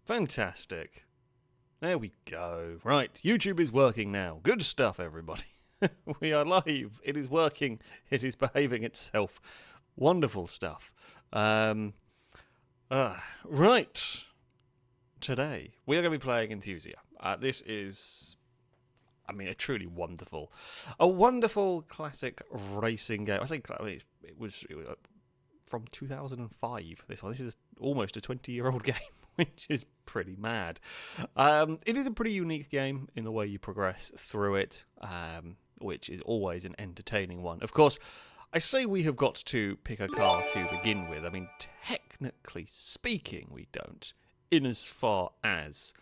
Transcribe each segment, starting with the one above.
Fantastic. There we go. Right, YouTube is working now. Good stuff, everybody. We are live. It is working. It is behaving itself. Wonderful stuff. Right. Today, we are going to be playing Enthusia. This is, a truly wonderful classic racing game. It was from 2005. This one. This is almost a 20-year-old game, which is pretty mad. It is a pretty unique game in the way you progress through it, which is always an entertaining one. Of course, I say we have got to pick a car to begin with. I mean, technically speaking, we don't, in as far as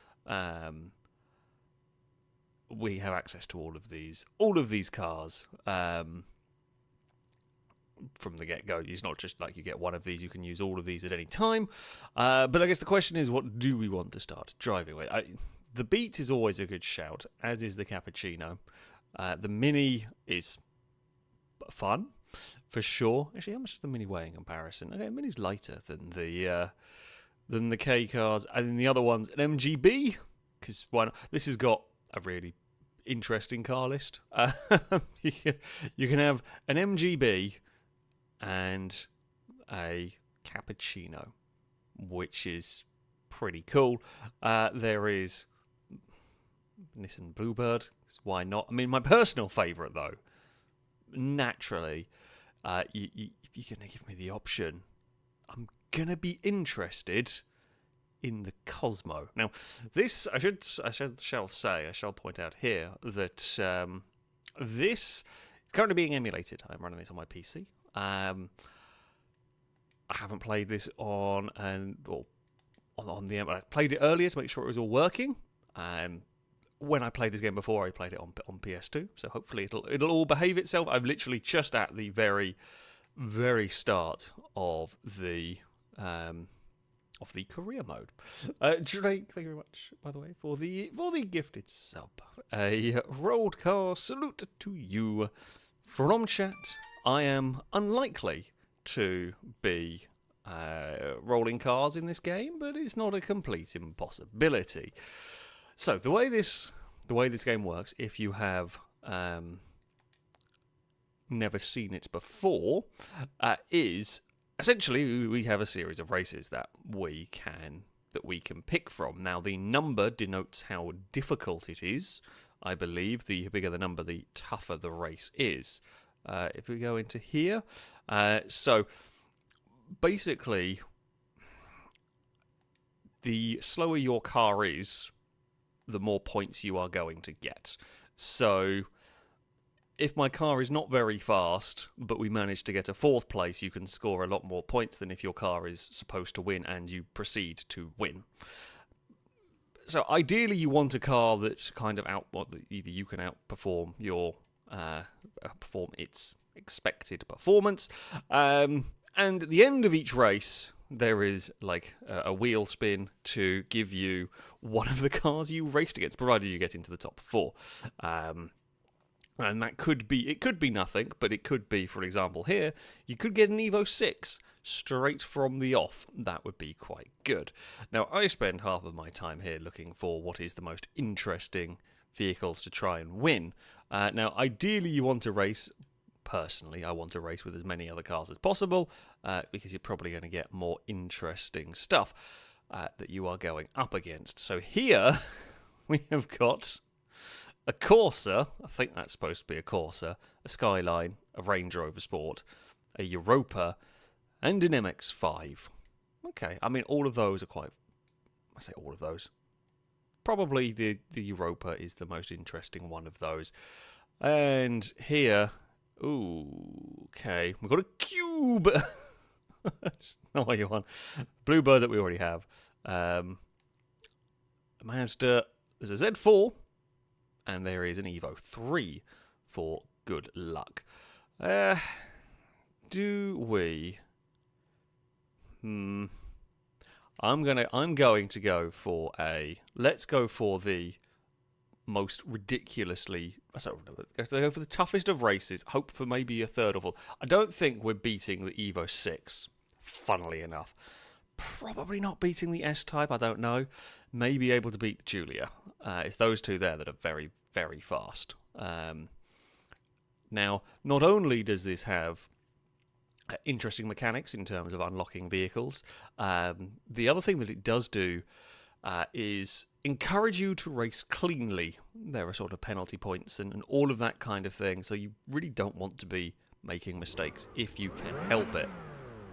we have access to all of these cars from the get-go. It's not just like you get one of these, you can use all of these at any time. But I guess the question is, what do we want to start driving with? The Beat is always a good shout, as is the Cappuccino. The Mini is fun, for sure. Actually, how much is the Mini weigh in comparison? Okay, the Mini's lighter than the K cars, and then the other one's an MGB, because this has got a really interesting car list. You can have an MGB and a Cappuccino, which is pretty cool. There is Nissan Bluebird. Why not? I mean, my personal favourite, though, naturally, if you're going to give me the option, I'm going to be interested in the Cosmo. Now, this, I shall point out here that this is currently being emulated. I'm running this on my PC. I haven't played this on the. I played it earlier to make sure it was all working. When I played this game before, I played it on PS2, so hopefully it'll all behave itself. I'm literally just at the very, very start of the career mode. Drake, thank you very much, by the way, for the gifted sub. A rolled car salute to you from chat. I am unlikely to be rolling cars in this game, but it's not a complete impossibility. So the way this game works, if you have never seen it before, is essentially we have a series of races that we can pick from. Now the number denotes how difficult it is. I believe the bigger the number, the tougher the race is. If we go into here, so basically, the slower your car is, the more points you are going to get. So if my car is not very fast, but we manage to get a 4th place, you can score a lot more points than if your car is supposed to win and you proceed to win. So ideally you want a car that's kind of either you can outperform your perform its expected performance, and at the end of each race there is like a wheel spin to give you one of the cars you raced against, provided you get into the top 4. And that could be nothing, but it could be, for example, here, you could get an Evo 6 straight from the off. That would be quite good. Now, I spend half of my time here looking for what is the most interesting vehicles to try and win. Now, ideally, you want to race. Personally, I want to race with as many other cars as possible, because you're probably going to get more interesting stuff that you are going up against. So here, we have got a Corsa, I think that's supposed to be a Corsa, a Skyline, a Range Rover Sport, a Europa, and an MX-5. Okay, I mean, all of those are I say all of those. Probably the Europa is the most interesting one of those. And here, okay, we've got a Cube. That's not what you want. Bluebird that we already have. Mazda, there's a Z4. And there is an Evo 3 for good luck. Do we? I'm going to go for let's go for the most ridiculously. Go for the toughest of races. Hope for maybe a third of all. I don't think we're beating the Evo 6. Funnily enough, probably not beating the S-Type, I don't know. Maybe able to beat the Julia. It's those two there that are very, very fast. Now, not only does this have interesting mechanics in terms of unlocking vehicles, the other thing that it does do is encourage you to race cleanly. There are sort of penalty points and all of that kind of thing, so you really don't want to be making mistakes if you can help it.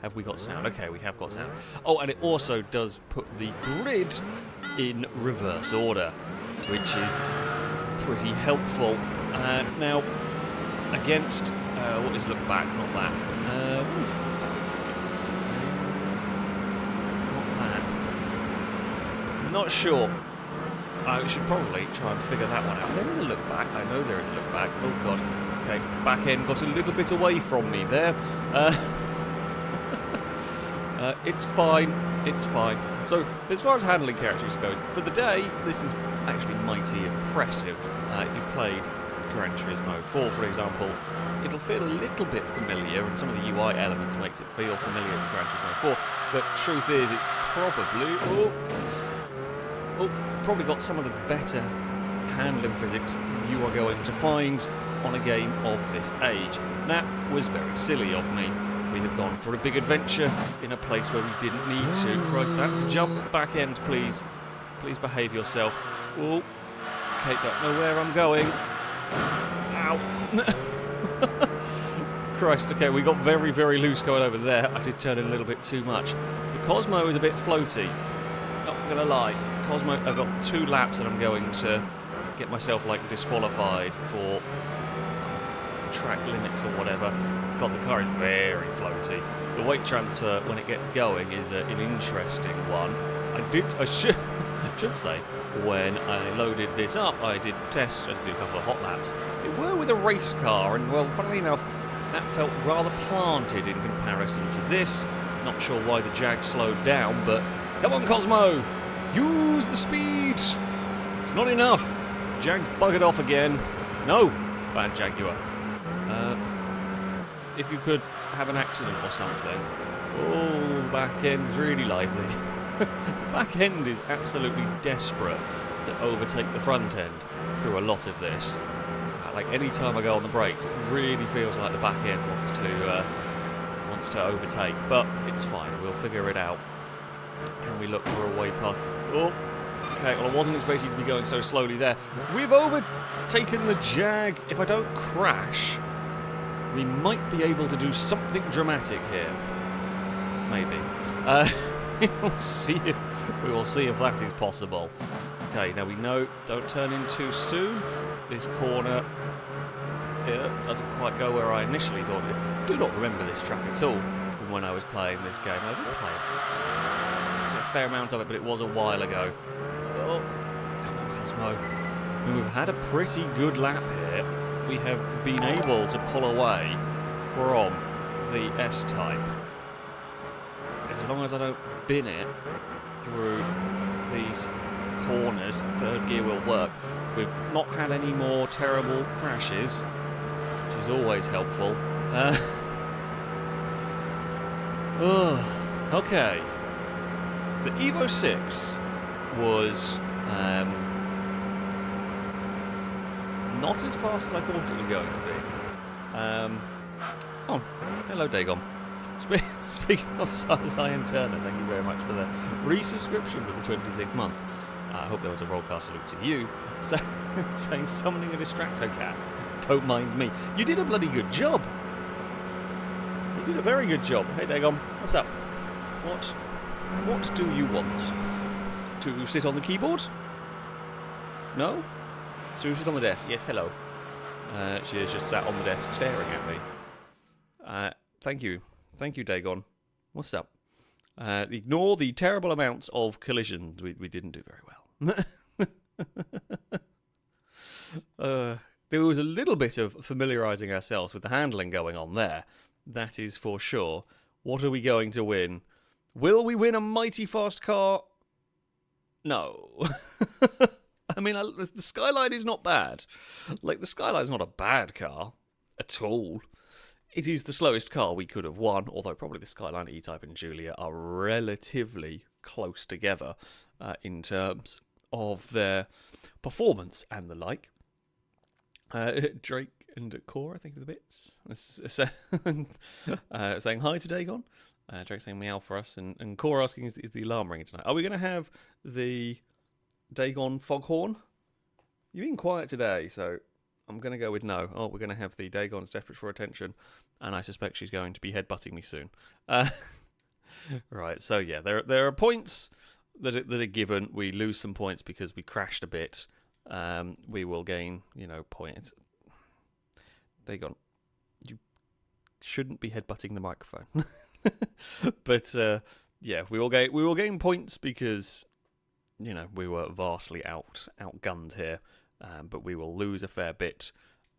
Have we got sound? Okay, we have got sound. Oh, and it also does put the grid in reverse order, which is pretty helpful. Now, against... what is look back? Not that. What is look back? Not that. Not sure. I should probably try and figure that one out. There is a look back. I know there is a look back. Oh, God. Okay, back end got a little bit away from me there. It's fine. It's fine. So, as far as handling characters goes, for the day, this is actually mighty impressive. If you played Gran Turismo 4, for example, it'll feel a little bit familiar, and some of the UI elements makes it feel familiar to Gran Turismo 4, but truth is, it's probably... probably got some of the better handling physics you are going to find on a game of this age. That was very silly of me. We have gone for a big adventure in a place where we didn't need to. Christ, that's a jump. Back end, please. Please behave yourself. Oh, Kate, don't know where I'm going. Ow. Christ, okay, we got very, very loose going over there. I did turn in a little bit too much. The Cosmo is a bit floaty. Not gonna lie. Cosmo, I've got 2 laps and I'm going to get myself, like, disqualified for track limits or whatever. God, the car is very floaty. The weight transfer when it gets going is an interesting one. I should say, when I loaded this up, I did test and do a couple of hot laps. They were with a race car, and well, funnily enough, that felt rather planted in comparison to this. Not sure why the Jag slowed down, but come on, Cosmo, use the speed. It's not enough. Jag's buggered off again. No, bad Jaguar. If you could have an accident or something. Oh, the back end's really lively. The back end is absolutely desperate to overtake the front end through a lot of this. Like, any time I go on the brakes, it really feels like the back end wants to overtake. But it's fine, we'll figure it out. And we look for a way past. Oh, okay, well, I wasn't expecting to be going so slowly there. We've overtaken the Jag. If I don't crash, we might be able to do something dramatic here. Maybe. We will see if that is possible. Okay, now we know, don't turn in too soon. This corner here doesn't quite go where I initially thought it. I do not remember this track at all from when I was playing this game. I didn't play it. It's a fair amount of it, but it was a while ago. Oh, come on, Cosmo. I mean, we've had a pretty good lap here. We have been able to pull away from the S-Type. As long as I don't bin it through these corners, third gear will work. We've not had any more terrible crashes, which is always helpful. Okay. The Evo 6 was not as fast as I thought it was going to be. Oh, hello, Dagon. Speaking of Silas Iron Turner, thank you very much for the resubscription for the 26th month. I hope there was a rollcast salute to you, saying summoning a Distracto Cat. Don't mind me. You did a bloody good job. You did a very good job. Hey, Dagon, what's up? What do you want? To sit on the keyboard? No? So you sit on the desk? Yes, hello. She is just sat on the desk staring at me. Thank you. Thank you, Dagon. What's up? Ignore the terrible amounts of collisions. We didn't do very well. There was a little bit of familiarising ourselves with the handling going on there. That is for sure. What are we going to win? Will we win a mighty fast car? No. I mean, the Skyline is not bad. Like, the Skyline's not a bad car at all. It is the slowest car we could have won, although probably the Skyline, E-Type and Julia are relatively close together in terms of their performance and the like. Drake and Cora, I think, are the bits. Saying hi to Dagon. Drake saying meow for us. And Cora asking, is the alarm ringing tonight? Are we going to have the Dagon foghorn? You've been quiet today, so I'm going to go with no. Oh, we're going to have the Dagon's desperate for attention, and I suspect she's going to be headbutting me soon. Right, so yeah, there are points that are given. We lose some points because we crashed a bit. We will gain, points. Dagon, you shouldn't be headbutting the microphone. But yeah, we will gain points because we were vastly outgunned here. But we will lose a fair bit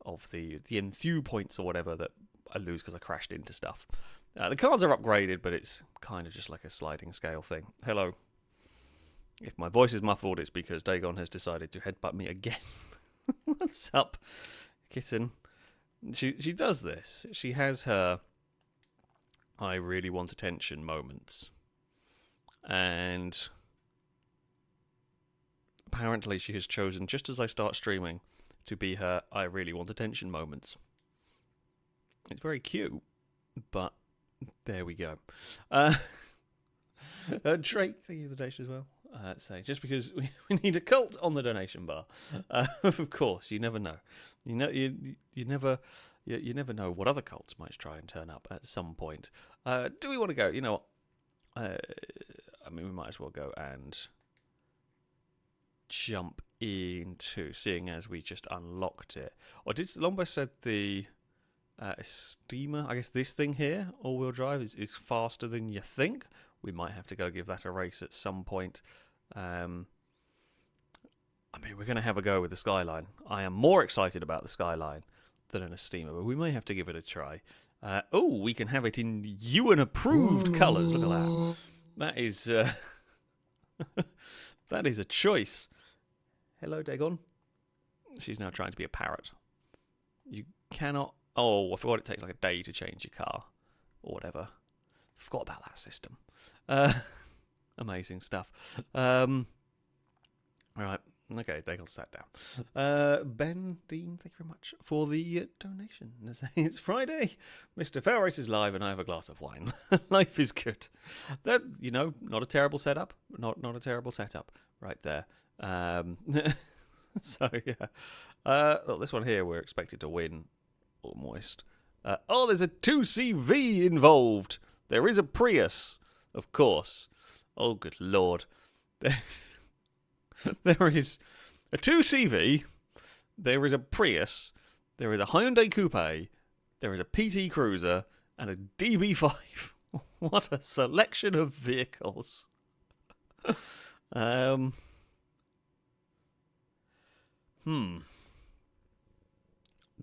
of the Enthusia points or whatever that I lose because I crashed into stuff. The cars are upgraded, but it's kind of just like a sliding scale thing. Hello. If my voice is muffled, it's because Dagon has decided to headbutt me again. What's up, kitten? She does this. She has her I really want attention moments. And apparently she has chosen, just as I start streaming, to be her I really want attention moments. It's very cute, but there we go. Drake, thank you for the donation as well. Saying just because we need a cult on the donation bar. Of course, you never know. You never know what other cults might try and turn up at some point. Do we want to go? You know what? I mean, we might as well go and jump into, seeing as we just unlocked it. Or did Lombo said the steamer? I guess this thing here, all-wheel drive, is faster than you think. We might have to go give that a race at some point. I mean, we're going to have a go with the Skyline. I am more excited about the Skyline than a steamer, but we may have to give it a try. We can have it in UN-approved colours. Look at that. That is that is a choice. Hello, Dagon. She's now trying to be a parrot. You cannot... Oh, I forgot it takes like a day to change your car. Or whatever. Forgot about that system. Amazing stuff. All right. Okay, Dagon sat down. Ben Dean, thank you very much for the donation. It's Friday. Mr. FailRace is live and I have a glass of wine. Life is good. That, not a terrible setup. Not a terrible setup right there. So, yeah. Well, this one here we're expected to win. Almost. There's a 2CV involved. There is a Prius, of course. Oh, good lord. There is a 2CV, there is a Prius, there is a Hyundai Coupe, there is a PT Cruiser, and a DB5. What a selection of vehicles.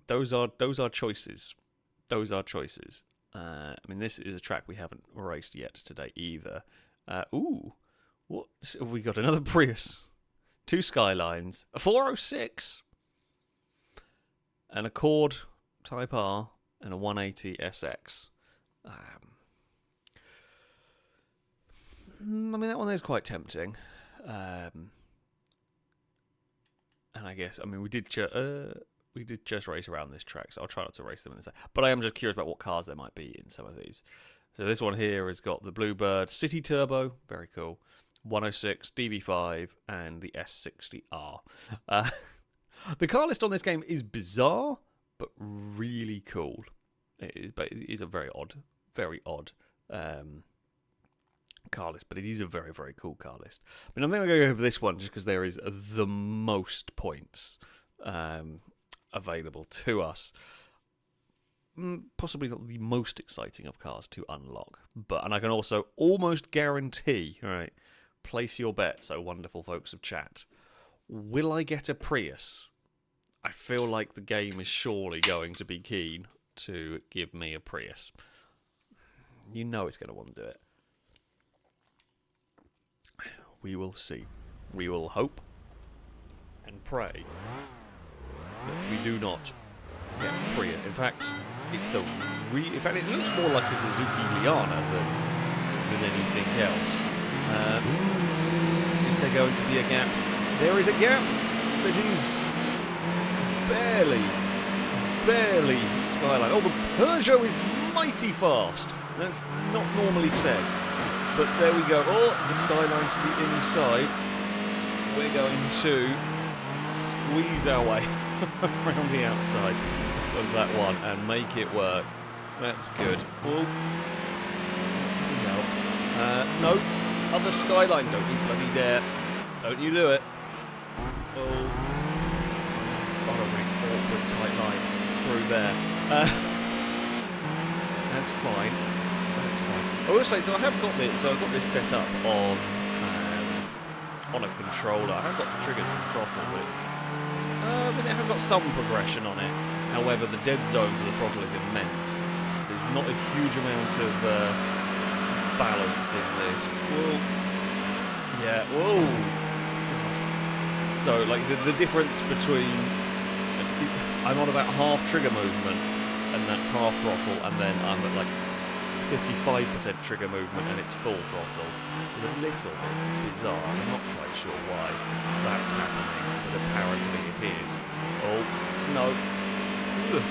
Those are choices. Those are choices. I mean, this is a track we haven't raced yet today either. What? We got another Prius, 2 Skylines, a 406, an Accord Type R, and a 180 SX. I mean, that one is quite tempting. And I guess, we did just race around this track, so I'll try not to race them in this. But I am just curious about what cars there might be in some of these. So this one here has got the Bluebird City Turbo, very cool, 106, DB5, and the S60R. The car list on this game is bizarre, but really cool. It is a very odd car list, but it is a very, very cool car list. I mean, I'm going to go over this one just because there is the most points available to us. Possibly not the most exciting of cars to unlock, and I can also almost guarantee, all right, place your bets, oh wonderful folks of chat. Will I get a Prius? I feel like the game is surely going to be keen to give me a Prius. You know it's going to want to do it. We will see. We will hope and pray that we do not Yeah, Prius. In fact, it's the in fact, it looks more like a Suzuki Liana than anything else. Is there going to be a gap? There is a gap, but it is barely Skyline. Oh, the Peugeot is mighty fast. That's not normally said. But there we go. Oh, the Skyline to the inside. We're going to squeeze our way around the outside of that one and make it work. That's good. Oh, no, other Skyline. Don't you bloody dare. Don't you do it. Oh, on a really awkward tight line through there. That's fine. That's fine. I will say, so I have got this. So I've got this set up on a controller. I have got the triggers from throttle, but it has got some progression on it. However, the dead zone for the throttle is immense. There's not a huge amount of balance in this. Whoa. Yeah. Whoa. God. So, like the difference between I'm on about half trigger movement, and that's half throttle, and then I'm at like 55% trigger movement and it's full throttle. It's a little bit bizarre. I'm not quite sure why that's happening, but apparently it is. Oh, no. Ugh.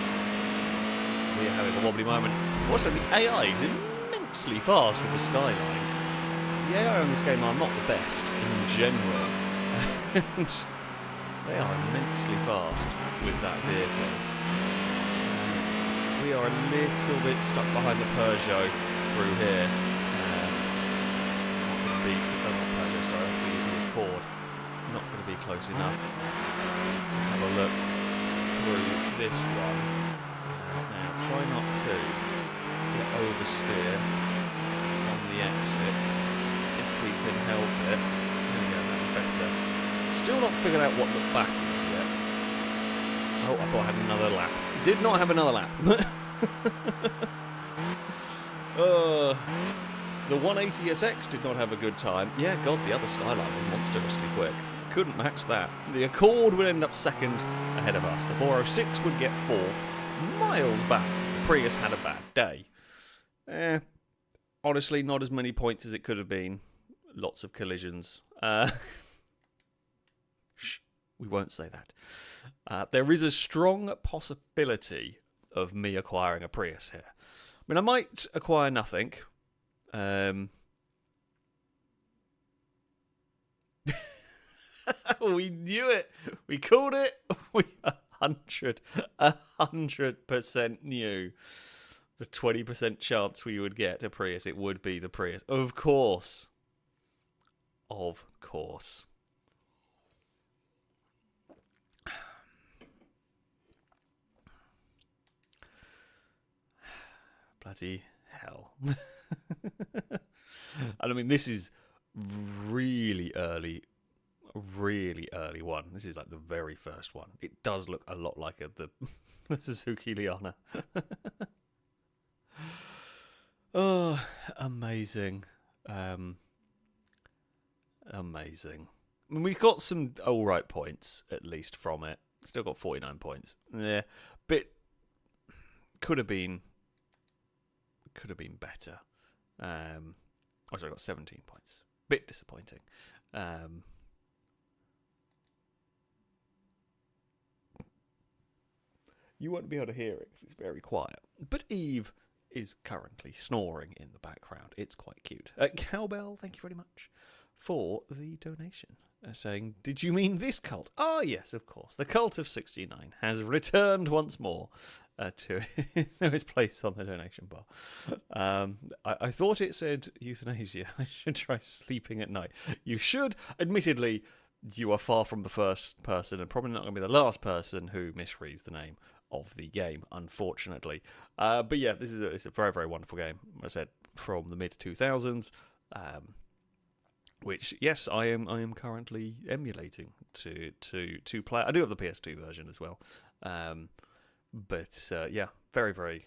We're having a wobbly moment. Also, the AI is immensely fast with the Skyline. The AI on this game are not the best in general. And they are immensely fast with that vehicle. We are a little bit stuck behind the Peugeot through here. Not going to be... Oh, not Peugeot, sorry, that's the Accord. Not going to be close enough to have a look through this one. Now, try not to get oversteer on the exit if we can help it. There we go, that's better. Still not figured out what the back is yet. Oh, I thought I had another lap. Did not have another lap. The 180SX did not have a good time. Yeah, God, the other Skyline was monstrously quick. Couldn't match that. The Accord would end up second ahead of us. The 406 would get fourth, miles back. The Prius had a bad day. Honestly, not as many points as it could have been. Lots of collisions. Shh, we won't say that. There is a strong possibility of me acquiring a Prius here. I mean, I might acquire nothing. We knew it. We called it. We 100% knew the 20% chance we would get a Prius. It would be the Prius. Of course. Of course. Bloody hell. And I mean, this is really early one. This is like the very first one. It does look a lot like the Suzuki Liana. Oh, amazing. Amazing. I mean, we got some alright points, at least, from it. Still got 49 points. Yeah, but could have been better. Sorry, I got 17 points. Bit disappointing. You won't be able to hear it because it's very quiet. But Eve is currently snoring in the background. It's quite cute. Cowbell, thank you very much for the donation. Saying, did you mean this cult? Ah, yes, of course. The cult of 69 has returned once more to its place on the donation bar. I thought it said euthanasia. I should try sleeping at night. You should. Admittedly, you are far from the first person and probably not going to be the last person who misreads the name of the game, unfortunately. But yeah, it's a very, very wonderful game. As I said, from the mid-2000s. Which, yes, I am currently emulating to play. I do have the PS2 version as well. But yeah, very, very,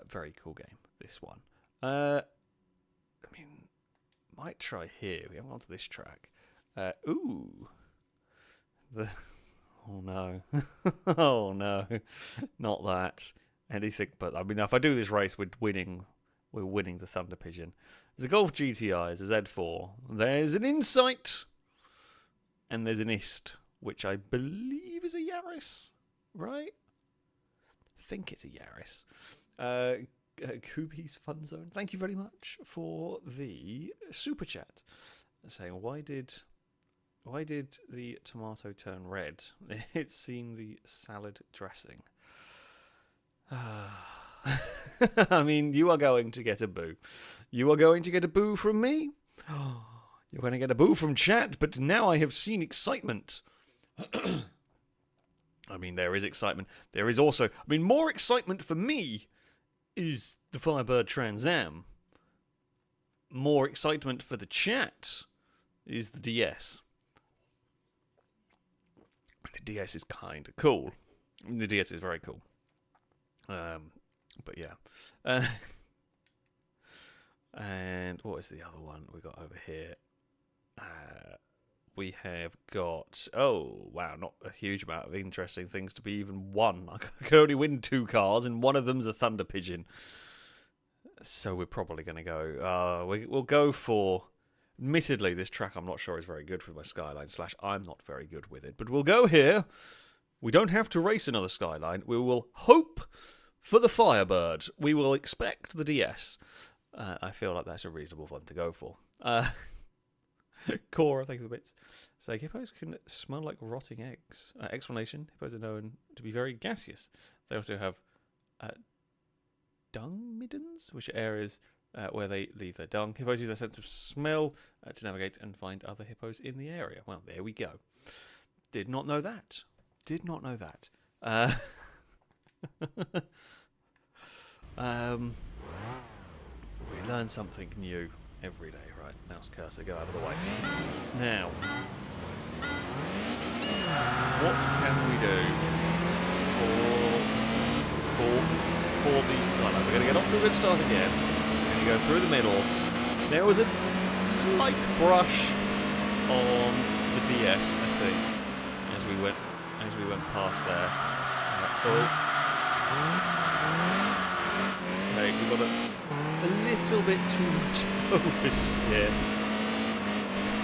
very cool game, this one. I mean, might try here. We haven't gone to this track. Ooh. Oh no. Oh no. Not that. Anything but. I mean, if I do this race, we're winning the Thunder Pigeon. There's a Golf GTI, there's a Z4. There's an Insight. And there's an Ist, which I believe is a Yaris, right? I think it's a Yaris. Kubi's Fun Zone, thank you very much for the super chat. Saying, why did the tomato turn red? It's seen the salad dressing. I mean, you are going to get a boo. You are going to get a boo from me. You're going to get a boo from chat, but now I have seen excitement. I mean, there is excitement. There is also, I mean, more excitement for me is the Firebird Trans Am. More excitement for the chat is the DS. The DS is kind of cool. The DS is very cool. But yeah. And what is the other one we got over here? We have got... Oh, wow, not a huge amount of interesting things to be even won. I could only win 2 cars, and one of them's a Thunder Pigeon. So we're probably going to go... we'll go for... Admittedly, this track I'm not sure is very good for my Skyline / I'm not very good with it. But we'll go here. We don't have to race another Skyline. We will hope for the Firebird. We will expect the DS. I feel like that's a reasonable one to go for. Cora, thank you for the bits. So hippos can smell like rotting eggs. Explanation, hippos are known to be very gaseous. They also have dung middens, which are areas where they leave their dung. Hippos use their sense of smell to navigate and find other hippos in the area. Well, there we go. Did not know that. Did not know that. We learn something new every day, right? Mouse cursor, go out of the way. Now, what can we do for the Skyline? We're going to get off to a good start again. We're going to go through the middle. There was a light brush on the DS, I think, as we went past there. Okay, we got a little bit too much oversteer.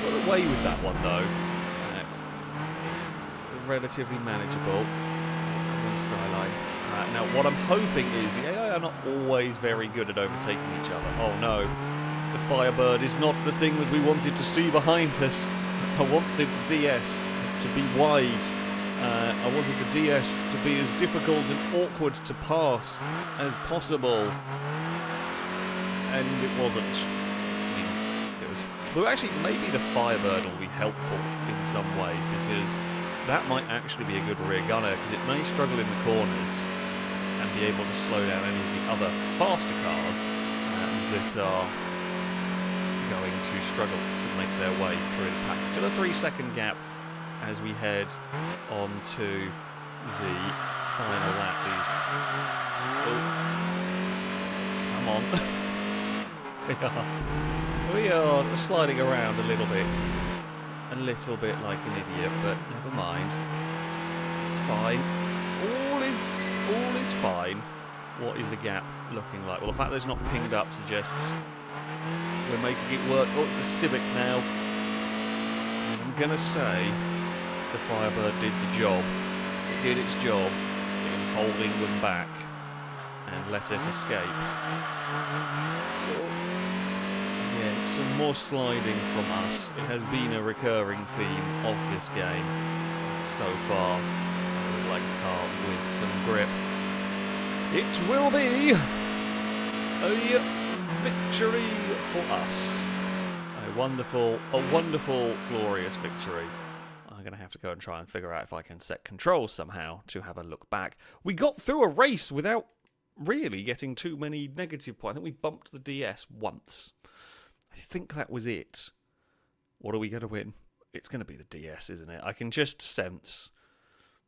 Got away with that one though. Relatively manageable. Skyline. Now, what I'm hoping is the AI are not always very good at overtaking each other. Oh no, the Firebird is not the thing that we wanted to see behind us. I want the DS to be wide. I wanted the DS to be as difficult and awkward to pass as possible. And it wasn't. I mean, it was. Though actually, maybe the Firebird will be helpful in some ways, because that might actually be a good rear gunner, because it may struggle in the corners and be able to slow down any of the other faster cars that are going to struggle to make their way through the pack. Still a 3-second gap as we head on to the final lap. Come on. We are sliding around a little bit like an idiot, but never mind. It's fine. All is fine. What is the gap looking like? Well, the fact that it's not pinged up suggests we're making it work. Oh, it's the Civic now. And I'm gonna say the Firebird did the job. It did its job in holding them back and let us escape. Again, some more sliding from us. It has been a recurring theme of this game so far. I would like a car with some grip. It will be a victory for us. A wonderful, glorious victory. I'm going to have to go and try and figure out if I can set controls somehow to have a look back. We got through a race without really getting too many negative points. I think we bumped the DS once. I think that was it. What are we going to win? It's going to be the DS, isn't it? I can just sense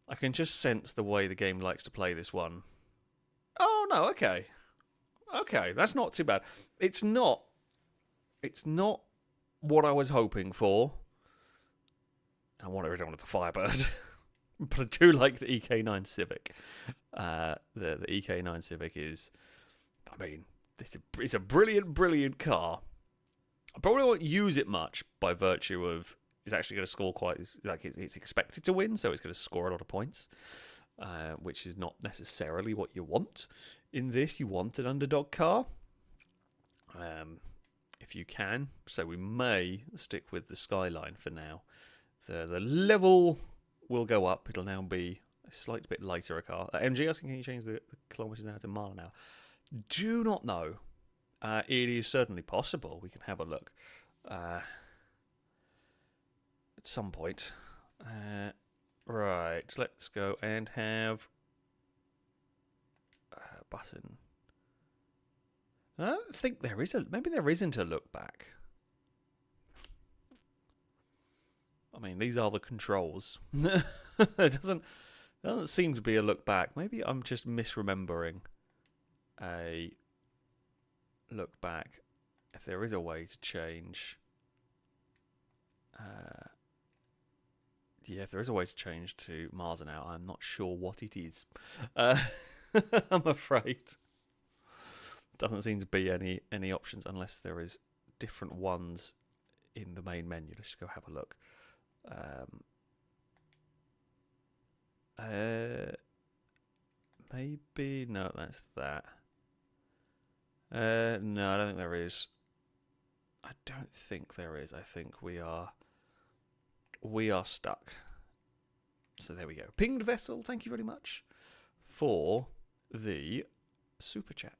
the way the game likes to play this one. Oh, no, okay. Okay, that's not too bad. It's not what I was hoping for. I wanted the Firebird. but I do like the EK9 Civic. The EK9 Civic is, I mean, it's a brilliant, brilliant car. I probably won't use it much by virtue of it's actually going to score it's expected to win, so it's going to score a lot of points, which is not necessarily what you want in this. You want an underdog car, if you can. So we may stick with the Skyline for now. The level will go up. It'll now be a slight bit lighter a car. MG, asking, can you change the kilometres an hour to mile an hour? Do not know. It is certainly possible. We can have a look at some point. Right, let's go and have a button. I don't think there is maybe there isn't a look back. I mean, these are the controls. It doesn't seem to be a look back. Maybe I'm just misremembering a look back. If there is a way to change, if there is a way to change to miles an hour, I'm not sure what it is. I'm afraid. Doesn't seem to be any options unless there is different ones in the main menu. Let's just go have a look. Maybe no, that's that. No, I don't think there is. I don't think there is. I think we are stuck. So there we go. Pinged Vessel, thank you very much for the super chat.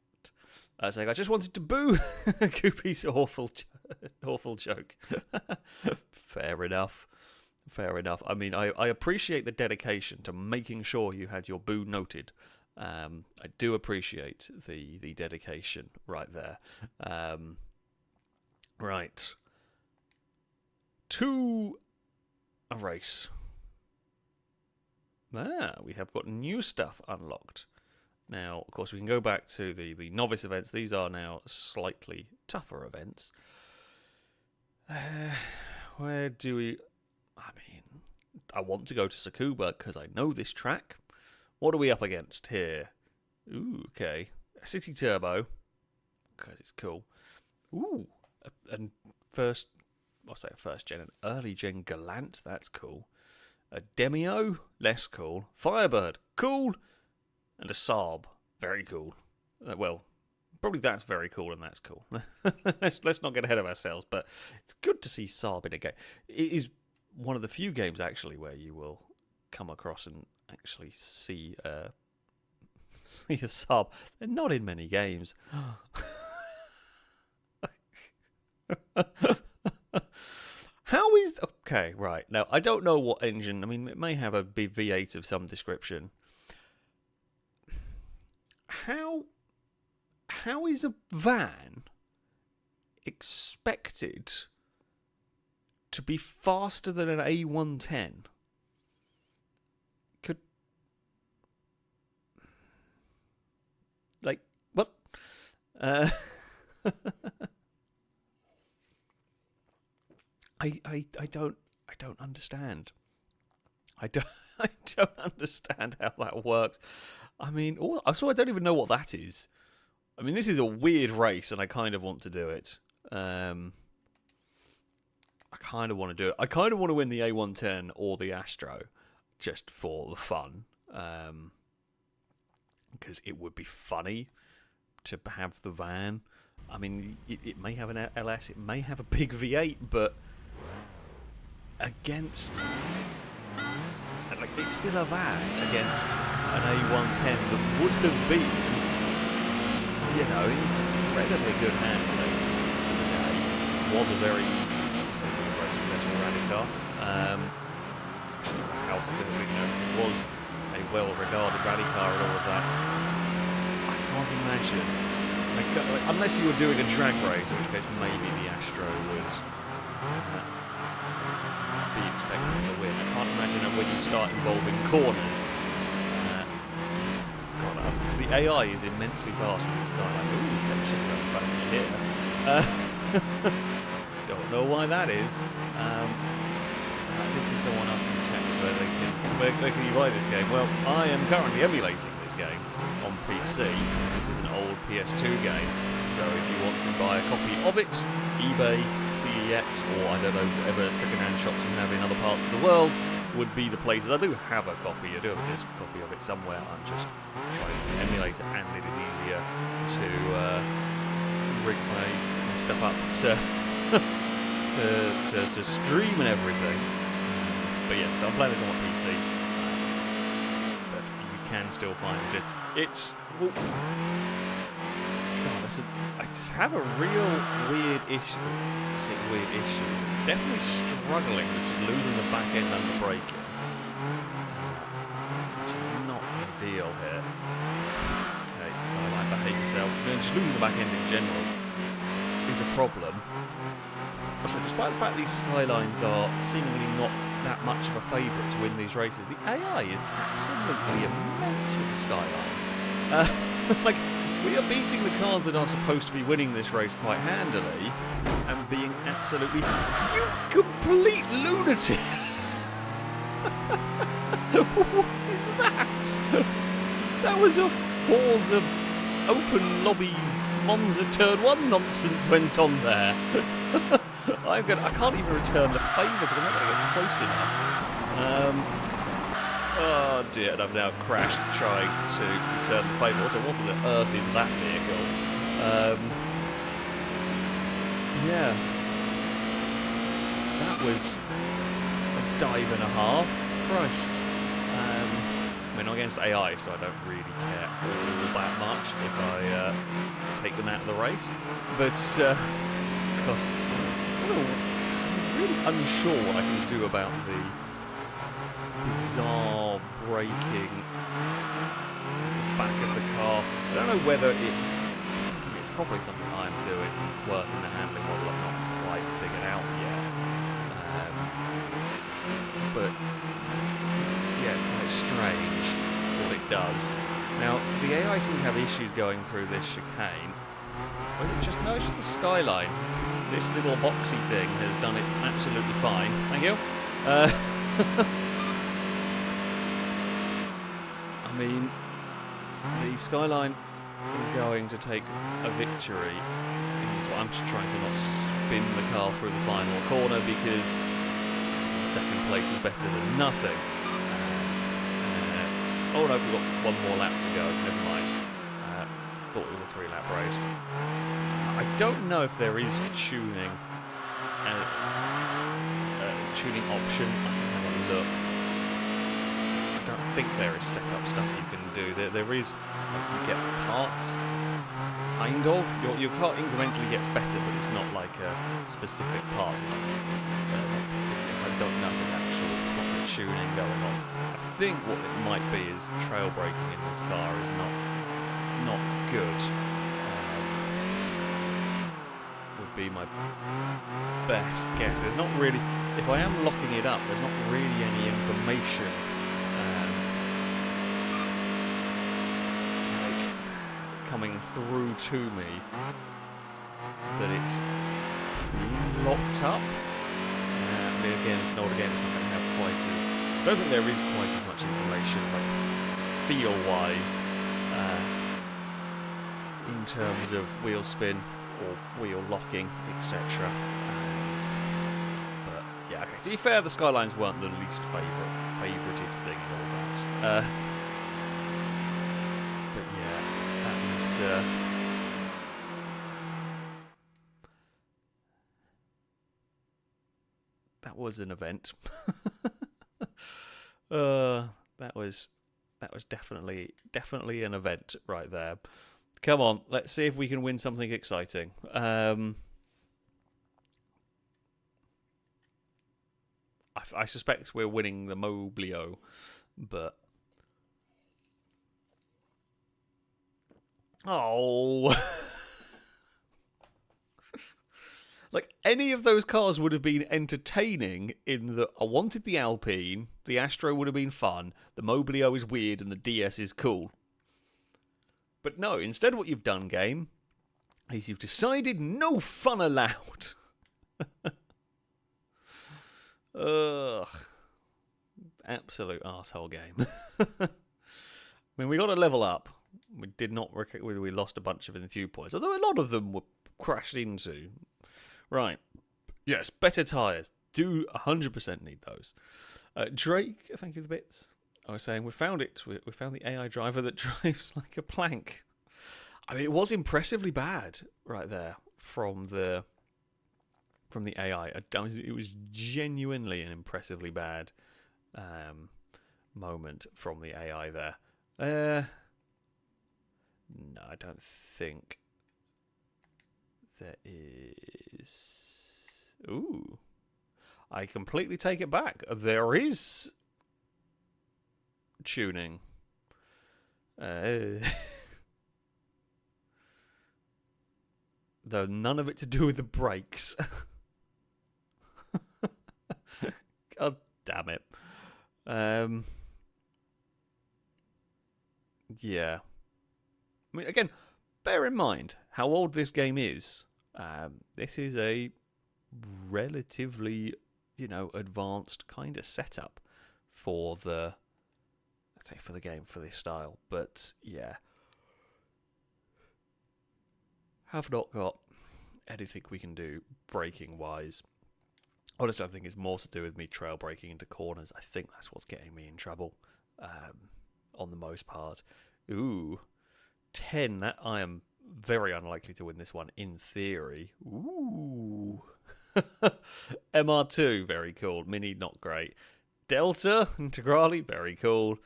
Saying I just wanted to boo Goopy's awful joke. Fair enough. I mean, I appreciate the dedication to making sure you had your boo noted. I do appreciate the dedication right there. Right. To a race. We have got new stuff unlocked. Now, of course, we can go back to the novice events. These are now slightly tougher events. Where do we... I mean, I want to go to Tsukuba because I know this track. What are we up against here? Ooh, okay. A City Turbo, because it's cool. Ooh, and first gen, an early gen Galant, that's cool. A Demio, less cool. Firebird, cool. And a Saab, very cool. Well, probably that's very cool and that's cool. Let's not get ahead of ourselves, but it's good to see Saab in a game. It is one of the few games, actually, where you will come across and actually see a Saab. They're not in many games. How is... Okay, right. Now, I don't know what engine... I mean, it may have a V8 of some description. How is a van expected to be faster than an A110? What? I don't understand. I don't understand how that works. I mean, so I don't even know what that is. I mean, this is a weird race, and I kind of want to do it. I kind of want to do it. I kind of want to win the A110 or the Astro, just for the fun. Because it would be funny to have the van. I mean, it may have an LS, it may have a big V8, but against... it's still a van against an A110 that would have been, incredibly good handling. Was a very successful rally car. Actually, how successful, was a well-regarded rally car and all of that. I can't imagine, unless you were doing a drag race, in which case maybe the Astro would be expected to win. I can't imagine that when you start involving corners. The AI is immensely fast with this car. Ooh, texture's going funny here. Don't know why that is. I did see someone asking in the chat whether they can where can you buy this game? Well, I am currently emulating this game on PC. This is an old PS2 game, so if you want to buy a copy of it, eBay, CEX, or I don't know, whatever second-hand shops you have in other parts of the world would be the places. I do have a copy, I do have a disc copy of it somewhere. I'm just trying to emulate it, and it is easier to rig my stuff up to stream and everything. But yeah, so I'm playing this on my PC, but you can still find it. It's well, God, I have a real weird issue. Definitely struggling with just losing the back end under braking, which is not ideal here. Okay, Skyline, behave yourself. Just losing the back end in general is a problem. Also, despite the fact these Skylines are seemingly not that much of a favourite to win these races, the AI is absolutely immense with the Skyline. Like, we are beating the cars that are supposed to be winning this race quite handily, and being absolutely... You complete lunatic! What is that? That was a Forza open lobby Monza Turn 1 nonsense went on there. I can't even return the favour because I'm not going to get close enough. Oh dear, and I've now crashed trying to return the favour. Also, what on the earth is that vehicle? Yeah. That was a dive and a half. Christ. I mean, I'm against AI, so I don't really care all that much if I take them out of the race. But, God, I'm really unsure what I can do about the bizarre braking back of the car. I don't know whether it's probably something I'm doing, working the handling model I've not quite figured out yet. But it's, yeah, quite strange what it does. Now, the AI seems to have issues going through this chicane. Or is it just, no, it's just the Skyline. This little boxy thing has done it absolutely fine. Thank you. I mean, the Skyline is going to take a victory. I'm just trying to not spin the car through the final corner because second place is better than nothing. Oh no, we've got one more lap to go. Never mind. Thought it was a 3-lap race. I don't know if there is tuning option. I can have a look. I don't think there is setup stuff you can do. There is, like, you get parts, kind of. Your car incrementally gets better, but it's not like a specific part. So I don't know if there's actual proper tuning going on. I think what it might be is trail braking in this car is not good. Would be my best guess. There's not really, if I am locking it up, there's not really any information like coming through to me that it's being locked up. Again, it's an old game, it's not going to have quite as... I don't think there is quite as much information, like, feel-wise, in terms of wheel spin or wheel locking, etc. But, yeah, okay, to be fair, the Skylines weren't the least favourited thing and all that. But, yeah, that was... That was an event. That was definitely an event right there. Come on, let's see if we can win something exciting. I suspect we're winning the Moblio, but oh. Like, any of those cars would have been entertaining in that I wanted the Alpine, the Astro would have been fun, the Moblio is weird, and the DS is cool. But no, instead what you've done, game, is you've decided no fun allowed. Ugh. absolute arsehole game. I mean, we got a level up. We did not. We lost a bunch of Enthusia points, although a lot of them were crashed into. Right. Yes, better tyres. Do 100% need those. Drake, thank you for the bits. I was saying we found it. We found the AI driver that drives like a plank. I mean, it was impressively bad right there from the AI. It was genuinely an impressively bad moment from the AI there. No, I don't think there is. Ooh. I completely take it back. There is tuning. Though none of it to do with the brakes. God damn it. Yeah. I mean, again, bear in mind how old this game is. This is a relatively, advanced kind of setup for the game, for this style. But yeah, have not got anything we can do braking wise. Honestly, I think it's more to do with me trail braking into corners. I think that's what's getting me in trouble on the most part. Ooh, 10. That I am very unlikely to win this one in theory. Ooh. MR2, very cool. Mini, not great. Delta, Integrale, very cool.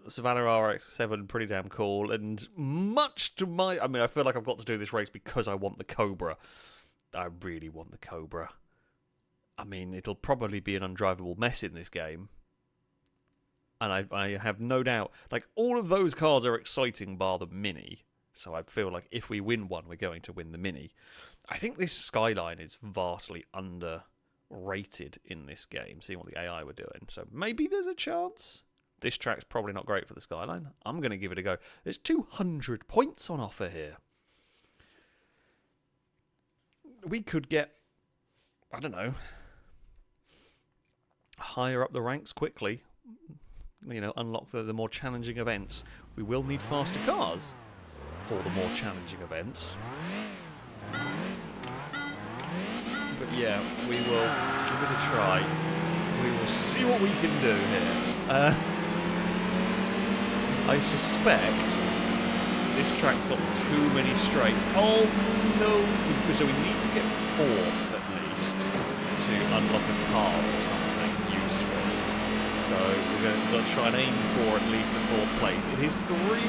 Savannah RX-7, pretty damn cool. And much to my... I mean, I feel like I've got to do this race because I want the Cobra. I really want the Cobra. I mean, it'll probably be an undrivable mess in this game. And I have no doubt... Like, all of those cars are exciting bar the Mini. So I feel like if we win one, we're going to win the Mini. I think this Skyline is vastly underrated in this game, seeing what the AI were doing. So maybe there's a chance. This track's probably not great for the Skyline. I'm going to give it a go. There's 200 points on offer here. We could get, I don't know, higher up the ranks quickly. Unlock the more challenging events. We will need faster cars for the more challenging events. But yeah, we will give it a try. We will see what we can do here. I suspect this track's got too many straights. Oh no! So we need to get 4th at least to unlock a car or something useful. So we're going to try and aim for at least a 4th place. It is 3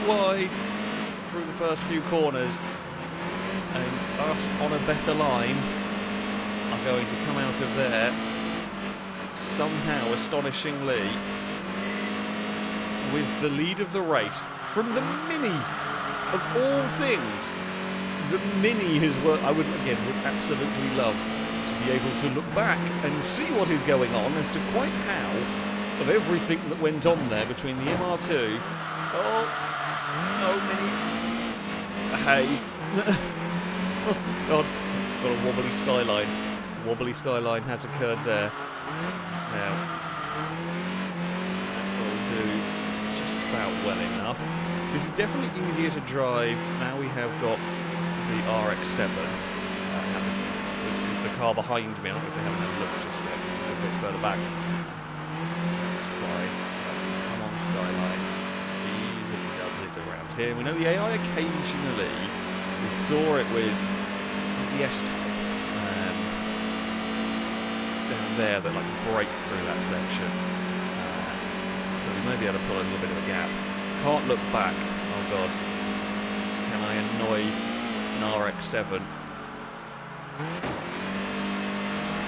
wide through the first few corners, and us on a better line are going to come out of there somehow, astonishingly, with the lead of the race from the Mini, of all things. The Mini is what I would absolutely love to be able to look back and see what is going on as to quite how, of everything that went on there between the MR2. Oh, Mini. Behave. Oh, God. Got a wobbly skyline. Wobbly skyline has occurred there. Now, that will do just about well enough. This is definitely easier to drive now we have got the RX-7. Is the car behind me? I'm not going to say I haven't had a look just yet, because it's a little bit further back. That's fine. Come on, Skyline. Easily does it around here. We know the AI occasionally. We saw it with the S-Type down there that breaks through that section. So we may be able to pull a little bit of a gap. Can't look back. Oh God. Can I annoy an RX-7?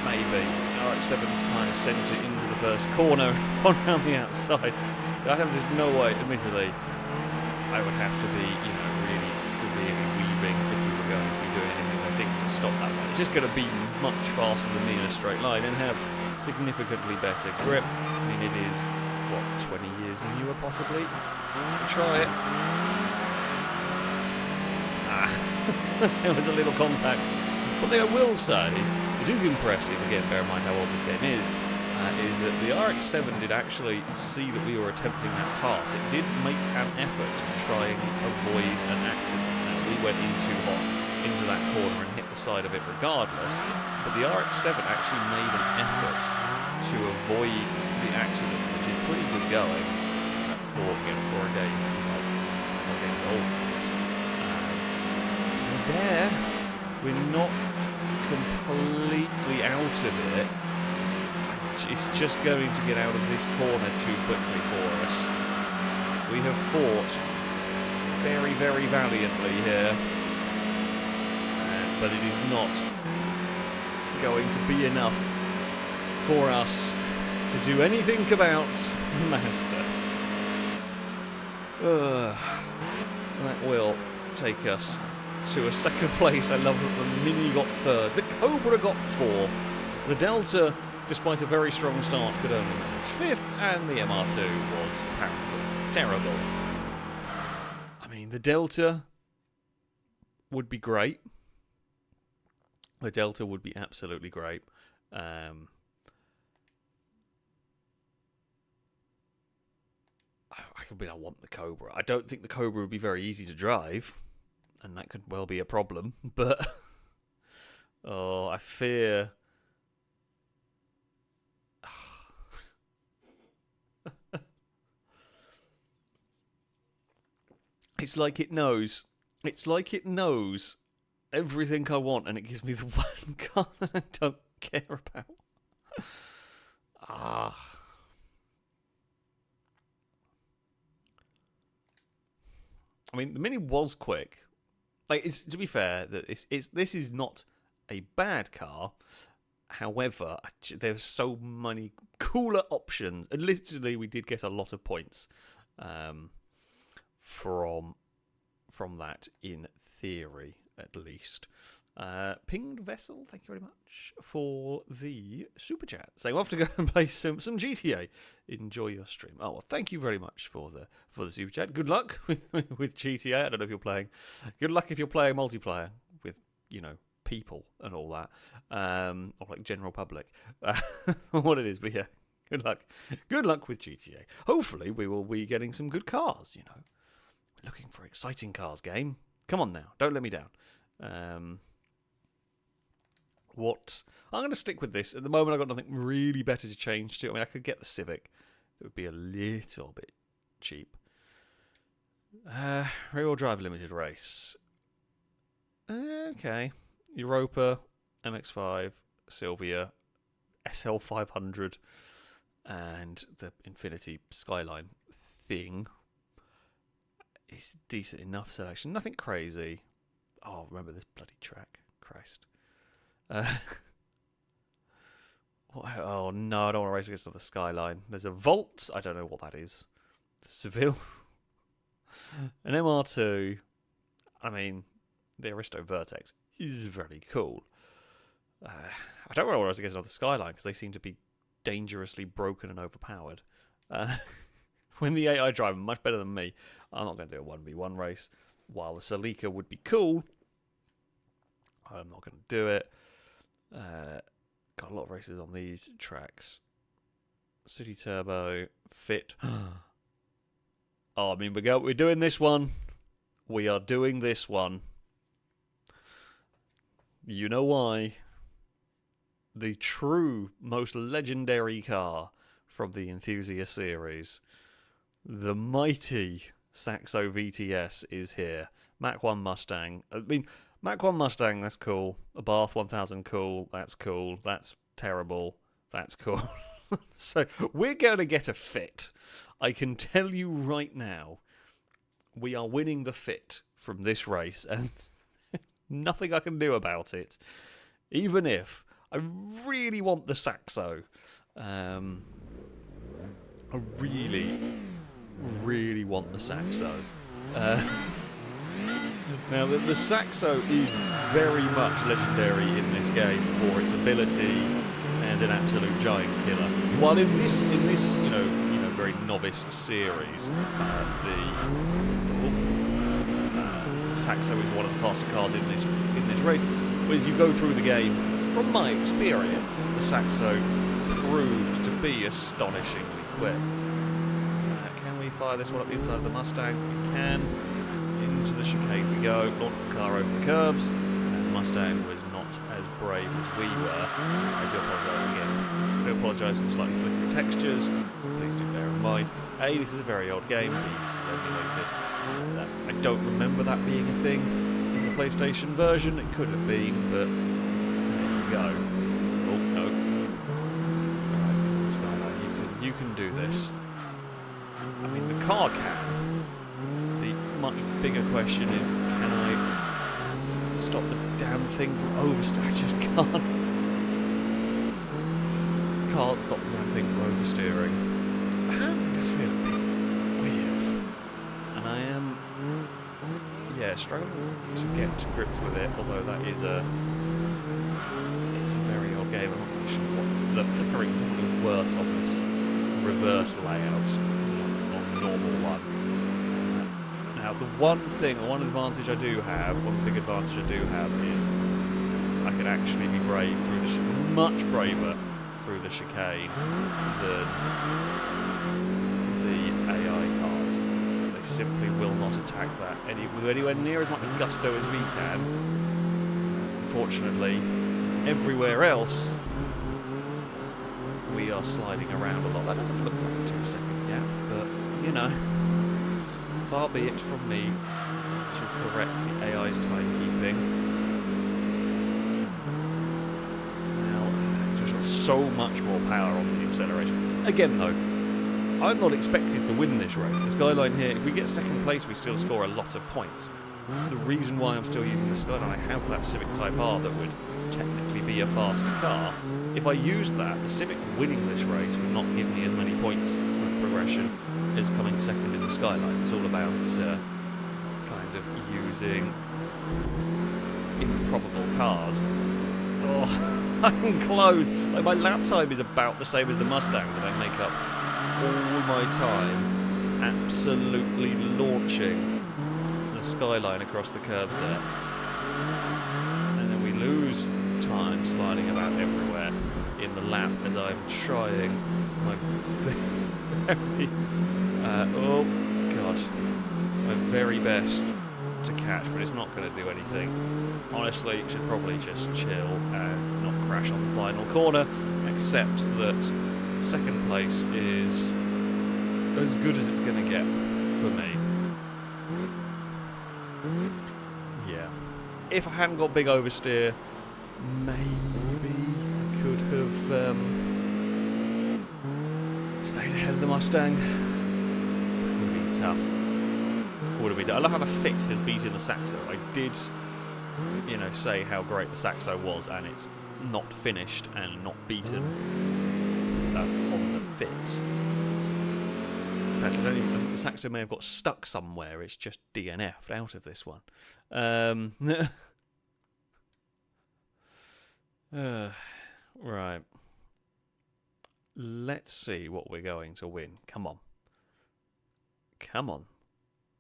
Maybe. RX-7's kind of sent it into the first corner, gone around the outside. There's no way, admittedly, I would have to be, really severely weaving if we were going to be doing anything, I think, to stop that one. It's just going to be much faster than me in a straight line and have significantly better grip. I mean, it is, 20 years newer, possibly? Try it. There was a little contact. One thing I will say, it is impressive, again, bear in mind how old this game is, is that the RX-7 did actually see that we were attempting that pass. It did make an effort to try and avoid an accident. Now, we went in too hot into that corner and hit the side of it regardless, but the RX-7 actually made an effort to avoid the accident, which is pretty good going for a game like 4 games old as this. There, we're not completely out of it. It's just going to get out of this corner too quickly for us. We have fought very, very valiantly here, but it is not going to be enough for us to do anything about the Master. That will take us to a second place. I love that the Mini got third, the Cobra got fourth, the Delta, despite a very strong start, could only manage fifth, and the MR2 was apparently terrible. I mean, the Delta would be great. The Delta would be absolutely great. I want the Cobra. I don't think the Cobra would be very easy to drive, and that could well be a problem, but I fear... It's like it knows. It's like it knows everything I want, and it gives me the one car that I don't care about. I mean, the Mini was quick. Like, it's, to be fair, that this is not a bad car. However, there's so many cooler options, and literally, we did get a lot of points from that, in theory, at least. Pinged Vessel, thank you very much for the super chat. Saying, we'll have to go and play some GTA. Enjoy your stream. Oh, well, thank you very much for the super chat. Good luck with GTA. I don't know if you're playing. Good luck if you're playing multiplayer with, people and all that. Or like general public. What it is, but yeah. Good luck. Good luck with GTA. Hopefully we will be getting some good cars, We're looking for exciting cars, game. Come on now. Don't let me down. What I'm going to stick with this. At the moment, I've got nothing really better to change to. I mean, I could get the Civic. It would be a little bit cheap. Rear-wheel drive limited race. Okay. Europa, MX-5, Sylvia, SL500, and the Infinity Skyline thing is decent enough selection. Nothing crazy. Oh, remember this bloody track. Christ. Oh no, I don't want to race against another Skyline. There's a Volt. I don't know what that is. The Seville. An MR2. I mean, the Aristo Vertex is very cool. I don't want to race against another Skyline because they seem to be dangerously broken and overpowered. When the AI drive much better than me, I'm not going to do a 1v1 race. While the Celica would be cool, I'm not going to do it. Got a lot of races on these tracks. City Turbo, Fit. Oh, I mean, we're doing this one. We are doing this one. You know why? The true, most legendary car from the Enthusia series. The mighty Saxo VTS is here. Mach 1 Mustang. I mean, Mach 1 Mustang, that's cool. A Bath 1000, cool. That's cool. That's terrible. That's cool. So, we're going to get a Fit. I can tell you right now, we are winning the Fit from this race, and nothing I can do about it. Even if I really want the Saxo. I really, really want the Saxo. Now, the Saxo is very much legendary in this game for its ability as an absolute giant killer. While in this very novice series, the Saxo is one of the faster cars in this race. But as you go through the game, from my experience, the Saxo proved to be astonishingly quick. Can we fire this one up the inside of the Mustang? We can. Into the chicane we go. Launch the car over the curbs. And the Mustang was not as brave as we were. I do apologise again. I do apologise for the slightly flickering textures. Please do bear in mind. A, this is a very old game. B, this is emulated. I don't remember that being a thing in the PlayStation version. It could have been, but there you go. Oh, no. Alright, come on, Skyline. You can do this. I mean, the car can. The much bigger question is, can I stop the damn thing from oversteering? I just can't. Can't stop the damn thing from oversteering. It does feel a bit weird. And I am, struggling to get to grips with it, although that is it's a very old game. I'm not really sure what. The flickering is definitely worse on this reverse layout than on the normal one. Now, the one advantage I do have, one big advantage I do have is I can actually be brave through the much braver through the chicane than the AI cars. They simply will not attack that with anywhere near as much gusto as we can. Unfortunately, everywhere else we are sliding around a lot. That doesn't look like a 2-second gap, but you know, far be it from me to correct the AI's timekeeping. Now, it's got so much more power on the acceleration. Again, though, I'm not expected to win this race. The Skyline here, if we get second place, we still score a lot of points. The reason why I'm still using the Skyline, I have that Civic Type R that would technically be a faster car. If I use that, the Civic winning this race would not give me as many points for progression as coming second in the Skyline. It's all about kind of using improbable cars. Oh, I'm close. Like, my lap time is about the same as the Mustangs, and I make up all my time absolutely launching the Skyline across the curbs there. And then we lose time sliding about everywhere in the lap as I'm trying my very my very best to catch, but it's not going to do anything. Honestly, it should probably just chill and not crash on the final corner, except that second place is as good as it's going to get for me. Yeah. If I hadn't got big oversteer, maybe I could have stayed ahead of the Mustang. Would have been tough. Would have been tough. I love how the Fit has beaten the Saxo. I did, say how great the Saxo was, and it's not finished and not beaten on the Fit. In fact, I think the Saxo may have got stuck somewhere. It's just DNF'd out of this one. Right. Let's see what we're going to win. Come on. Come on.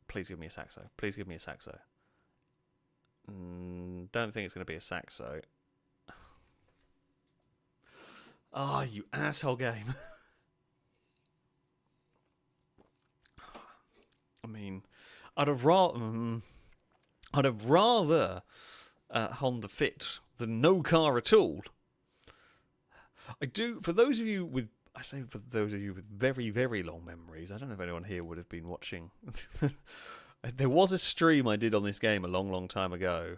Please give me a Saxo. Please give me a Saxo. Don't think it's going to be a Saxo. Ah, you asshole game. I mean, I'd have rather Honda Fit than no car at all. I do. For those of you with very, very long memories, I don't know if anyone here would have been watching. There was a stream I did on this game a long, long time ago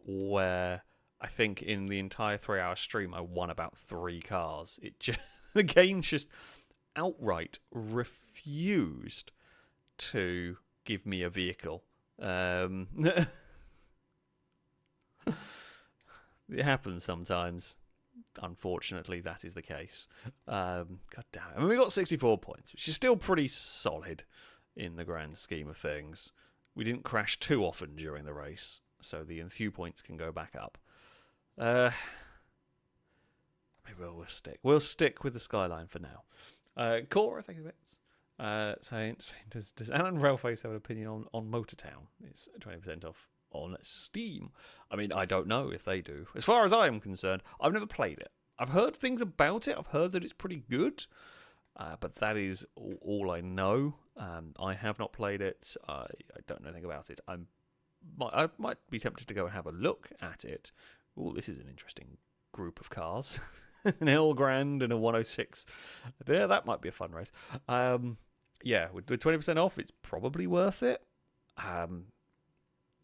where I think in the entire 3-hour stream I won about 3 cars. The game just outright refused to give me a vehicle. It happens sometimes. Unfortunately, that is the case. God damn it. I mean, we got 64 points, which is still pretty solid in the grand scheme of things. We didn't crash too often during the race, so the Enthusia points can go back up. Maybe we'll stick. We'll stick with the Skyline for now. Cora, thank you very much. Saying, does Alan Railface have an opinion on Motortown? It's 20% off on Steam. I mean, I don't know if they do. As far as I am concerned, I've never played it. I've heard things about it. I've heard that it's pretty good, but that is all I know. I have not played it. I don't know anything about it. I might be tempted to go and have a look at it. Oh, this is an interesting group of cars. An L Grand and a 106. Yeah, that might be a fun race. Yeah, with 20% off, it's probably worth it.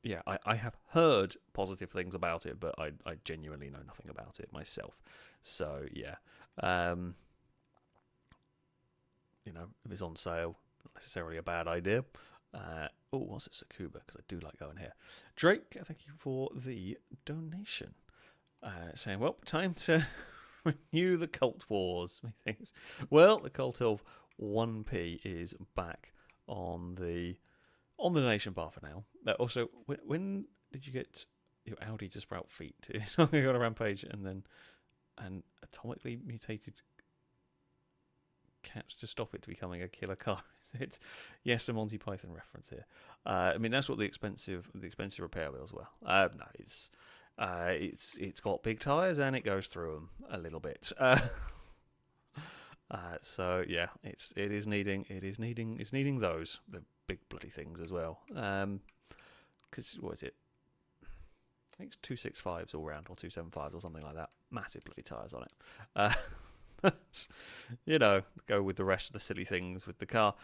Yeah, I have heard positive things about it, but I genuinely know nothing about it myself. So, yeah. You know, if it's on sale, not necessarily a bad idea. What's it, Sakuba? Because I do like going here. Drake, thank you for the donation. Saying, well, time to renew the Cult Wars, methinks. Well, the Cult of 1p is back on the donation bar for now. Also, when did you get your Audi to sprout feet? It's not going to go on a rampage and then an atomically mutated cats to stop it becoming a killer car. It's yes, a Monty Python reference here. I mean, that's what the expensive repair wheels were. No, it's got big tires and it goes through them a little bit. So yeah, it's needing those, the big bloody things as well. Because what is it? I think it's 265s all round or 275s or something like that. Massive bloody tires on it. You know, go with the rest of the silly things with the car.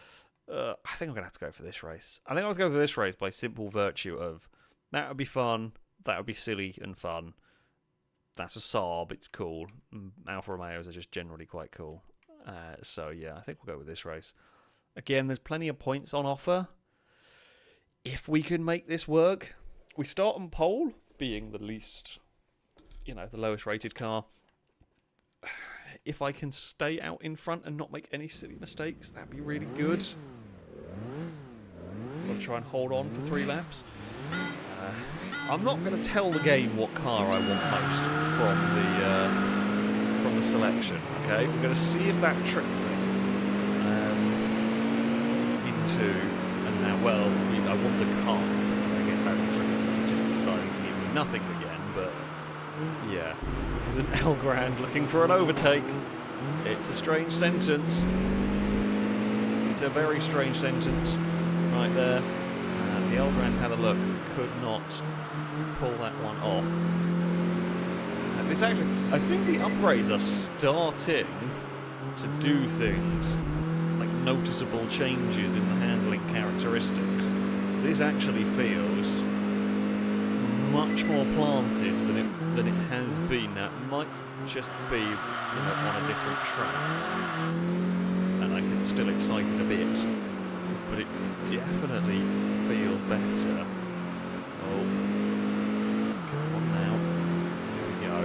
I think I'm gonna have to go for this race. I think I'm gonna go for this race by simple virtue of that would be fun. That would be silly and fun. That's a Saab. It's cool. Alfa Romeos are just generally quite cool. So, yeah, I think we'll go with this race. Again, there's plenty of points on offer. If we can make this work, we start on pole, being the least, the lowest rated car. If I can stay out in front and not make any silly mistakes, that'd be really good. I've got to try and hold on for 3 laps. I'm not going to tell the game what car I want most from the selection. Okay, we're going to see if that tricks it into. And now, well, I want a car. I guess that would trick it into just deciding to give me nothing again. But yeah, there's an L Grand looking for an overtake. It's a strange sentence. It's a very strange sentence, right there. The L Grand had a look, could not pull that one off. This actually, I think the upgrades are starting to do things like noticeable changes in the handling characteristics. This actually feels much more planted than it has been. That might just be on a different track, and I can still excite it a bit, but it definitely feels better. Oh, come on now. There we go.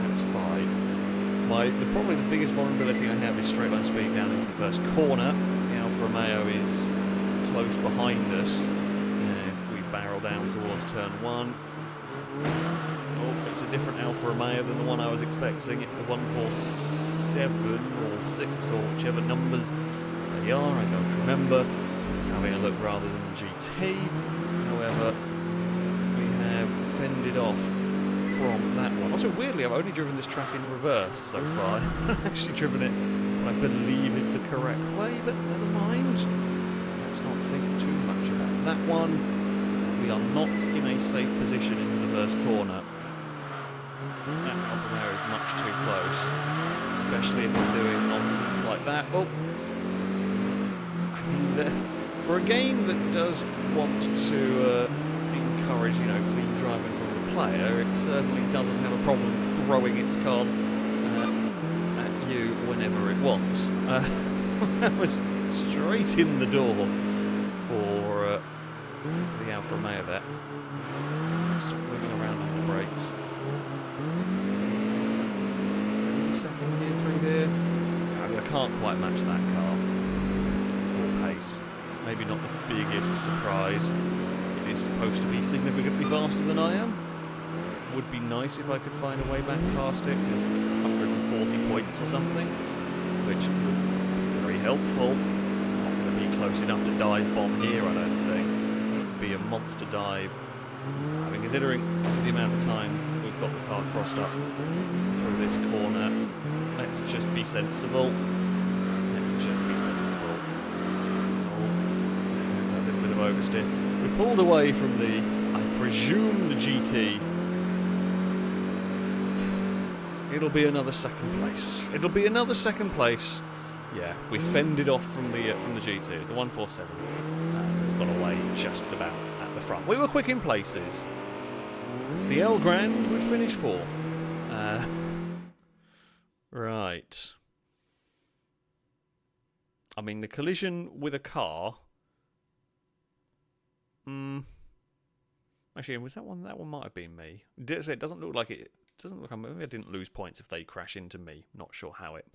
That's fine. Probably the biggest vulnerability I have is straight line speed down into the first corner. The Alfa Romeo is close behind us as we barrel down towards turn 1. Oh, it's a different Alfa Romeo than the one I was expecting. It's the 147 or 6 or whichever numbers they are. I don't remember. It's having a look rather than the GT. However, we have fended off from that one. Also, weirdly, I've only driven this track in reverse so far. I've actually driven it what I believe is the correct way, but never mind. Let's not think too much about that one. We are not in a safe position into the first corner. That Alfa Romeo is much too close, especially if I'm doing nonsense like that. Oh, I mean, for a game that does want to encourage, clean driving from the player, it certainly doesn't have a problem throwing its cars at you whenever it wants. That was straight in the door for the Alfa Romeo there. Stop moving around on the brakes. Second gear through here. I can't quite match that car. Full pace. Maybe not the biggest surprise. It is supposed to be significantly faster than I am. Would be nice if I could find a way back past it, because 140 points or something, which would be very helpful. Not going to be close enough to dive bomb here, I don't think. It would be a monster dive I mean, considering the amount of times we've got the car crossed up through this corner, let's just be sensible. Let's just be sensible. Oh, there's that little bit of oversteer. We pulled away from the, I presume, the GT. It'll be another second place. It'll be another second place. Yeah, we fended off from the GT, the 147. We got away just about at the front. We were quick in places. The El Grand would finish 4th. Right. I mean, the collision with a car. Actually, was that one? That one might have been me. It doesn't look like it. Doesn't look. Maybe I didn't lose points if they crash into me. Not sure how it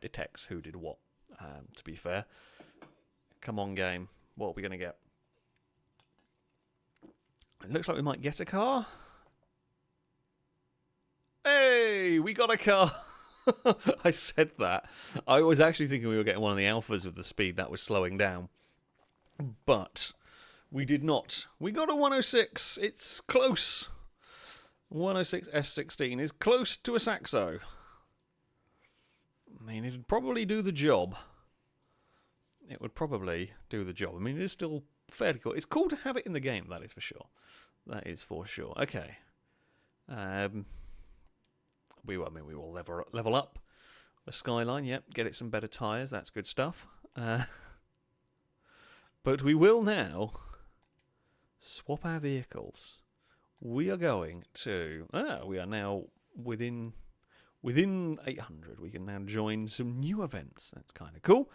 detects who did what. To be fair, come on, game. What are we gonna get? It looks like we might get a car. Hey, we got a car. I said that. I was actually thinking we were getting one of the alphas with the speed that was slowing down, but we did not. We got a 106. It's close. 106 S16 is close to a Saxo. I mean, it'd probably do the job. It would probably do the job. I mean, it is still fairly cool. It's cool to have it in the game, that is for sure. That is for sure. Okay. We will level up the Skyline. Yep, get it some better tyres. That's good stuff. But we will now swap our vehicles. We are going to... we are now within 800. We can now join some new events. That's kind of cool.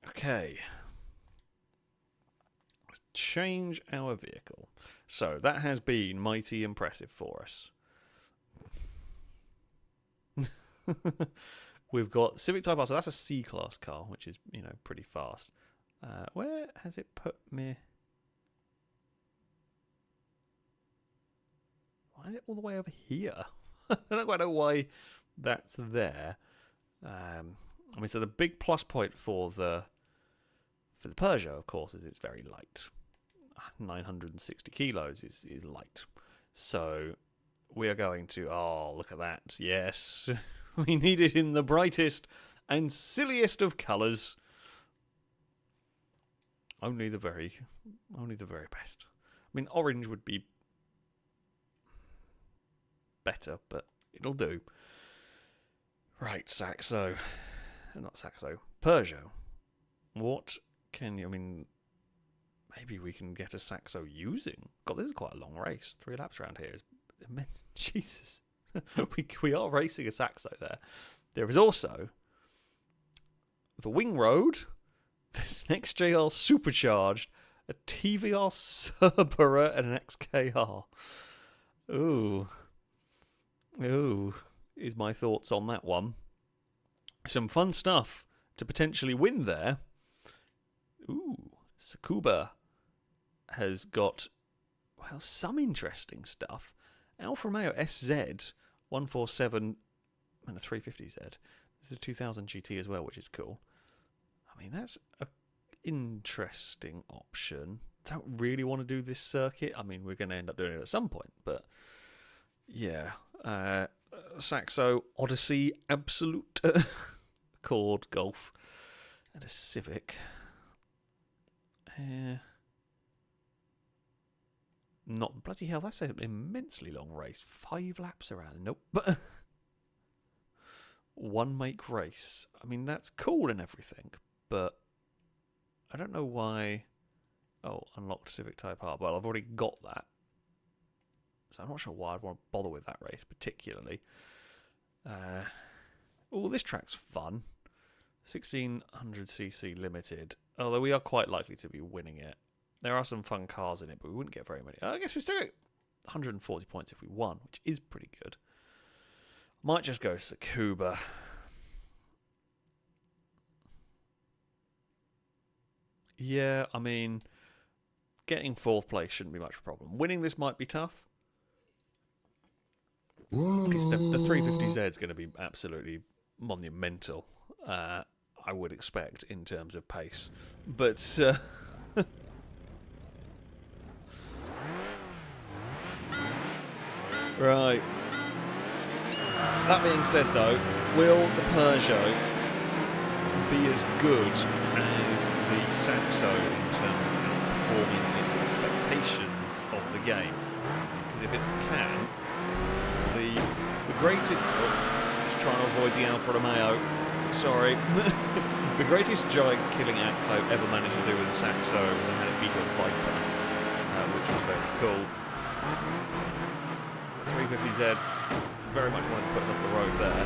Okay. Let's change our vehicle. So that has been mighty impressive for us. We've got Civic Type R, so that's a C-Class car, which is, pretty fast. Where has it put me... Why is it all the way over here? I don't quite know why that's there. So the big plus point for the Peugeot, of course, is it's very light. 960 kilos is light. So we are going to... Oh, look at that. Yes. We need it in the brightest and silliest of colours. Only the very best. I mean, orange would be better, but it'll do. Right, Saxo. Not Saxo. Peugeot. What can you... I mean, maybe we can get a Saxo using... God, this is quite a long race. 3 laps around here is immense. Jesus. we are racing a Saxo there. There is also the Wing Road. There's an XJR Supercharged, a TVR Cerberus, and an XKR. Ooh, is my thoughts on that one. Some fun stuff to potentially win there. Ooh, Tsukuba has got, well, some interesting stuff. Alfa Romeo SZ 147 and a 350Z. There's a 2000 GT as well, which is cool. I mean, that's an interesting option. Don't really want to do this circuit. I mean, we're going to end up doing it at some point, but yeah. Saxo, Odyssey, Absolute, Accord, Golf, and a Civic. Not bloody hell, that's an immensely long race. 5 laps around. Nope. One make race. I mean, that's cool and everything, but I don't know why. Oh, unlocked Civic Type R. Well, I've already got that. So I'm not sure why I'd want to bother with that race particularly. Oh, this track's fun. 1600cc limited. Although we are quite likely to be winning it. There are some fun cars in it, but we wouldn't get very many. I guess we still get 140 points if we won, which is pretty good. Might just go Tsukuba. Yeah, I mean, getting 4th place shouldn't be much of a problem. Winning this might be tough. The 350Z is going to be absolutely monumental, I would expect, in terms of pace. But Right. That being said, though, will the Peugeot be as good as the Saxo in terms of outperforming its expectations of the game? Because if it can, the greatest... Oh, just trying to avoid the Alfa Romeo. Sorry. The greatest giant-killing act I've ever managed to do with the Saxo was I had it beat a Viper, which was very cool. The 350Z very much wanted to put us off the road there.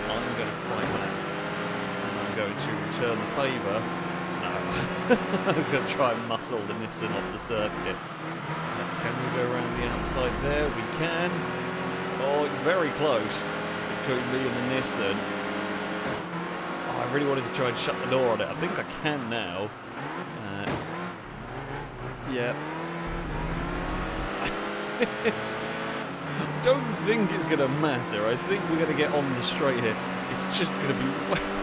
I'm going to fight back, and I'm going to return the favour. No, I was going to try and muscle the Nissan off the circuit. Can we go around the outside there? We can. Oh, it's very close between me and the Nissan. Oh, I really wanted to try and shut the door on it. I think I can now. Yeah. I don't think it's going to matter. I think we're going to get on the straight here. It's just going to be...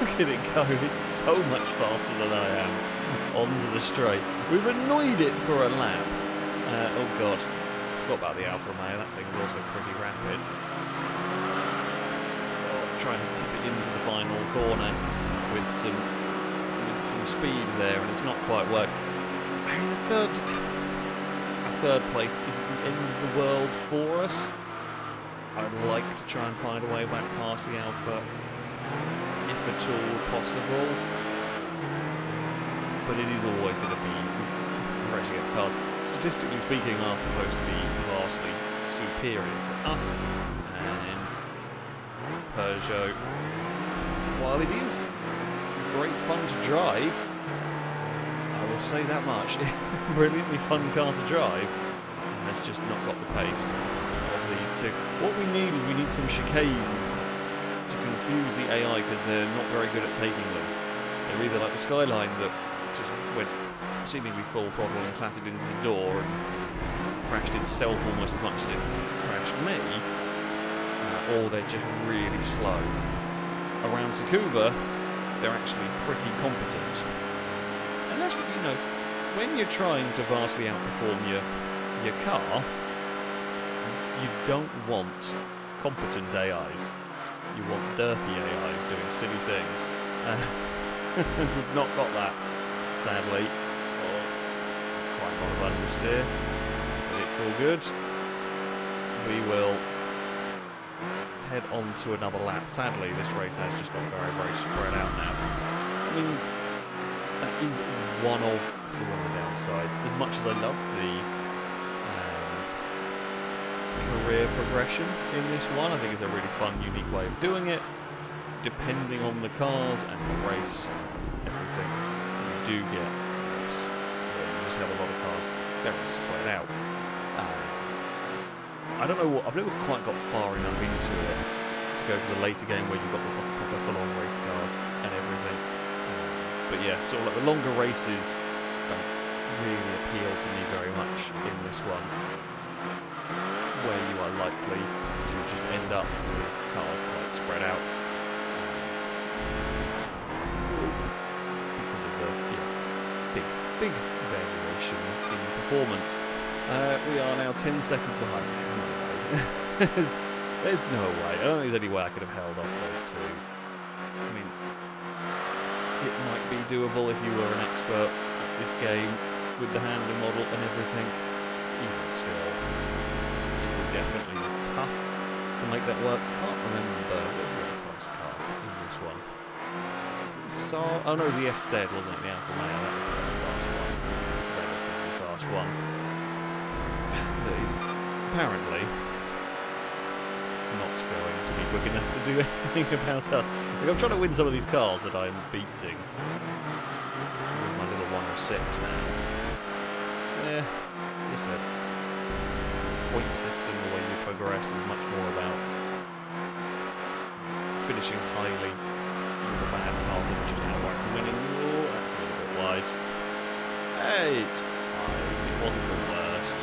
Look at it go. It's so much faster than I am onto the straight. We've annoyed it for a lap. Oh, God. Forgot about the Alfa Romeo. That thing's also pretty rapid. Oh, trying to tip it into the final corner with some speed there, and it's not quite worked. I mean, a third place isn't the end of the world for us. I'd like to try and find a way back past the Alpha, if at all possible. But it is always going to be racing against cars, statistically speaking, are supposed to be vastly superior to us. And Peugeot, while it is great fun to drive, I will say that much, it's a brilliantly fun car to drive, and it's just not got the pace of these two. What we need is we need some chicanes to confuse the AI, because they're not very good at taking them. They're either like the Skyline that just went seemingly full throttle and clattered into the door and crashed itself almost as much as it crashed me, or they're just really slow. Around Tsukuba, they're actually pretty competent. And that's, you know, when you're trying to vastly outperform your car, you don't want competent AIs. You want derpy AIs doing silly things. We've not got that, sadly. Oh, it's quite a lot of understeer, but it's all good. We will head on to another lap. Sadly, this race has just got very, very spread out now. I mean, that is one of the downsides. As much as I love the career progression in this one, I think it's a really fun, unique way of doing it. Depending on the cars and the race, everything, you do get this, where you just have a lot of cars very spread out. I don't know what, I've never quite got far enough into it to go to the later game where you've got the proper full-on race cars and everything. But yeah, sort of like the longer races don't really appeal to me very much in this one, where you are likely to just end up with cars quite spread out because of the big variations in performance. We are now 10 seconds behind. There's no way. there's no way. I don't think there's any way I could have held off those two. I mean, it might be doable if you were an expert at this game with the handling model and everything. Even still, it would definitely be tough to make that work. I can't remember what was the fast car in this one. Oh no, it was the FZ, wasn't it? The Alfa Romeo. That was the fast one. Relatively fast one. That is apparently not going to be quick enough to do anything about us. Like, I'm trying to win some of these cars that I'm beating with my little 106 now. Yeah, as I said, point system, the way you progress, is much more about finishing highly with a bad car than just outright winning. Oh, that's a little bit wide. Hey, it's fine. It wasn't the worst.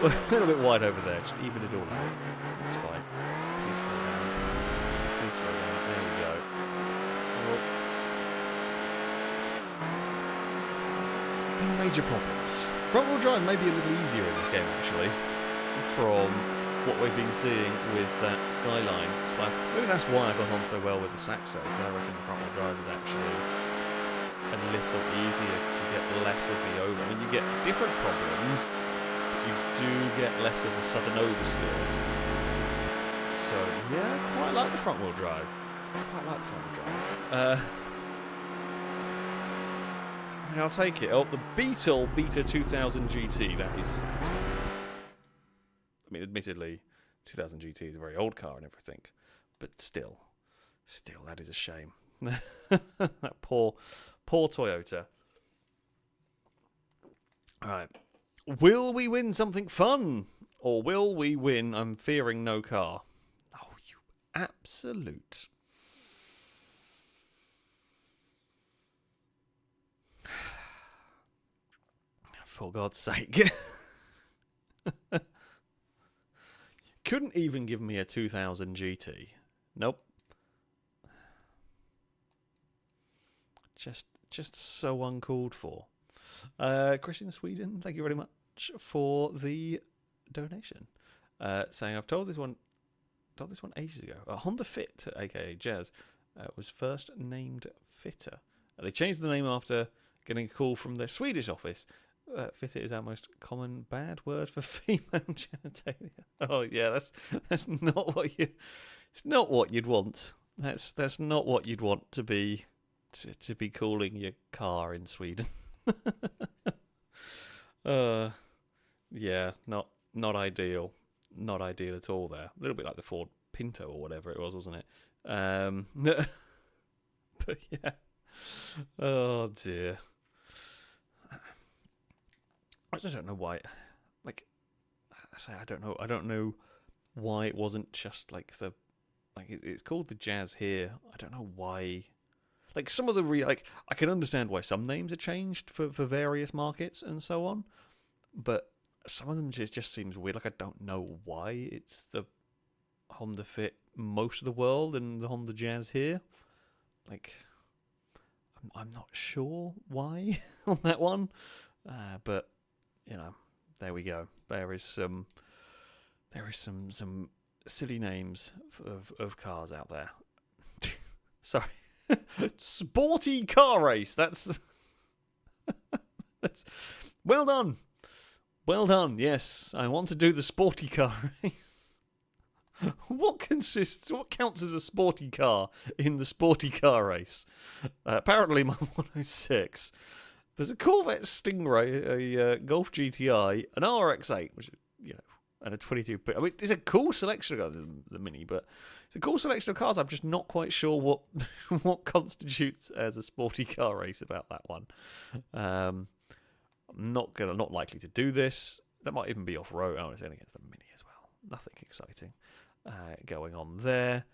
A little bit wide over there, just even it all out. It's fine. Please slow down. Please slow down. There we go. No major problems. Front wheel drive may be a little easier in this game, actually, from what we've been seeing with that Skyline. So maybe that's why I got on so well with the Saxo. I reckon the front wheel drive is actually a little easier because you get less of the over. I mean, you get different problems, but you do get less of the sudden oversteer. So yeah, I quite like the front wheel drive. I mean, I'll take it. Oh, the Beetle Beta 2000 GT. That is sad. I mean, admittedly, 2000 GT is a very old car and everything, but still, that is a shame. That poor Toyota. All right. Will we win something fun? Or will we win I'm fearing no car? Oh, you absolute. For God's sake. Couldn't even give me a 2000 GT. Nope. Just so uncalled for. Christian Sweden, thank you very much for the donation. Saying I've told this one ages ago. Honda Fit, aka Jazz, was first named Fitter. They changed the name after getting a call from their Swedish office. Fitter is our most common bad word for female genitalia. Oh yeah, that's not what you. It's not what you'd want. That's not what you'd want to be calling your car in Sweden. Yeah, not ideal. Not ideal at all there. A little bit like the Ford Pinto or whatever it was, wasn't it? But yeah. Oh dear. I just don't know why. Like I say, I don't know why it wasn't just like it's called the Jazz here. I don't know why. Like some of the I can understand why some names are changed for various markets and so on, but some of them just seems weird. Like I don't know why it's the Honda Fit most of the world and the Honda Jazz here. Like I'm not sure why on that one, but you know, there we go. There is some silly names of cars out there. Sorry. Sporty car race. That's well done. Well done. Yes, I want to do the sporty car race. What counts as a sporty car in the sporty car race? Apparently, my 106. There's a Corvette Stingray, a Golf GTI, an RX-8, which and a 22. I mean, it's a cool selection of the Mini, but it's a cool selection of cars. I'm just not quite sure what constitutes as a sporty car race about that one. I'm not likely to do this. That might even be off road. Oh, it's only against the Mini as well. Nothing exciting going on there.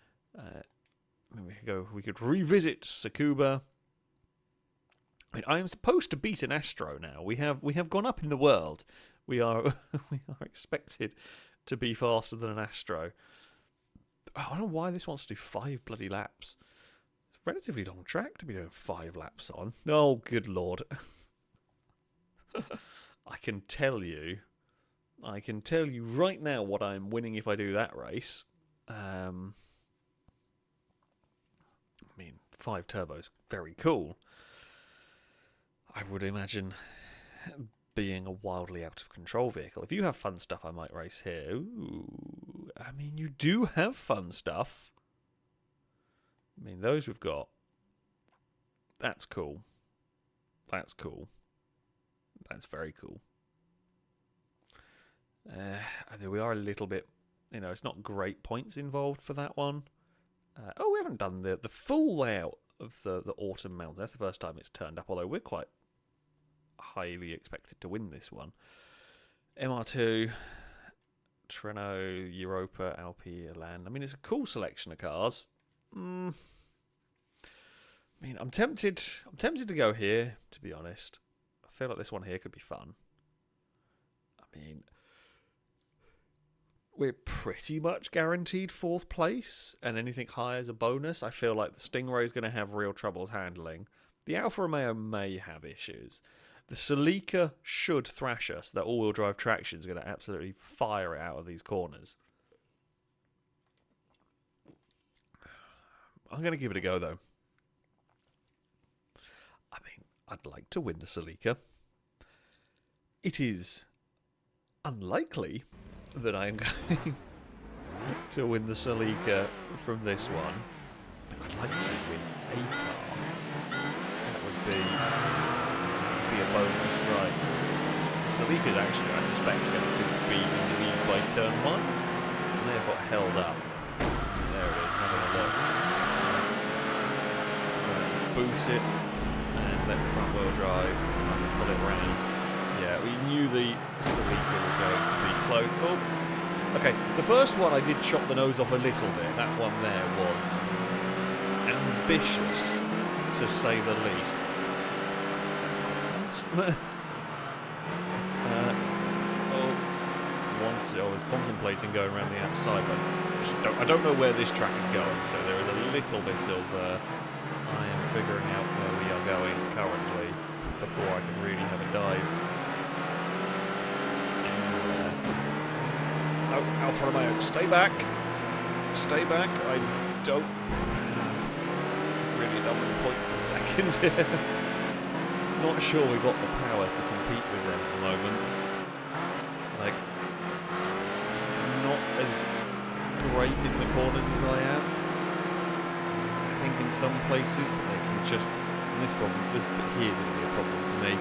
We could revisit Tsukuba. I mean, I am supposed to beat an Astro now. We have gone up in the world. We are expected to be faster than an Astro. I don't know why this wants to do 5 bloody laps. It's a relatively long track to be doing 5 laps on. Oh, good lord. I can tell you right now what I'm winning if I do that race. I mean, 5 turbos, very cool. I would imagine being a wildly out of control vehicle. If you have fun stuff, I might race here. Ooh, I mean, you do have fun stuff. I mean, those we've got. That's cool. That's cool. That's very cool. We are a little bit, it's not great points involved for that one. We haven't done the full layout of the Autumn Mountain. That's the first time it's turned up, although we're quite highly expected to win this one. MR2, Treno, Europa, Alpi, Elan. I mean, it's a cool selection of cars. I mean, I'm tempted to go here, to be honest. I feel like this one here could be fun. I mean, we're pretty much guaranteed 4th place, and anything higher is a bonus. I feel like the Stingray is going to have real troubles handling. The Alfa Romeo may have issues. The Celica should thrash us. That all-wheel drive traction is going to absolutely fire it out of these corners. I'm going to give it a go, though. I mean, I'd like to win the Celica. It is unlikely that I am going to win the Celica from this one. But I'd like to win a car. That would be a bonus, right? The Celica is actually, I suspect, going to be in the lead by turn 1. And they've got held up. There it is, having a look. Boost it and let the front wheel drive kind of pull it around. Yeah, we knew the Celica was going to be close. Oh, okay. The first one I did chop the nose off a little bit. That one there was ambitious, to say the least. That's quite fast. I was contemplating going around the outside, but I don't know where this track is going, so there is a little bit of I am figuring out where we are going currently before I can really have a dive. Oh, Alfa Romeo, stay back. Stay back. I don't really done with points for second here. Not sure we've got the power to compete with them at the moment. Like, not as great in the corners as I am. I think in some places, but they can just. And here's going to be a problem for me.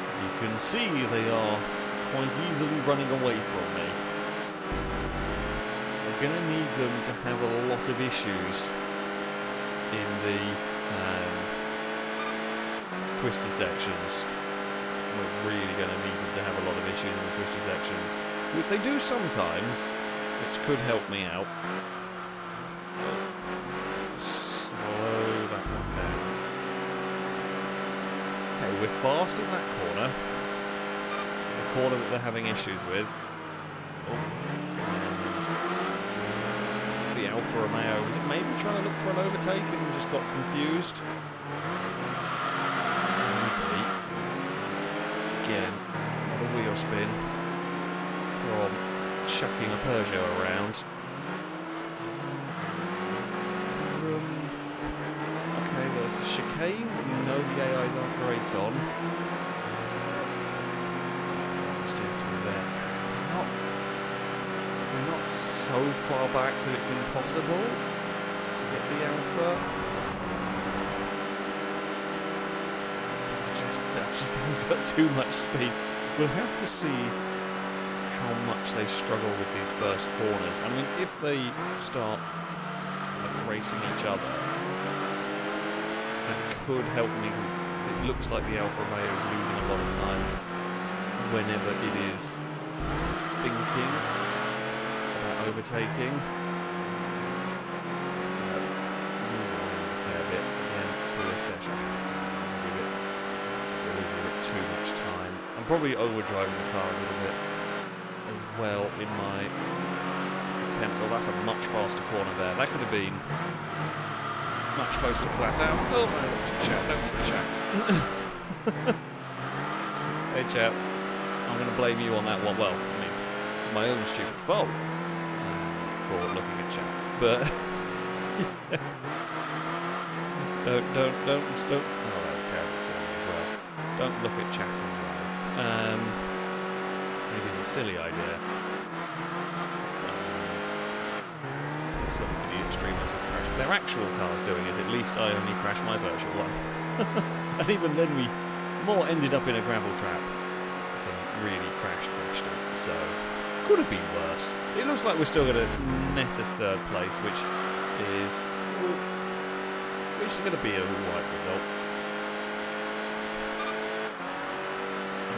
As you can see, they are quite easily running away from me. We're going to need them to have a lot of issues in the twisty sections. We're really going to need them to have a lot of issues in the twisty sections, which they do sometimes, which could help me out. Slow that one down. Okay, we're fast in that corner. It's a corner that they're having issues with. Oh, and the Alfa Romeo, was it maybe trying to look for an overtake and just got confused? Again, another wheel spin from chucking a Peugeot around. Okay, there's a chicane that we know the AIs aren't great on. Steer through there. We're not so far back that it's impossible to get the Alpha. That just has got too much speed. We'll have to see how much they struggle with these first corners. I mean, if they start racing each other, that could help me, because it looks like the Alfa Romeo is losing a lot of time whenever it is thinking about overtaking. It's going to move around a fair bit again through this section. Losing a bit too much time. I'm probably overdriving the car a little bit as well in my attempt. Oh, that's a much faster corner there. That could have been much closer to flat out. Oh, no, that's a chat. Don't want to chat. Hey, chap. I'm going to blame you on that one. Well, I mean, my own stupid fault for looking at chat. But don't. Oh, that's terrible. Don't look at chat and drive. Maybe it's a silly idea. Some idiot streamers have crashed. Their actual car's doing it. At least I only crashed my virtual one. And even then we more ended up in a gravel trap than really crashed it. So, could have been worse. It looks like we're still going to net a third place, which is going to be a alright result.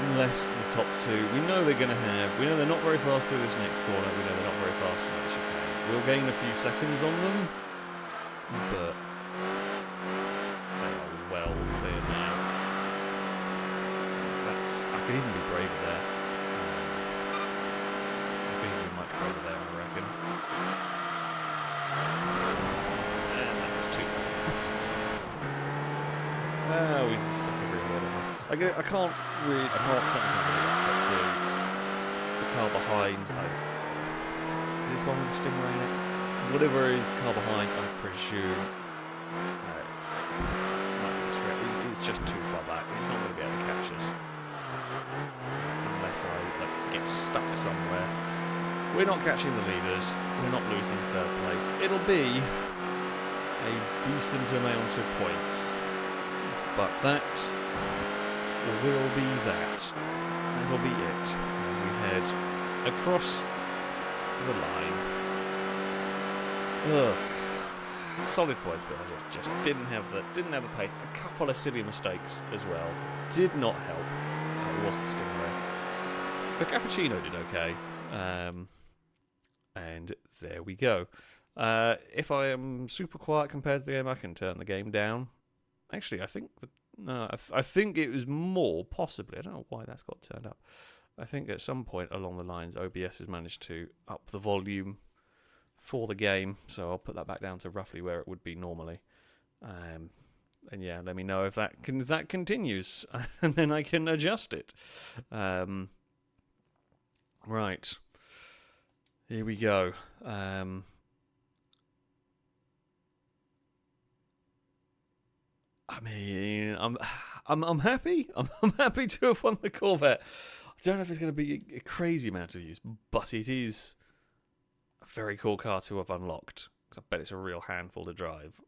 Unless the top two, we know they're going to have, we know they're not very fast through this next corner, we know they're not very fast from that chicane. We'll gain a few seconds on them, but they are well clear now. I could even be braver there. I could even be much braver there, I reckon. And that was too bad. Oh, he's stuck everywhere. I can't really that top two. The car behind, this one with the Stingray in it. Whatever is the car behind, I presume, It's just too far back. It's not going to be able to catch us unless I get stuck somewhere. We're not catching the leaders. We're not losing third place. It'll be a decent amount of points, but that will be that. That'll be it as we head across the line. Ugh. Solid points, but I just didn't have the pace. A couple of silly mistakes as well did not help. It was the stingray. The cappuccino did okay, and there we go. If I am super quiet compared to the game, I can turn the game down. Actually, I think I think it was more possibly. I don't know why that's got turned up. I think at some point along the lines, OBS has managed to up the volume for the game, so I'll put that back down to roughly where it would be normally. And yeah, let me know if that continues, and then I can adjust it. Right, here we go. I mean, I'm happy. I'm happy to have won the Corvette. I don't know if it's going to be a crazy amount of use, but it is a very cool car to have unlocked. I bet it's a real handful to drive.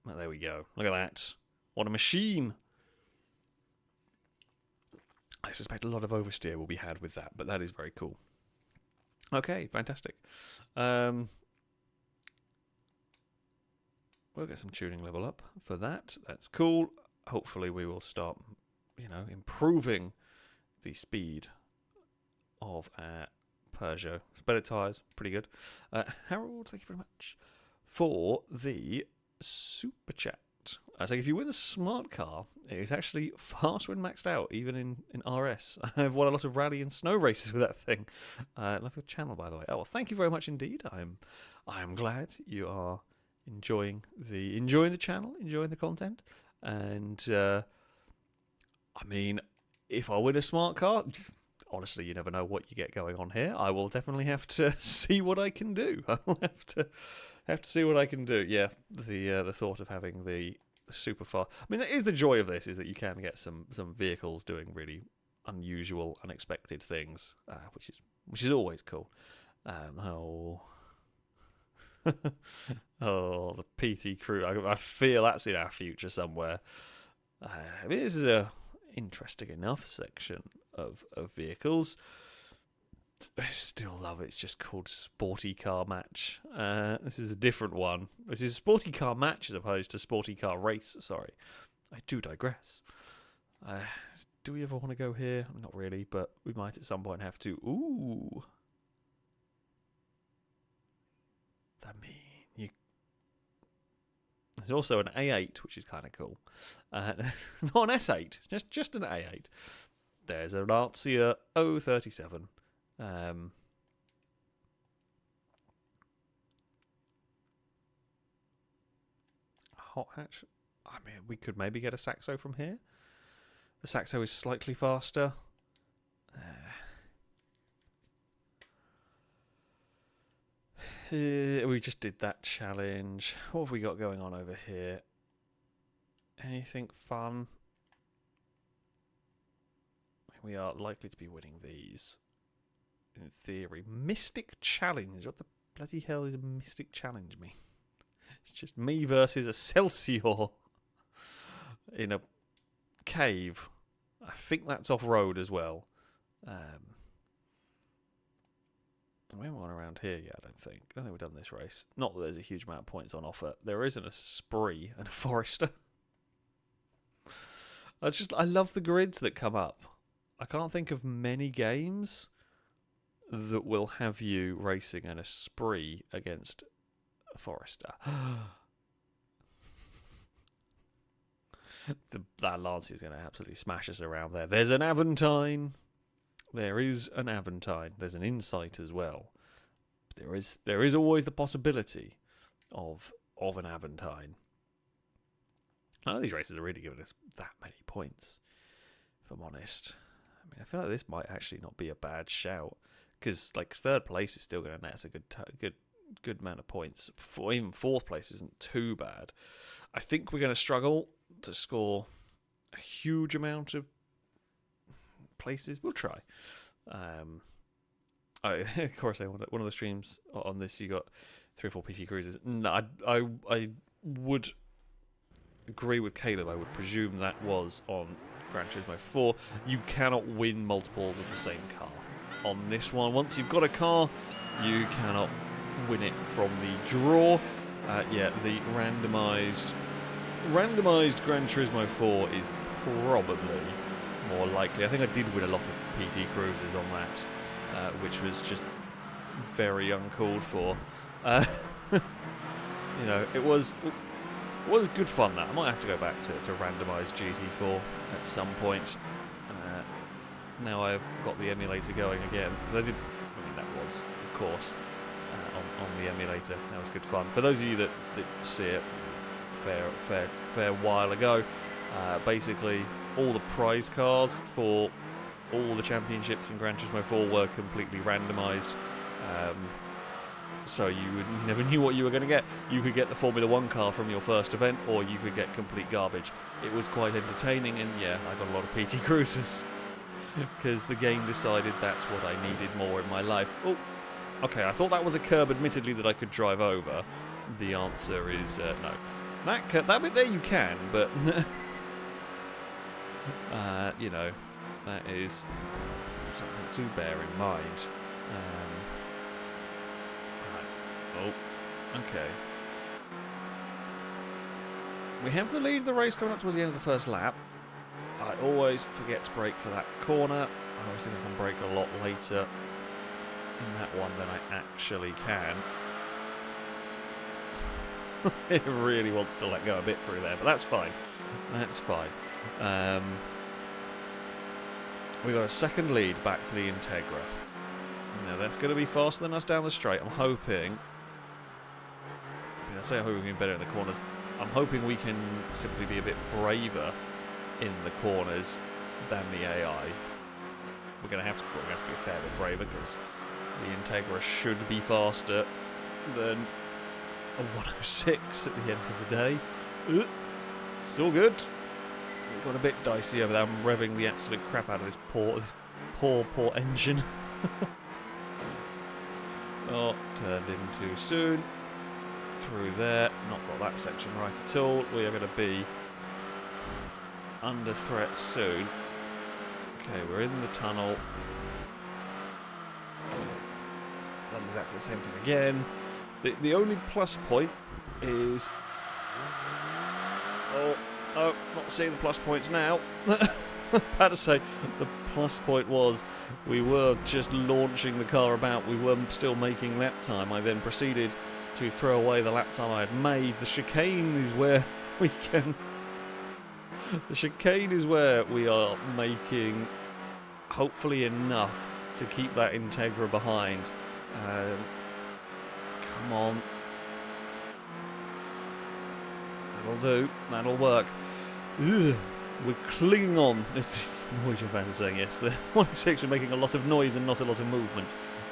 Well, there we go. Look at that. What a machine. I suspect a lot of oversteer will be had with that, but that is very cool. Okay, fantastic. We'll get some tuning level up for that. That's cool. Hopefully we will start, improving the speed of our Peugeot. It's better tyres, pretty good. Harold, thank you very much for the super chat. So if you win the smart car, it is actually fast when maxed out, even in RS. I've won a lot of rally and snow races with that thing. Love your channel, by the way. Oh, well, thank you very much indeed. I'm glad you are enjoying the channel, enjoying the content, and I mean, if I win a smart car, honestly, you never know what you get going on here. I will definitely have to see what I can do. I will have to see what I can do. Yeah, the thought of having the super fast. I mean, that is the joy of this, is that you can get some vehicles doing really unusual, unexpected things, which is always cool. Oh, the PT Crew. I feel that's in our future somewhere. I mean, this is a interesting enough section of vehicles. I still love it. It's just called Sporty Car Match. This is a different one. This is Sporty Car Match as opposed to Sporty Car Race. Sorry, I do digress. Do we ever want to go here? Not really, but we might at some point have to. Ooh. I mean, there's also an A8, which is kind of cool. Not an S8, just an A8. There's an Enthusia 037. Hot hatch. I mean, we could maybe get a Saxo from here. The Saxo is slightly faster. We just did that challenge. What have we got going on over here? Anything fun? We are likely to be winning these, in theory. Mystic Challenge. What the bloody hell is a Mystic Challenge mean? It's just me versus Excelsior in a cave. I think that's off-road as well. We haven't gone around here yet, I don't think. I don't think we've done this race. Not that there's a huge amount of points on offer. There isn't a Spree and a Forester. I love the grids that come up. I can't think of many games that will have you racing in a Spree against a Forester. That Lancia is going to absolutely smash us around there. There's an Aventine. There is an Aventine. There's an Insight as well. There is always the possibility of an Aventine. None of these races are really giving us that many points, if I'm honest. I mean, I feel like this might actually not be a bad shout, because third place is still going to net us a good amount of points. Even 4th place isn't too bad. I think we're going to struggle to score a huge amount of places. We'll try. Of course, one of the streams on this, you got 3 or 4 PT Cruisers. No, I would agree with Caleb. I would presume that was on Gran Turismo 4. You cannot win multiples of the same car. On this one, once you've got a car, you cannot win it from the draw. Yeah, the randomised Gran Turismo 4 is probably more likely. I think I did win a lot of PT Cruisers on that, which was just very uncalled for. You know, it was good fun. That I might have to go back to randomised GT4 at some point. Now I've got the emulator going again, because that was, of course, on the emulator. That was good fun. For those of you that see it fair while ago, basically all the prize cars for all the championships in Gran Turismo 4 were completely randomised. So you never knew what you were going to get. You could get the Formula 1 car from your first event, or you could get complete garbage. It was quite entertaining, and yeah, I got a lot of PT Cruisers. Because the game decided that's what I needed more in my life. Oh, okay, I thought that was a curb, admittedly, that I could drive over. The answer is no. That bit there you can, but... you know, that is something to bear in mind. Right. Oh, okay. We have the lead of the race coming up towards the end of the first lap. I always forget to brake for that corner. I always think I can brake a lot later in that one than I actually can. It really wants to let go a bit through there, but that's fine. That's fine. We got a second lead back to the Integra. Now that's going to be faster than us down the straight. I'm hoping. I say I'm hoping we can be better in the corners. I'm hoping we can simply be a bit braver in the corners than the AI. We're going to have to be a fair bit braver, because the Integra should be faster than a 106 at the end of the day. It's all good. We've got a bit dicey over there. I'm revving the absolute crap out of this poor engine. Oh, turned in too soon. Through there. Not got that section right at all. We are going to be under threat soon. Okay, we're in the tunnel. Done exactly the same thing again. The only plus point is... Oh, not seeing the plus points now. About to say, the plus point was we were just launching the car about. We were still making lap time. I then proceeded to throw away the lap time I had made. The chicane is where we can... The chicane is where we are making, hopefully, enough to keep that Integra behind. Come on. That'll do. That'll work. Ugh, we're clinging on. It's noise your fans saying yes. The 106 are making a lot of noise and not a lot of movement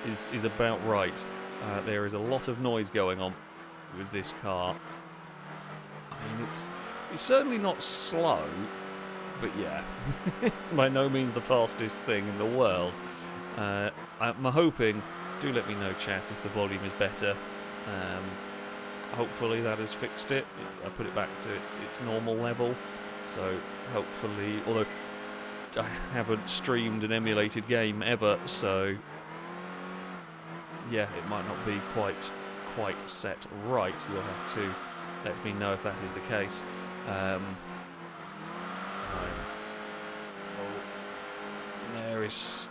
is about right. There is a lot of noise going on with this car. I mean, it's certainly not slow, but yeah, by no means the fastest thing in the world. I'm hoping, do let me know, chat, if the volume is better. Hopefully that has fixed it. I put it back to its normal level, so hopefully, although I haven't streamed an emulated game ever, so yeah, it might not be quite set right. You'll have to let me know if that is the case. There is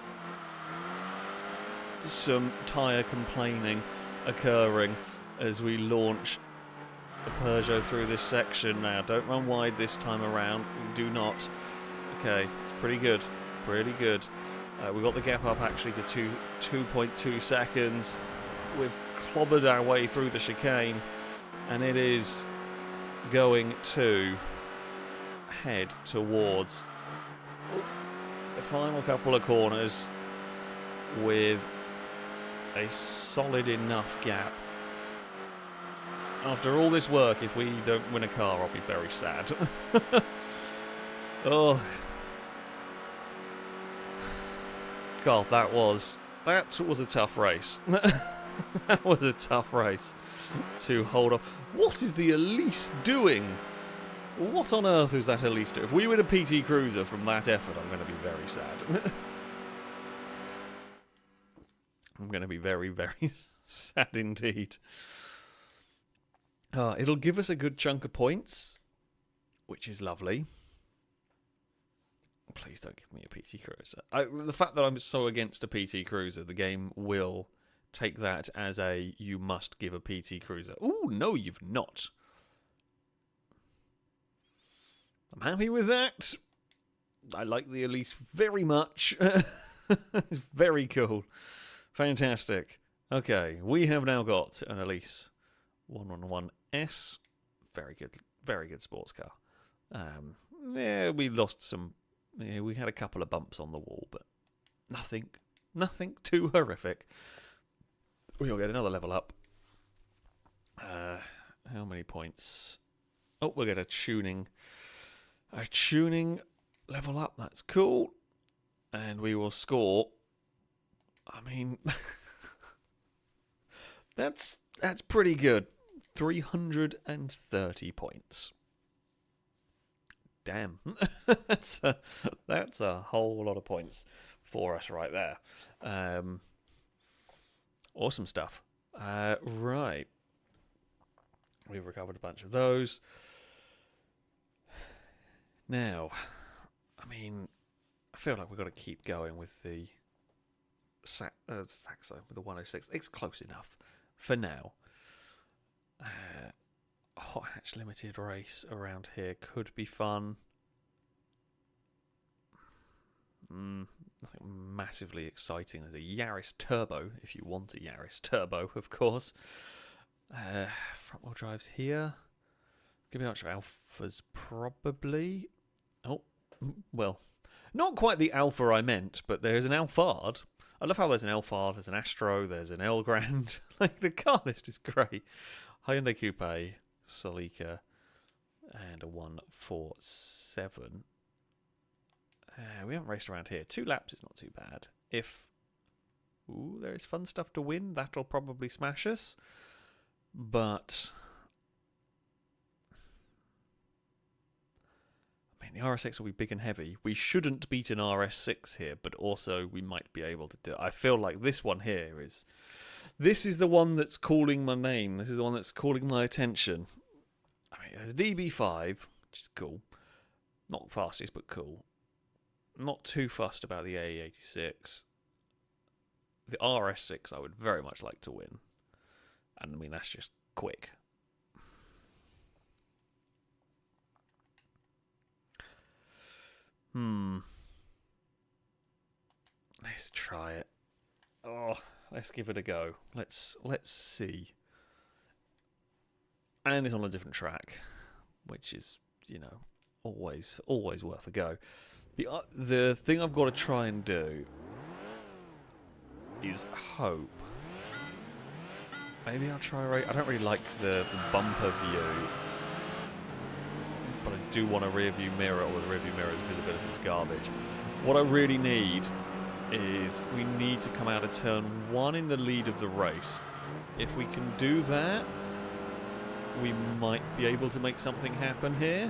some tyre complaining occurring as we launch the Peugeot through this section. Now, don't run wide this time around. Do not. Okay, it's pretty good. Pretty good. We got the gap up actually to 2.2 seconds. We've clobbered our way through the chicane, and it is going to head towards the final couple of corners with a solid enough gap After all this work, if we don't win a car, I'll be very sad. Oh. God, that was a tough race. That was a tough race to hold off. What is the Elise doing? What on earth is that Elise doing? If we win a PT Cruiser from that effort, I'm going to be very sad. I'm going to be very, very sad indeed. It'll give us a good chunk of points, which is lovely. Please don't give me a PT Cruiser. The fact that I'm so against a PT Cruiser, the game will take that as a you must give a PT Cruiser. Ooh, no, you've not. I'm happy with that. I like the Elise very much. It's very cool. Fantastic. Okay, we have now got an Elise 111S. Very good sports car. Yeah, we lost some. Yeah, we had a couple of bumps on the wall, but nothing too horrific. We'll get another level up. How many points? Oh, we'll get a tuning level up. That's cool. And we will score. I mean, that's pretty good. 330 points. Damn, that's a whole lot of points for us right there. Awesome stuff. Right, we've recovered a bunch of those. Now, I mean, I feel like we've got to keep going with the Saxo with the 106. It's close enough for now. Hot hatch limited race around here could be fun. Nothing massively exciting. There's a Yaris Turbo, if you want a Yaris Turbo, of course. Front wheel drives here. Give me a bunch of Alphas, probably. Oh, well, not quite the Alpha I meant, but there's an Alphard. I love how there's an Alphard, there's an Astro, there's an Elgrand. Like, the car list is great. Hyundai Coupe, Celica, and a 147. We haven't raced around here. 2 laps is not too bad. If there is fun stuff to win, that'll probably smash us. But I mean, the RS6 will be big and heavy. We shouldn't beat an RS6 here, but also we might be able to do it. I feel like this one here is... This is the one that's calling my name. This is the one that's calling my attention. I mean, there's DB5, which is cool. Not fastest, but cool. Not too fussed about the AE86. The RS6 I would very much like to win. And I mean, that's just quick. Let's try it. Oh, let's give it a go. Let's see. And it's on a different track, which is, you know, always worth a go. The thing I've got to try and do is hope. Maybe I'll try right. I don't really like the bumper view, but I do want a rear view mirror, or the rear view mirror's visibility is garbage. What I really need is we need to come out of turn 1 in the lead of the race. If we can do that, we might be able to make something happen here.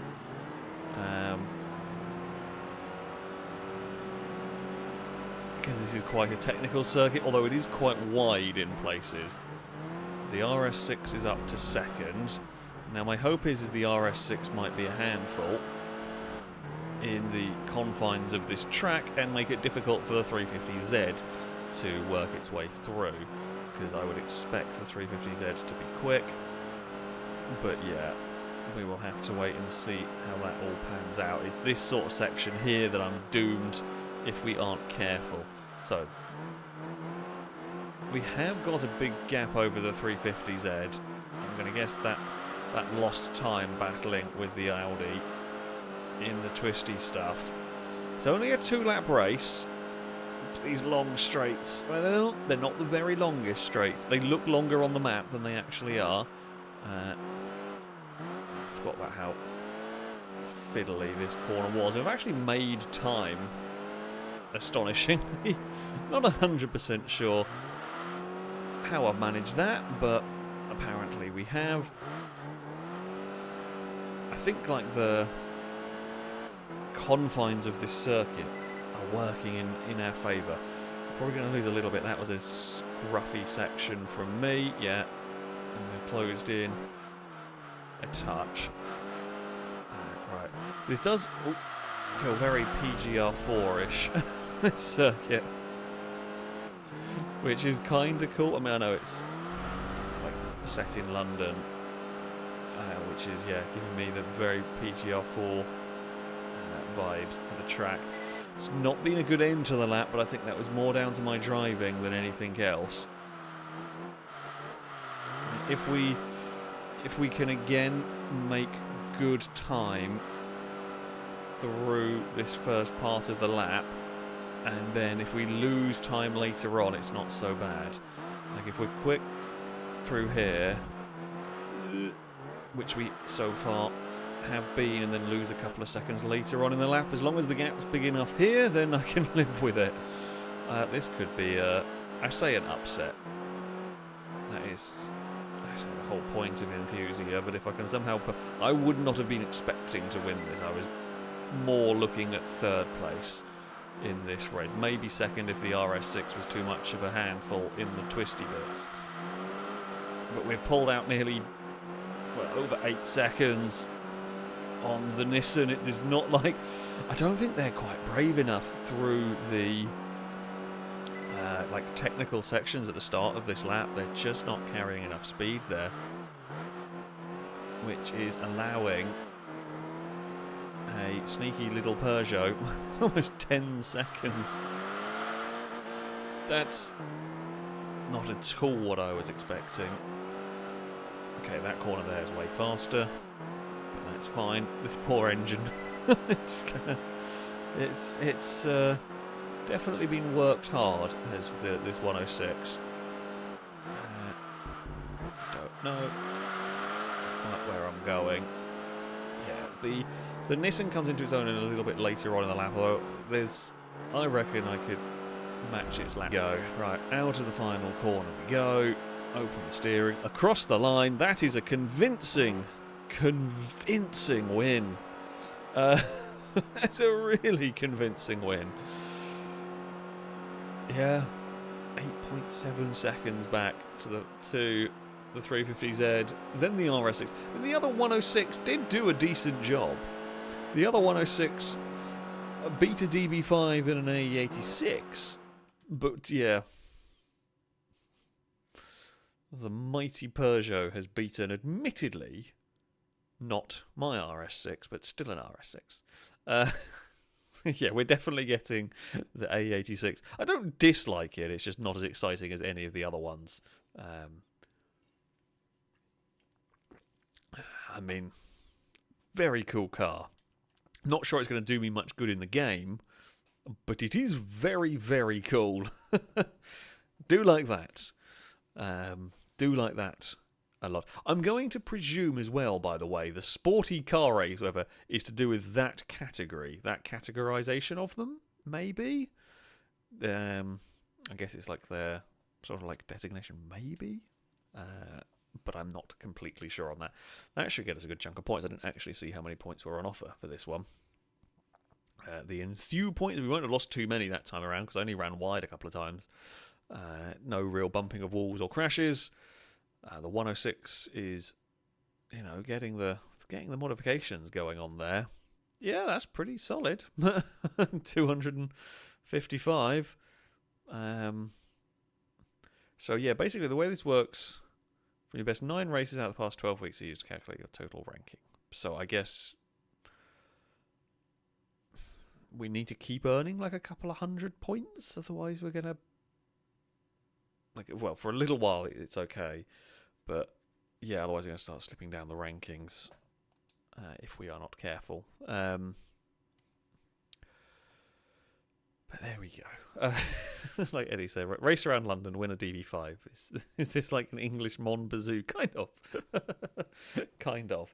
Because this is quite a technical circuit, although it is quite wide in places. The RS6 is up to second. Now my hope is the RS6 might be a handful in the confines of this track and make it difficult for the 350Z to work its way through, because I would expect the 350Z to be quick. But yeah, we will have to wait and see how that all pans out. It's this sort of section here that I'm doomed if we aren't careful. So we have got a big gap over the 350Z. I'm going to guess that lost time battling with the Audi in the twisty stuff. It's only a 2-lap race. These long straights, well, they're not the very longest straights. They look longer on the map than they actually are. I forgot about how fiddly this corner was. I've actually made time, astonishingly. Not 100% sure how I've managed that, but apparently we have. I think like the confines of this circuit are working in our favour. Probably going to lose a little bit. That was a scruffy section from me, yeah. And we're closed in a touch. Right. This does feel very PGR4-ish, this circuit. Which is kind of cool. I mean, I know it's like set in London, which is, yeah, giving me the very PGR4 vibes for the track. It's not been a good end to the lap, but I think that was more down to my driving than anything else. If we can again make good time through this first part of the lap, and then if we lose time later on, it's not so bad. Like if we're quick through here, which we so far have been, and then lose a couple of seconds later on in the lap, as long as the gap's big enough here, then I can live with it. This could be, I say an upset. That is, I say the whole point of Enthusia, but if I can somehow I would not have been expecting to win this. I was more looking at third place in this race. Maybe second if the RS6 was too much of a handful in the twisty bits. But we've pulled out nearly, well, over 8 seconds on the Nissan. It is not like, I don't think they're quite brave enough through the like technical sections at the start of this lap. They're just not carrying enough speed there, which is allowing a sneaky little Peugeot. It's almost 10 seconds. That's not at all what I was expecting. Okay, that corner there is way faster, but that's fine. This poor engine. it's definitely been worked hard as this 106. Don't know quite where I'm going. Yeah, the Nissan comes into its own a little bit later on in the lap, although I reckon I could match its lap. Go. Right, out of the final corner we go. Open the steering. Across the line. That is a convincing win. That's a really convincing win. Yeah. 8.7 seconds back to the 350Z, then the RS6. And the other 106 did do a decent job. The other 106 beat a DB5 in an AE86, but yeah, the mighty Peugeot has beaten, admittedly, not my RS6, but still an RS6. Yeah, we're definitely getting the AE86. I don't dislike it, it's just not as exciting as any of the other ones. I mean, very cool car. Not sure it's going to do me much good in the game, but it is very, very cool. Do like that. Do like that a lot. I'm going to presume as well, by the way, the sporty car race, whatever, is to do with that category, that categorization of them, maybe? I guess it's like their sort of like designation, maybe? But I'm not completely sure on that. That should get us a good chunk of points. I didn't actually see how many points were on offer for this one. The Enthusia points, we won't have lost too many that time around because I only ran wide a couple of times. No real bumping of walls or crashes. The 106 is, you know, getting the modifications going on there. Yeah, that's pretty solid. 255. So yeah, basically the way this works, from your best 9 races out of the past 12 weeks, you use to calculate your total ranking. So I guess we need to keep earning like a couple of 100 points, otherwise we're gonna, like, well, for a little while it's okay, but yeah, otherwise we're gonna start slipping down the rankings if we are not careful. But there we go. It's like Eddie said, race around London, win a DB5. Is this like an English Mon Bazoo? Kind of. Kind of.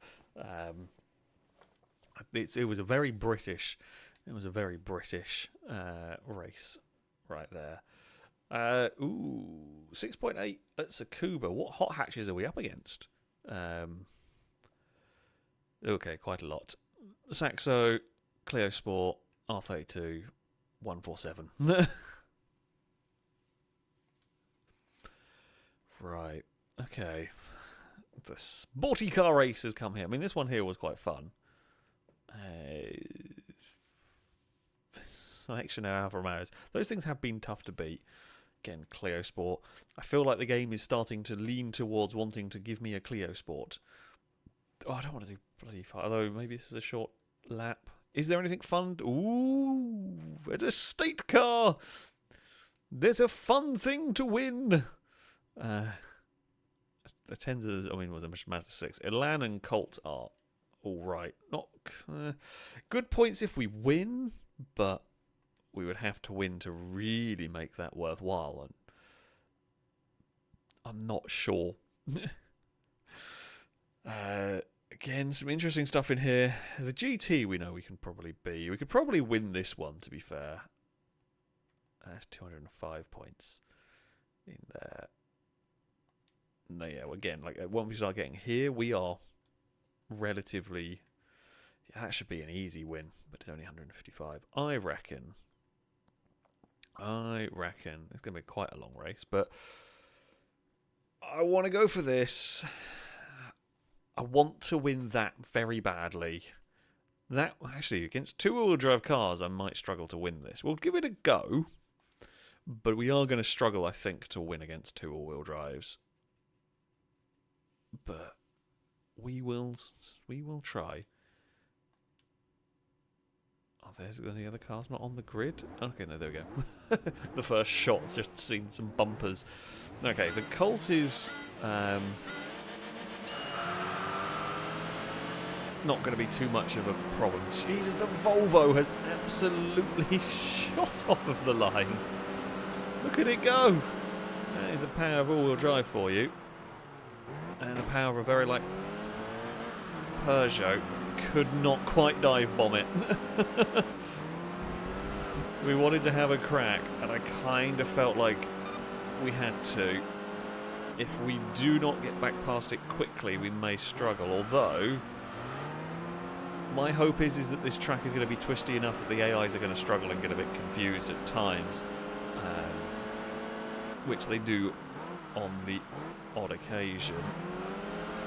It was a very British. It was a very British race right there. 6.8 at Tsukuba. What hot hatches are we up against? Okay, quite a lot. Saxo, Clio Sport, R32, 147. Right. Okay. The sporty car race has come here. I mean, this one here was quite fun. Selection of Alfa Romeos. Those things have been tough to beat. Again, Clio Sport. I feel like the game is starting to lean towards wanting to give me a Clio Sport. Oh, I don't want to do bloody far. Although maybe this is a short lap. Is there anything fun? Ooh, an estate car. There's a fun thing to win. The Tenzas, I mean, was a Mazda 6. Elan and Colt are all right. Not good points if we win, but we would have to win to really make that worthwhile, and I'm not sure. Again, some interesting stuff in here. The GT we know we can probably be. We could probably win this one, to be fair. That's 205 points in there. No, yeah, again, like when we start getting here, we are relatively... Yeah, that should be an easy win, but it's only 155. I reckon it's going to be quite a long race, but I want to go for this. I want to win that very badly. That, actually, against two-wheel drive cars, I might struggle to win this. We'll give it a go, but we are going to struggle, I think, to win against two all-wheel drives. But we will try. Oh, there's any other cars not on the grid? Okay, no, there we go. The first shot's just seen some bumpers. Okay, the Colt is not going to be too much of a problem. Jesus, the Volvo has absolutely shot off of the line. Look at it go. That is the power of all-wheel drive for you. And the power of a very, like, Peugeot. Could not quite dive bomb it. We wanted to have a crack, and I kind of felt like we had to. If we do not get back past it quickly, we may struggle. Although, my hope is that this track is going to be twisty enough that the AIs are going to struggle and get a bit confused at times, which they do on the odd occasion,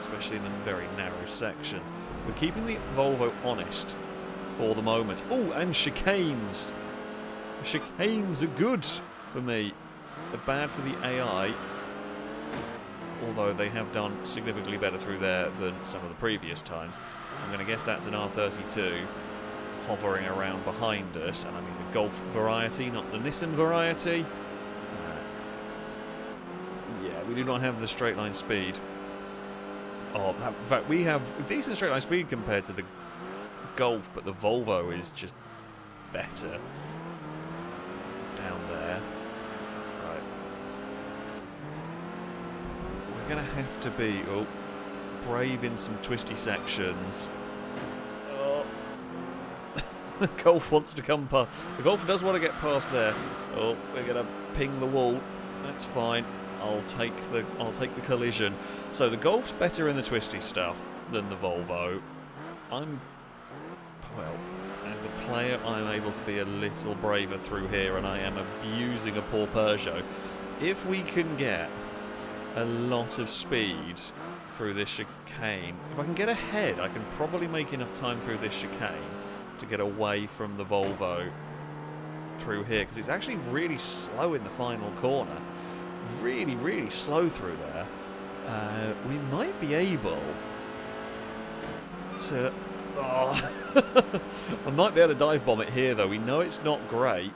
especially in the very narrow sections. We're keeping the Volvo honest for the moment. Oh, and chicanes. Chicanes are good for me. They're bad for the AI, although they have done significantly better through there than some of the previous times. I'm going to guess that's an R32 hovering around behind us, and I mean the Golf variety, not the Nissan variety. Yeah, we do not have the straight line speed. Oh, in fact, we have decent straight line speed compared to the Golf, but the Volvo is just better down there. Right. We're going to have to be brave in some twisty sections. Oh. The Golf wants to come past. The Golf does want to get past there. Oh, we're going to ping the wall. That's fine. I'll take the collision. So the Golf's better in the twisty stuff than the Volvo. As the player, I'm able to be a little braver through here, and I am abusing a poor Peugeot. If we can get a lot of speed through this chicane, if I can get ahead, I can probably make enough time through this chicane to get away from the Volvo through here, because it's actually really slow in the final corner. Really, really slow through there. We might be able to... Oh. I might be able to dive bomb it here, though. We know it's not great.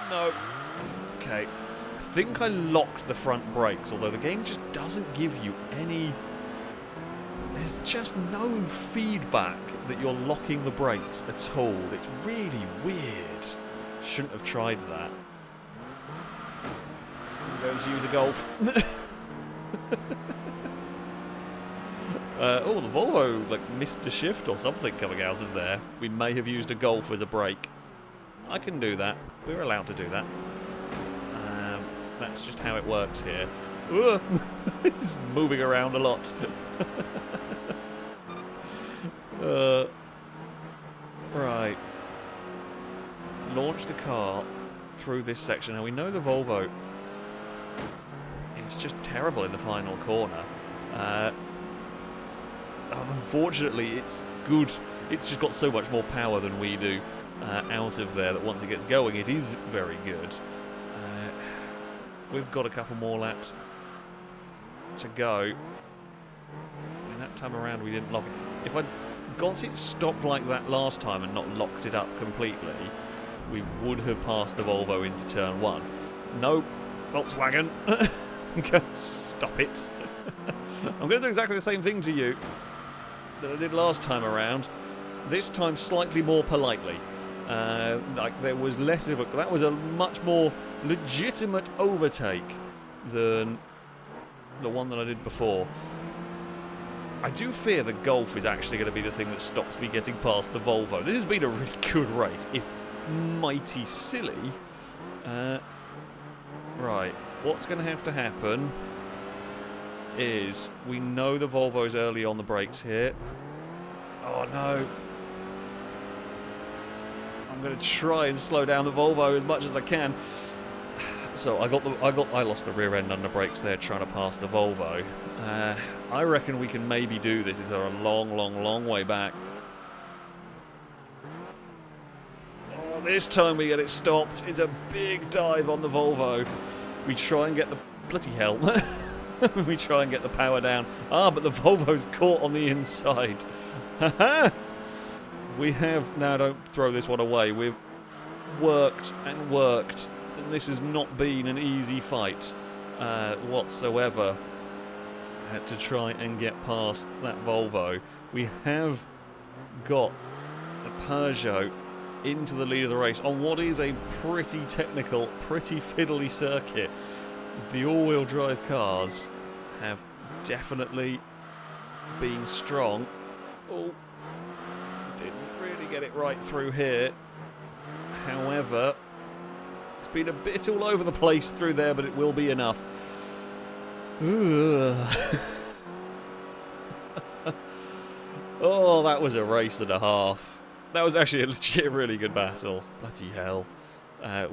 No. Okay. I think I locked the front brakes, although the game just doesn't give you any There's just no feedback that you're locking the brakes at all. It's really weird. Shouldn't have tried that. I'm going to use a Golf. Oh, the Volvo missed a shift or something coming out of there. We may have used a Golf as a brake. I can do that. We're allowed to do that. That's just how it works here. It's moving around a lot. Right. Launch the car through this section. Now we know the Volvo is just terrible in the final corner. Unfortunately, it's good. It's just got so much more power than we do out of there that once it gets going, it is very good. We've got a couple more laps to go. And that time around, we didn't lock it. If I got it stopped like that last time and not locked it up completely, we would have passed the Volvo into turn 1. No, Volkswagen. Stop it. I'm going to do exactly the same thing to you that I did last time around. This time slightly more politely. There was less of a... That was a much more legitimate overtake than the one that I did before. I do fear the Golf is actually going to be the thing that stops me getting past the Volvo. This has been a really good race, if mighty silly. Right, what's going to happen is we know the Volvo's early on the brakes here. Oh no. I'm going to try and slow down the Volvo as much as I can. So I lost the rear end under brakes there trying to pass the Volvo. I reckon we can maybe do this. It's a long way back. Oh, this time we get it stopped. It's a big dive on the Volvo. We try and get the... Bloody hell. We try and get the power down. Ah, but the Volvo's caught on the inside. Haha! We have... Now, don't throw this one away. We've worked and worked. And this has not been an easy fight whatsoever to try and get past that Volvo. We have got a Peugeot into the lead of the race on what is a pretty technical, pretty fiddly circuit. The all-wheel drive cars have definitely been strong. Oh, didn't really get it right through here. However, it's been a bit all over the place through there, but it will be enough. Oh, that was a race and a half. That was actually a legit really good battle. Bloody hell.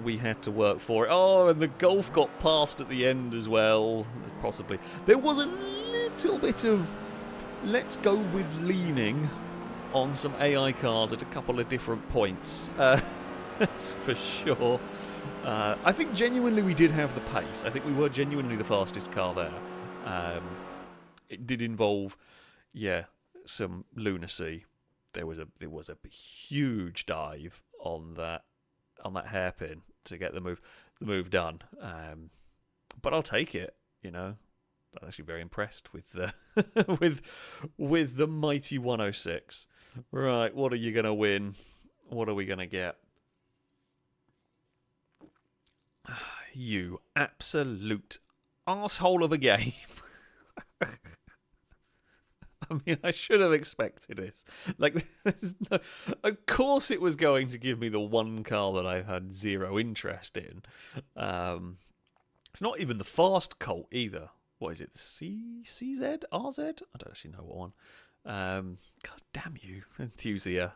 We had to work for it. Oh, and the Golf got past at the end as well. Possibly. There was a little bit of let's go with leaning on some AI cars at a couple of different points. That's for sure. I think genuinely we did have the pace. I think we were genuinely the fastest car there. It did involve, yeah, some lunacy. There was a huge dive on that hairpin to get the move done. But I'll take it. You know, I'm actually very impressed with the with the mighty 106. Right, what are you gonna win? What are we gonna get? You absolute arsehole of a game. I mean, I should have expected this. Of course it was going to give me the one car that I had zero interest in. It's not even the fast Colt either. What is it? The CZ? RZ? I don't actually know what one. God damn you, Enthusia.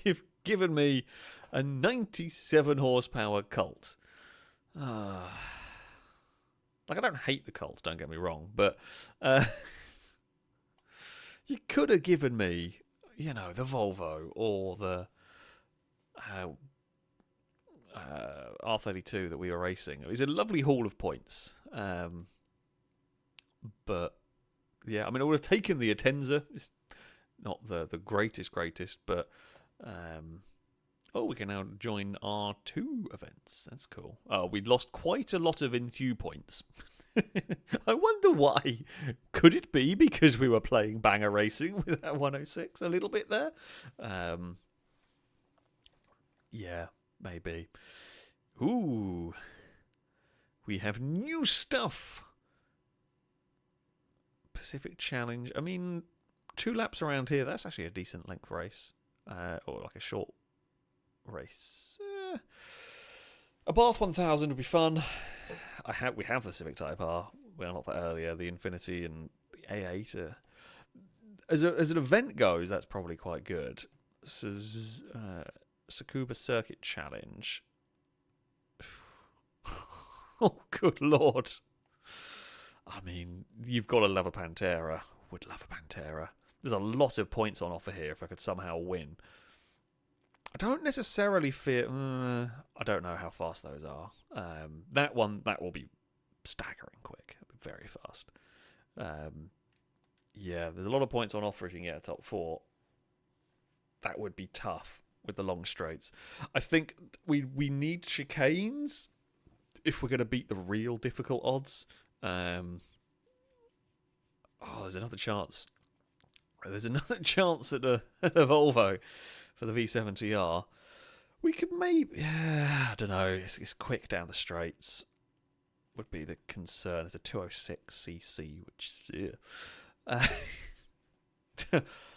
You've given me a 97 horsepower Colt. I don't hate the Colts, don't get me wrong, but you could have given me, you know, the Volvo or the R32 that we were racing. It was a lovely haul of points. But, yeah, I mean, I would have taken the Enthusia. It's not the greatest, but Oh, we can now join our 2 events. That's cool. Oh, we lost quite a lot of Enthu points. I wonder why. Could it be because we were playing banger racing with that 106 a little bit there? Yeah, maybe. Ooh. We have new stuff. Pacific Challenge. I mean, 2 laps around here, that's actually a decent length race. Or like a short race. A Bath 1000 would be fun. We have the Civic Type R. We unlocked that earlier. The Infinity and the A8. As an event goes, that's probably quite good. Tsukuba Circuit Challenge. Oh, good lord. I mean, you've got to love a Pantera. Would love a Pantera. There's a lot of points on offer here if I could somehow win. I don't necessarily fear... I don't know how fast those are. That will be staggering quick. Very fast. Yeah, there's a lot of points on offer if you can get a top 4. That would be tough with the long straights. I think we need chicanes if we're going to beat the real difficult odds. There's another chance. There's another chance at a Volvo for the V70R. We could maybe... I don't know. It's quick down the straights. Would be the concern. There's a 206cc, which...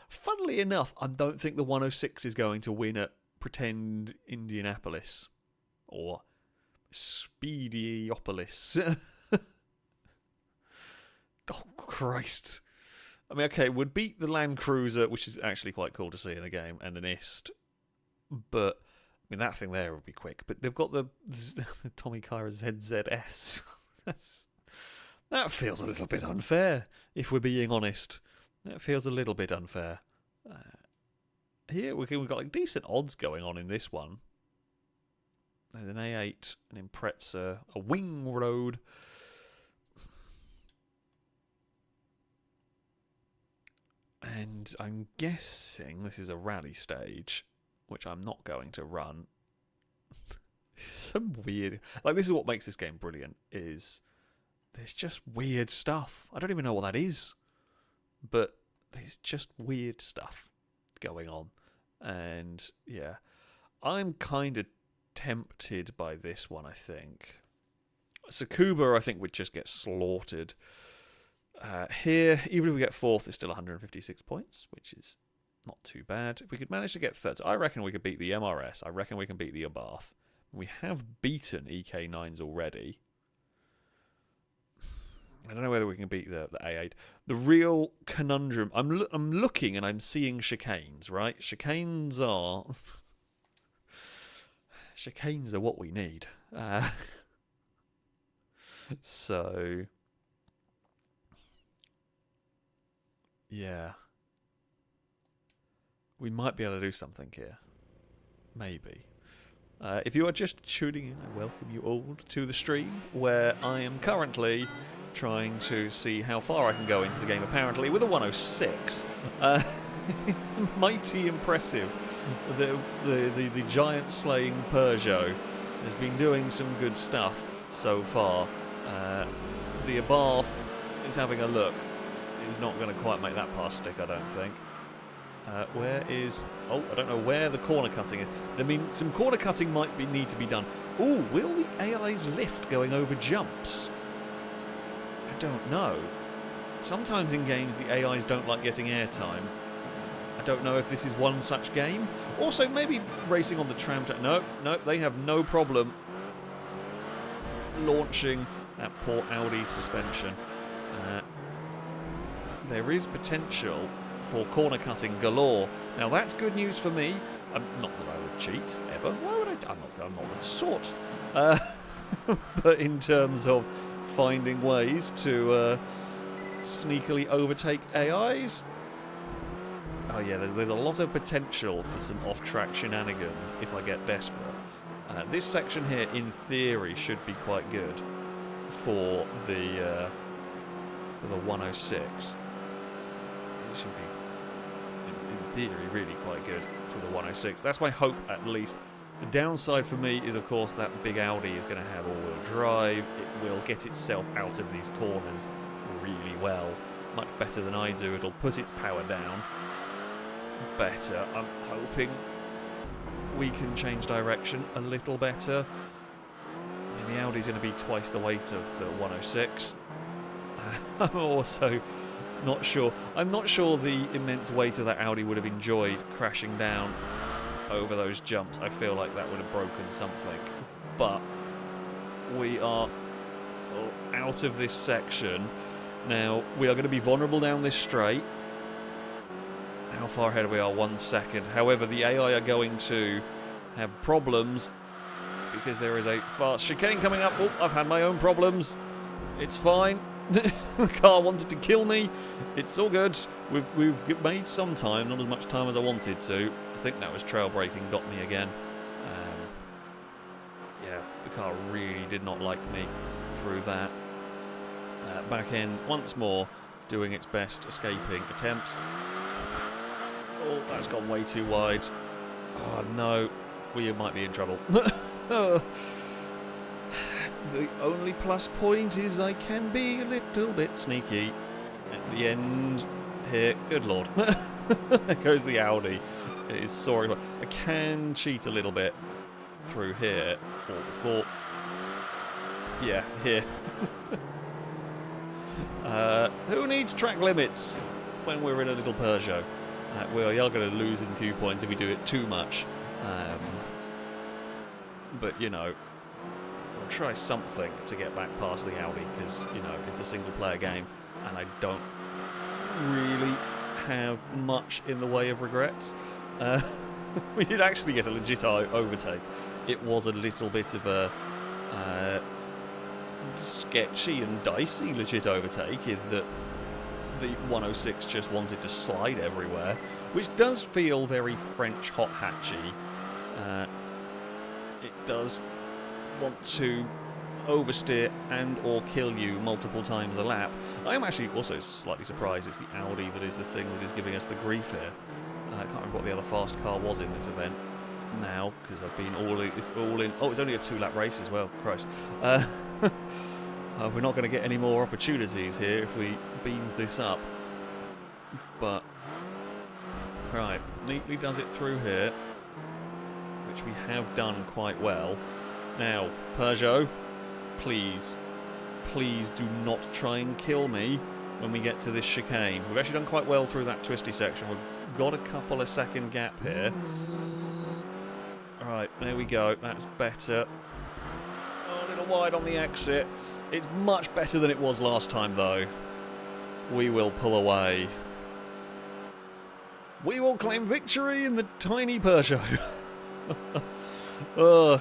Funnily enough, I don't think the 106 is going to win at pretend Indianapolis or Speediopolis. Oh, Christ. I mean, okay, would beat the Land Cruiser, which is actually quite cool to see in the game, and an Ist. But, I mean, that thing there would be quick. But they've got the Tommy Kyra ZZS. That feels a little bit unfair, if we're being honest. That feels a little bit unfair. Here, we've got like decent odds going on in this one. There's an A8, an Impreza, a Wing Road. And I'm guessing this is a rally stage, which I'm not going to run. Some weird... Like, this is what makes this game brilliant, is there's just weird stuff. I don't even know what that is. But there's just weird stuff going on. And, yeah, I'm kind of tempted by this one, I think. Tsukuba, I think, would just get slaughtered. Here, even if we get 4th, it's still 156 points, which is not too bad. If we could manage to get 3rd, I reckon we could beat the MRS. I reckon we can beat the Abarth. We have beaten EK9s already. I don't know whether we can beat the A8. The real conundrum... I'm looking and I'm seeing chicanes, right? Chicanes are... Chicanes are what we need. So... Yeah. We might be able to do something here. Maybe. If you are just tuning in, I welcome you all to the stream, where I am currently trying to see how far I can go into the game, apparently, with a 106. It's mighty impressive. The giant-slaying Peugeot has been doing some good stuff so far. The Abarth is having a look. Is not going to quite make that pass stick, I don't think. Where is... Oh, I don't know where the corner cutting is. I mean, some corner cutting might need to be done. Ooh, will the AIs lift going over jumps? I don't know. Sometimes in games the AIs don't like getting airtime. I don't know if this is one such game. Also, maybe racing on the tram track. No, they have no problem launching that poor Audi suspension. There is potential for corner cutting galore. Now that's good news for me. Not that I would cheat ever. Why would I? I'm not the sort. But in terms of finding ways to sneakily overtake AIs, oh yeah, there's a lot of potential for some off-track shenanigans if I get desperate. This section here, in theory, should be quite good for the 106. It should be, in theory, really quite good for the 106. That's my hope, at least. The downside for me is, of course, that big Audi is going to have all-wheel drive. It will get itself out of these corners really well. Much better than I do. It'll put its power down better. I'm hoping we can change direction a little better. I mean, the Audi's going to be twice the weight of the 106. I'm also not sure. I'm not sure the immense weight of that Audi would have enjoyed crashing down over those jumps. I feel like that would have broken something. But we are out of this section. Now, we are going to be vulnerable down this straight. How far ahead we are? 1 second. However, the AI are going to have problems because there is a fast chicane coming up. Oh, I've had my own problems. It's fine. The car wanted to kill me. It's all good. We've made some time, not as much time as I wanted to. I think that was trail braking got me again. Yeah, the car really did not like me through that. Back end once more, doing its best escaping attempts. Oh, that's gone way too wide. Oh no, we might be in trouble. The only plus point is I can be a little bit sneaky at the end here. Good lord. There goes the Audi. It is soaring. I can cheat a little bit through here. More. Yeah, here. Who needs track limits when we're in a little Peugeot? We are going to lose in 2 points if we do it too much. But, you know, I'll try something to get back past the Audi because, you know, it's a single-player game and I don't really have much in the way of regrets. We did actually get a legit overtake. It was a little bit of a sketchy and dicey legit overtake in that the 106 just wanted to slide everywhere, which does feel very French hot hatchy. It does want to oversteer and or kill you multiple times a lap. I am actually also slightly surprised it's the Audi that is the thing that is giving us the grief here. I can't remember what the other fast car was in this event now, because I've been all in. Oh, it's only a 2-lap race as well. Christ. We're not going to get any more opportunities here if we beans this up. But, right, neatly does it through here, which we have done quite well. Now, Peugeot, please do not try and kill me when we get to this chicane. We've actually done quite well through that twisty section. We've got a couple of second gap here. Right, there we go. That's better. Oh, a little wide on the exit. It's much better than it was last time, though. We will pull away. We will claim victory in the tiny Peugeot. Oh.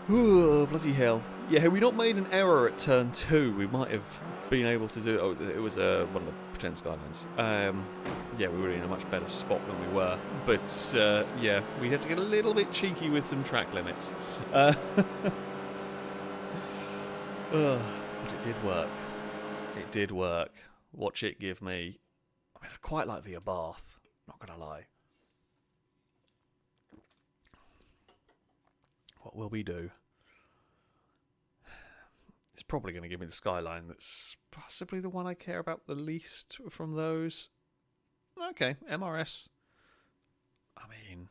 Ooh, bloody hell. Yeah, had we not made an error at turn 2, we might have been able to do... Oh, it was one of the pretend skylines. Yeah, we were in a much better spot than we were. But, yeah, we had to get a little bit cheeky with some track limits. But it did work. It did work. Watch it give me... I mean, I quite like the Abarth, not going to lie. What will we do? It's probably going to give me the Skyline. That's possibly the one I care about the least from those. Okay, MRS. I mean,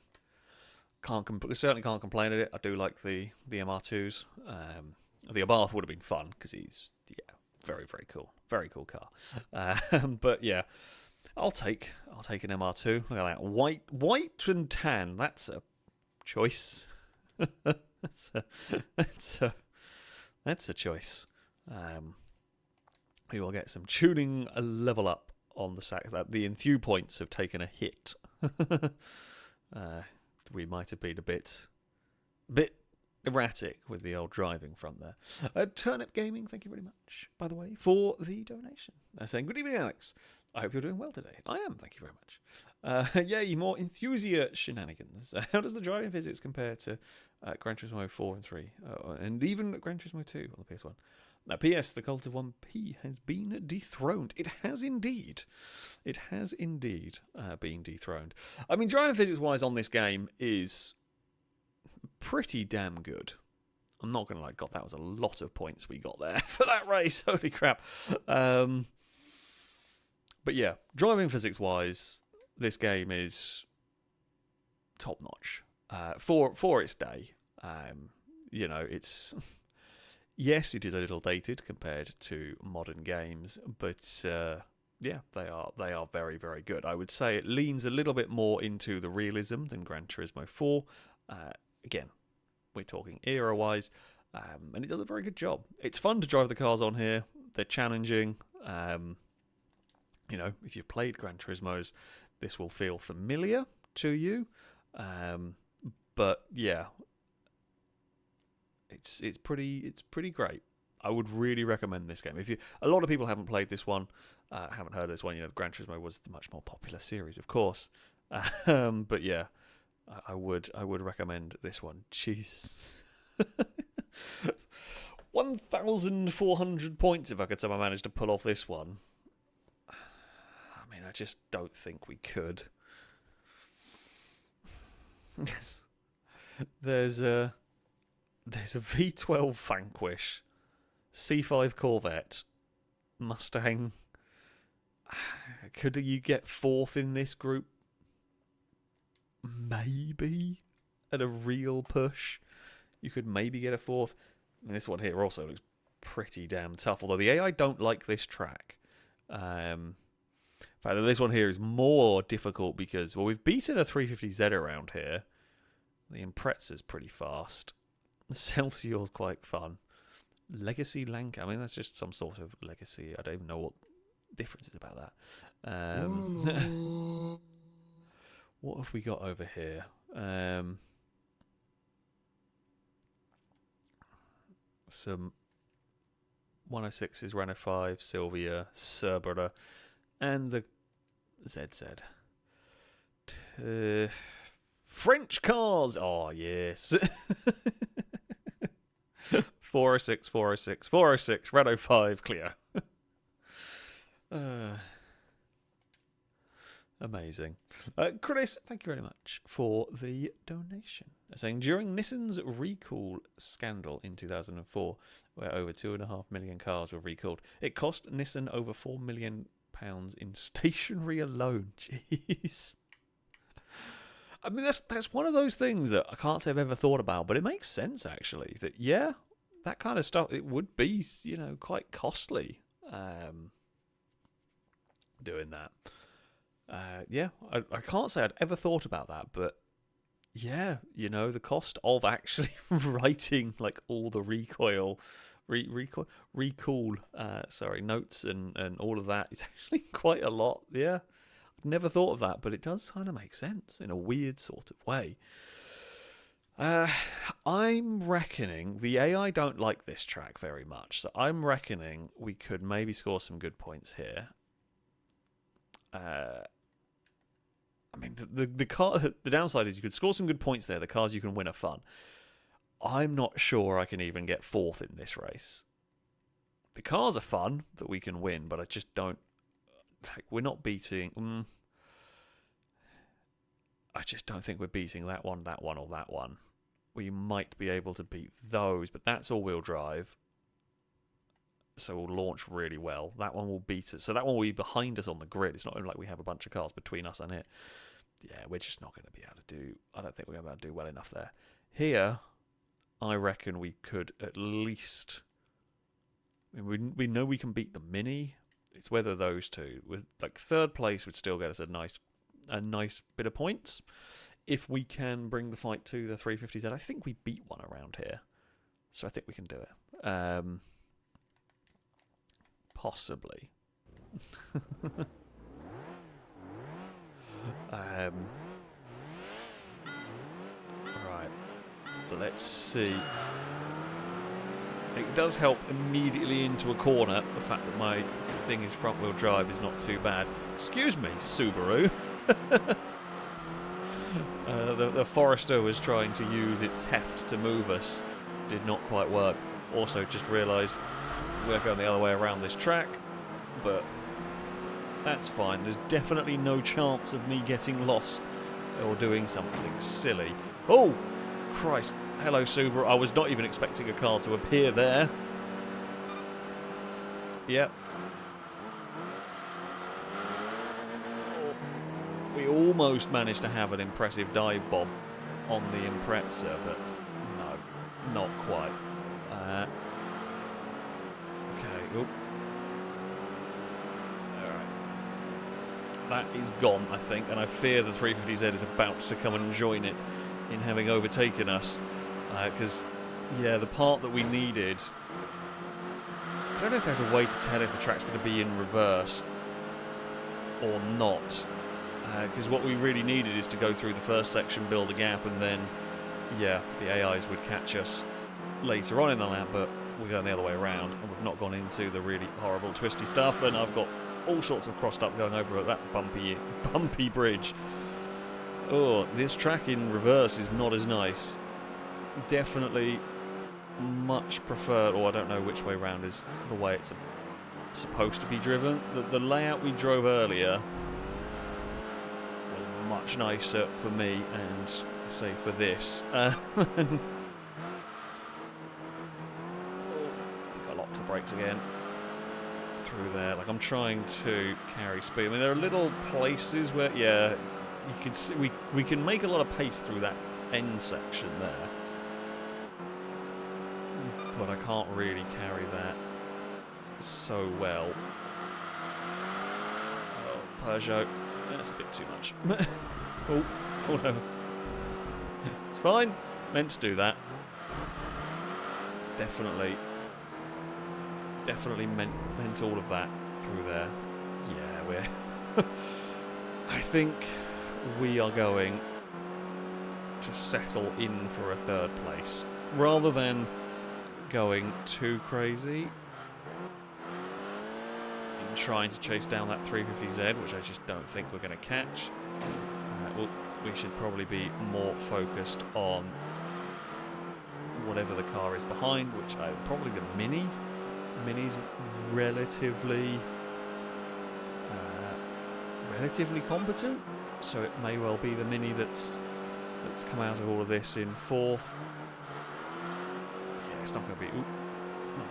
certainly can't complain at it. I do like the MR2s. The Abarth would have been fun because he's very very cool car. But yeah, I'll take an MR2. Look at that, white and tan. That's a choice. That's a choice. We will get some tuning level up on the sack. That the Enthusia points have taken a hit. We might have been a bit erratic with the old driving front there. Turnip Gaming, thank you very much, by the way, for the donation. Saying, good evening, Alex. I hope you're doing well today. I am, thank you very much. Yay, more Enthusia shenanigans. How does the driving physics compare to Gran Turismo 4 and 3? And even Gran Turismo 2 on the PS1? Now, P.S. the Cult of 1P has been dethroned. It has indeed. It has indeed been dethroned. I mean, driving physics-wise on this game is pretty damn good. I'm not going to lie, God, that was a lot of points we got there for that race. Holy crap. But yeah, driving physics-wise, this game is top-notch for its day. You know, it's... Yes, it is a little dated compared to modern games, but yeah, they are very, very good. I would say it leans a little bit more into the realism than Gran Turismo 4. Again, we're talking era-wise, and it does a very good job. It's fun to drive the cars on here. They're challenging. You know, if you've played Gran Turismos, this will feel familiar to you. But yeah, it's pretty great. I would really recommend this game. A lot of people haven't played this one, haven't heard of this one. You know, Gran Turismo was the much more popular series, of course. But yeah, I would recommend this one. Jeez. 1,400 points if I could somehow manage to pull off this one. I mean, I just don't think we could. There's a V12 Vanquish, C5 Corvette, Mustang. Could you get fourth in this group? Maybe. At a real push, you could maybe get a fourth. And this one here also looks pretty damn tough, although the AI don't like this track. In fact, this one here is more difficult because, well, we've beaten a 350Z around here. The Impreza's pretty fast. The Celsior's quite fun. Legacy Lanka, I mean, that's just some sort of legacy. I don't even know what difference is about that. What have we got over here? Some 106s, Renault 5, Silvia, Cerberus, and the ZZ. French cars! Oh, yes. 406, 406, 406, Renault 5, Clio. Amazing. Chris, thank you very much for the donation. Saying, during Nissan's recall scandal in 2004, where over 2.5 million cars were recalled, it cost Nissan over £4 million in stationery alone. Jeez. I mean, that's one of those things that I can't say I've ever thought about, but it makes sense, actually. That, yeah, that kind of stuff, it would be, you know, quite costly doing that. Yeah, I can't say I'd ever thought about that, but yeah, you know, the cost of actually writing like all the recall notes and all of that is actually quite a lot. Yeah, I'd never thought of that, but it does kind of make sense in a weird sort of way. I'm reckoning the AI don't like this track very much, so I'm reckoning we could maybe score some good points here. I mean, the downside is you could score some good points there. The cars you can win are fun. I'm not sure I can even get fourth in this race. The cars are fun that we can win, but I just don't... Like, we're not beating... I just don't think we're beating that one, or that one. We might be able to beat those, but that's all-wheel drive. So we'll launch really well. That one will beat us. So that one will be behind us on the grid. It's not like we have a bunch of cars between us and it. Yeah, we're just not going to be able to do... I don't think we're going to be able to do well enough there. Here, I reckon we could at least... I mean, we know we can beat the Mini. It's whether those two. With like third place would still get us a nice bit of points. If we can bring the fight to the 350Z, I think we beat one around here. So I think we can do it. Possibly. Right. Let's see. It does help immediately into a corner. The fact that my thing is front wheel drive is not too bad. Excuse me, Subaru. The Forester was trying to use its heft to move us. Did not quite work. Also, just realised we're going the other way around this track, but that's fine. There's definitely no chance of me getting lost or doing something silly. Oh, Christ. Hello, Subaru. I was not even expecting a car to appear there. Yep. We almost managed to have an impressive dive bomb on the Impreza, but no, not quite. Okay. Oh. Alright. That is gone, I think, and I fear the 350Z is about to come and join it in having overtaken us. Because, yeah, the part that we needed... I don't know if there's a way to tell if the track's going to be in reverse or not. Because what we really needed is to go through the first section, build a gap, and then, yeah, the AIs would catch us later on in the lap, but we're going the other way around, and we've not gone into the really horrible twisty stuff, and I've got all sorts of crossed up going over that bumpy bridge. Oh, this track in reverse is not as nice. Definitely much preferred, or I don't know which way round is the way it's supposed to be driven. The layout we drove earlier was much nicer for me, and say for this. I think I locked the brakes again. Through there, like I'm trying to carry speed. I mean, there are little places where, yeah, you can see we can make a lot of pace through that end section there, but I can't really carry that so well. Oh, Peugeot, that's a bit too much. Oh no, it's fine. Meant to do that. Definitely meant all of that through there. Yeah, we're... I think we are going to settle in for a third place. Rather than going too crazy in trying to chase down that 350Z, which I just don't think we're going to catch. We should probably be more focused on whatever the car is behind, which probably the Mini. Mini's relatively competent, so it may well be the Mini that's come out of all of this in fourth. Yeah, it's not going to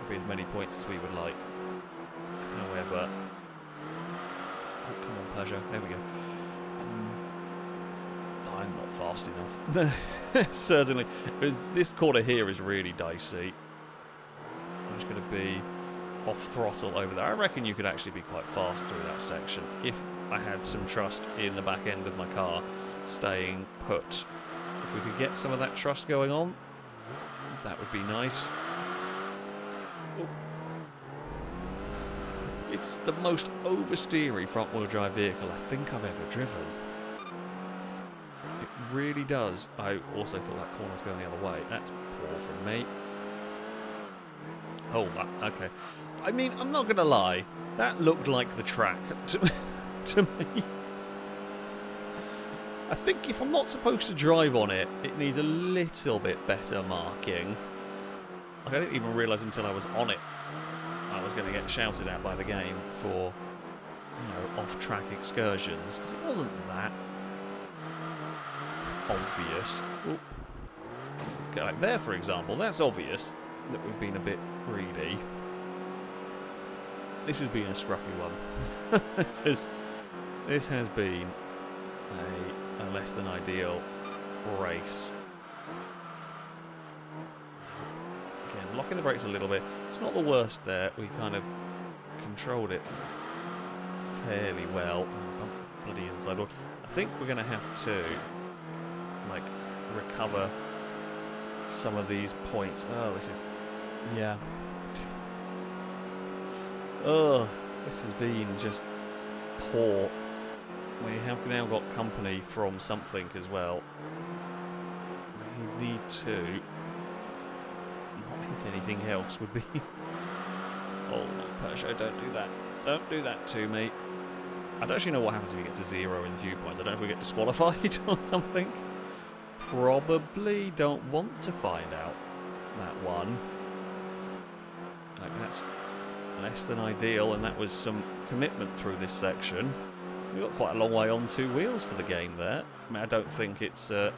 be as many points as we would like. However, oh, come on, Peugeot, there we go. I'm not fast enough. Certainly, this corner here is really dicey. I'm just going to be off throttle over there. I reckon you could actually be quite fast through that section if I had some trust in the back end of my car staying put. If we could get some of that trust going on, that would be nice. Oh. It's the most oversteery front-wheel drive vehicle I think I've ever driven. It really does. I also thought that corner's going the other way. That's poor from me. Oh, okay. I mean, I'm not going to lie. That looked like the track to me. I think if I'm not supposed to drive on it, it needs a little bit better marking. Like, I didn't even realise until I was on it I was going to get shouted at by the game for, off-track excursions, because it wasn't that obvious. Ooh. Okay, like there, for example, that's obvious that we've been a bit greedy. This has been a scruffy one. This has been a less than ideal race. Again, locking the brakes a little bit. It's not the worst there. We kind of controlled it fairly well. Bumped the bloody inside wall. I think we're going to have to recover some of these points. Oh, this is... yeah. Oh, this has been just poor. We have now got company from something as well. We need to not hit anything else would be... oh no, Peugeot, don't do that. Don't do that to me. I don't actually know what happens if we get to 0 in 2 points. I don't know if we get disqualified or something. Probably don't want to find out that one. Like, that's less than ideal, and that was some commitment through this section. We got quite a long way on 2 wheels for the game there. I mean, I don't think it's a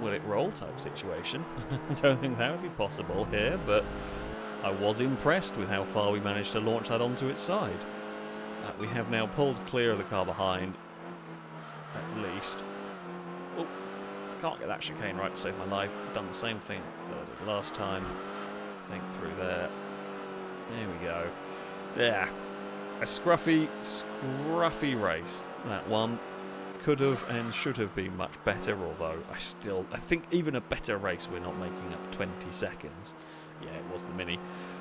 will it roll type situation. I don't think that would be possible here, but I was impressed with how far we managed to launch that onto its side. We have now pulled clear of the car behind, at least. Oh, can't get that chicane right to save my life. Done the same thing that I did last time. Think through there. There we go. Yeah. A scruffy race, that one. Could have and should have been much better, although I think even a better race we're not making up 20 seconds. Yeah, it was the Mini.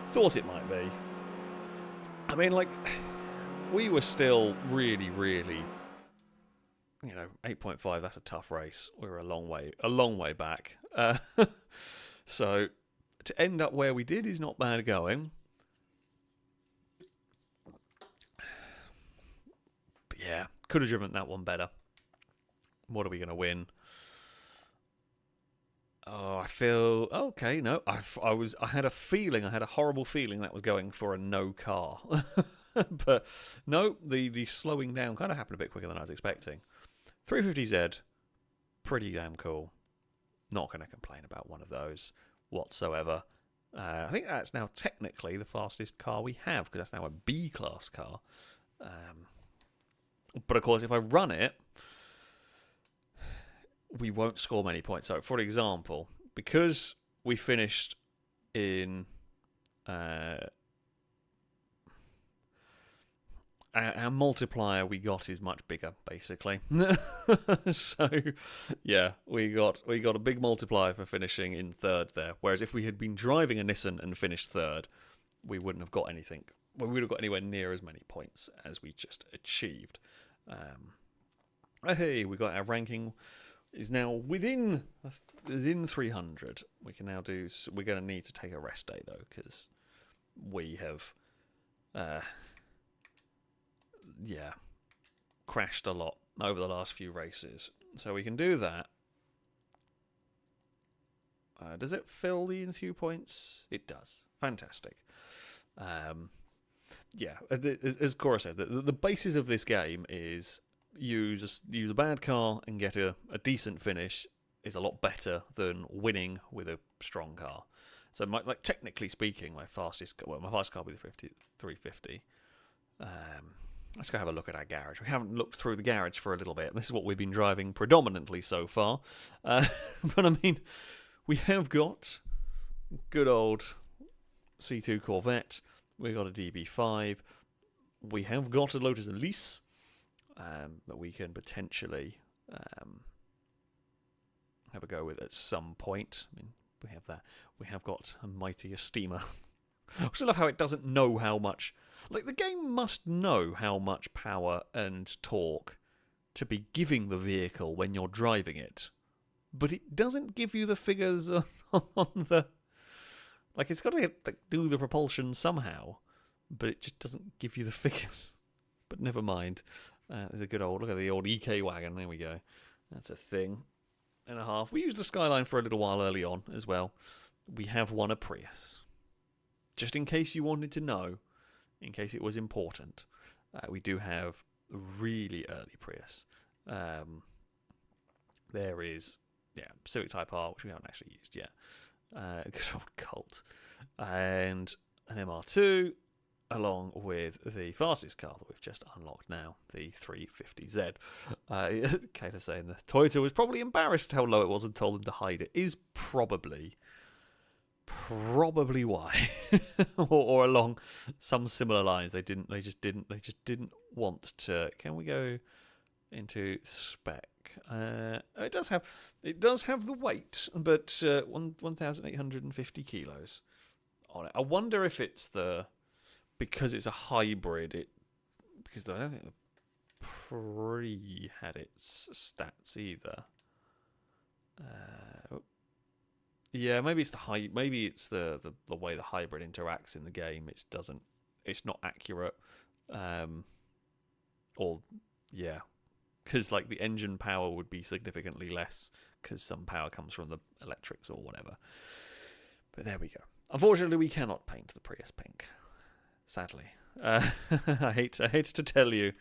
Thought it might be. I mean, like, we were still really, 8.5, that's a tough race. We were a long way back. So, to end up where we did is not bad going. But yeah, could have driven that one better. What are we going to win? Oh, I feel okay. No, I had a horrible feeling that was going for a no car, but no, the slowing down kind of happened a bit quicker than I was expecting. 350Z, pretty damn cool. Not going to complain about one of those whatsoever. I think that's now technically the fastest car we have because that's now a B class car. But of course, if I run it, we won't score many points. So, for example, because we finished in our multiplier we got is much bigger, basically. So, yeah, we got a big multiplier for finishing in third there. Whereas if we had been driving a Nissan and finished third, we wouldn't have got anything. Well, we would have got anywhere near as many points as we just achieved. Hey, we got our ranking is now within 300. We can now do. We're going to need to take a rest day though, because we have, crashed a lot over the last few races. So we can do that. Does it fill the Enthusia points? It does. Fantastic. As Cora said, the basis of this game is use a bad car and get a decent finish is a lot better than winning with a strong car. So, technically speaking, my fastest car will be the 350. Let's go have a look at our garage. We haven't looked through the garage for a little bit. This is what we've been driving predominantly so far. But I mean, we have got good old C2 Corvette. We've got a DB5. We have got a Lotus Elise that we can potentially have a go with at some point. I mean, we have that. We have got a mighty steamer. I also love how it doesn't know how much. Like, the game must know how much power and torque to be giving the vehicle when you're driving it, but it doesn't give you the figures on the. Like, it's got to do the propulsion somehow, but it just doesn't give you the figures. But never mind. There's a good old, look at the old EK wagon. There we go. That's a thing and a half. We used the Skyline for a little while early on as well. We have won a Prius. Just in case you wanted to know, in case it was important, we do have a really early Prius. There is, Civic Type R, which we haven't actually used yet. Good old Colt. And an MR2, along with the fastest car that we've just unlocked now, the 350Z. Kind of saying the Toyota was probably embarrassed how low it was and told them to hide it. Is probably why. or along some similar lines. They just didn't want to. Can we go into spec? It does have the weight, but 1,850 kilos on it. I wonder if it's because it's a hybrid. Because I don't think the Pre had its stats either. Yeah, maybe it's the way the hybrid interacts in the game. It's not accurate. Because the engine power would be significantly less because some power comes from the electrics or whatever. But there we go. Unfortunately, we cannot paint the Prius pink. Sadly. I hate to tell you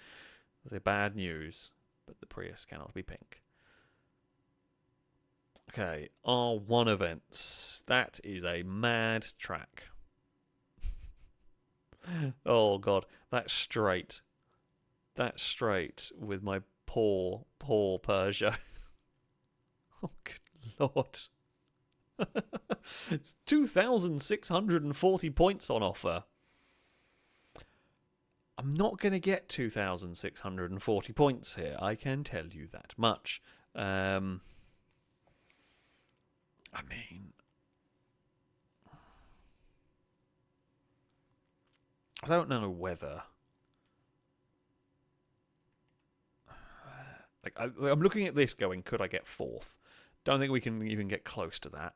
the bad news, but the Prius cannot be pink. Okay, R1 events. That is a mad track. Oh god, that's straight. That's straight with my poor Peugeot. Oh good lord. It's 2,640 points on offer. I'm not going to get 2,640 points here. I can tell you that much. I mean, I don't know whether. Like, I'm looking at this going, could I get 4th? Don't think we can even get close to that.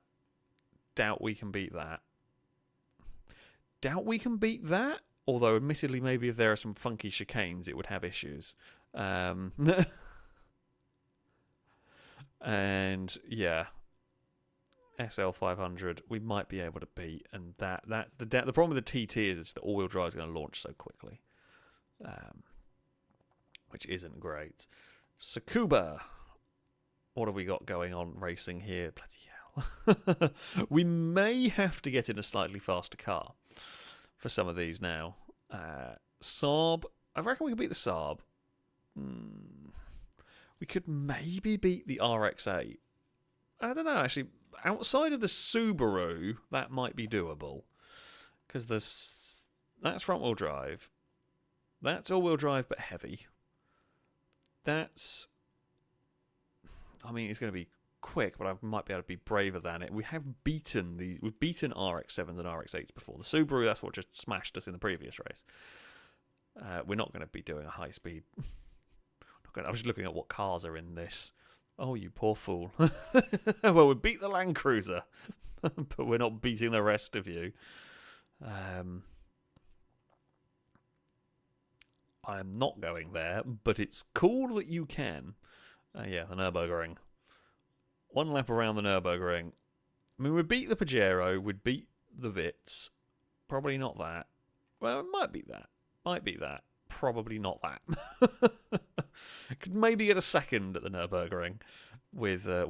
Doubt we can beat that. Doubt we can beat that? Although, admittedly, maybe if there are some funky chicanes, it would have issues. And, yeah. SL500, we might be able to beat. And the problem with the TT is the all-wheel drive is going to launch so quickly. Which isn't great. Tsukuba. What have we got going on racing here? Bloody hell. We may have to get in a slightly faster car for some of these now. Saab. I reckon we could beat the Saab. We could maybe beat the RX-8. I don't know, actually. Outside of the Subaru, that might be doable. Because that's front-wheel drive. That's all-wheel drive, but heavy. That's... I mean, it's going to be quick, but I might be able to be braver than it. We have beaten these. We've beaten RX-7s and RX-8s before. The Subaru, that's what just smashed us in the previous race. We're not going to be doing a high speed. I'm just looking at what cars are in this. Oh, you poor fool. Well, we beat the Land Cruiser, but we're not beating the rest of you. I'm not going there, but it's cool that you can. Yeah, the Nürburgring. One lap around the Nürburgring. I mean, we'd beat the Pajero, we'd beat the Vitz. Probably not that. Well, it might beat that. Might beat that. Probably not that. Could maybe get a second at the Nürburgring with a...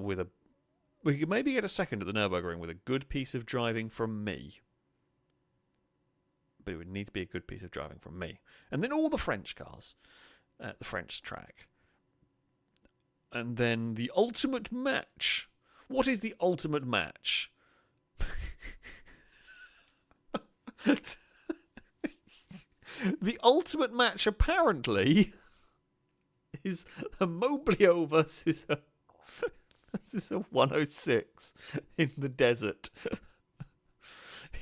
We could maybe get a second at the Nürburgring with a good piece of driving from me. But it would need to be a good piece of driving from me. And then all the French cars at the French track. And then the ultimate match. What is the ultimate match? The ultimate match, apparently, is a Moblio versus a 106 in the desert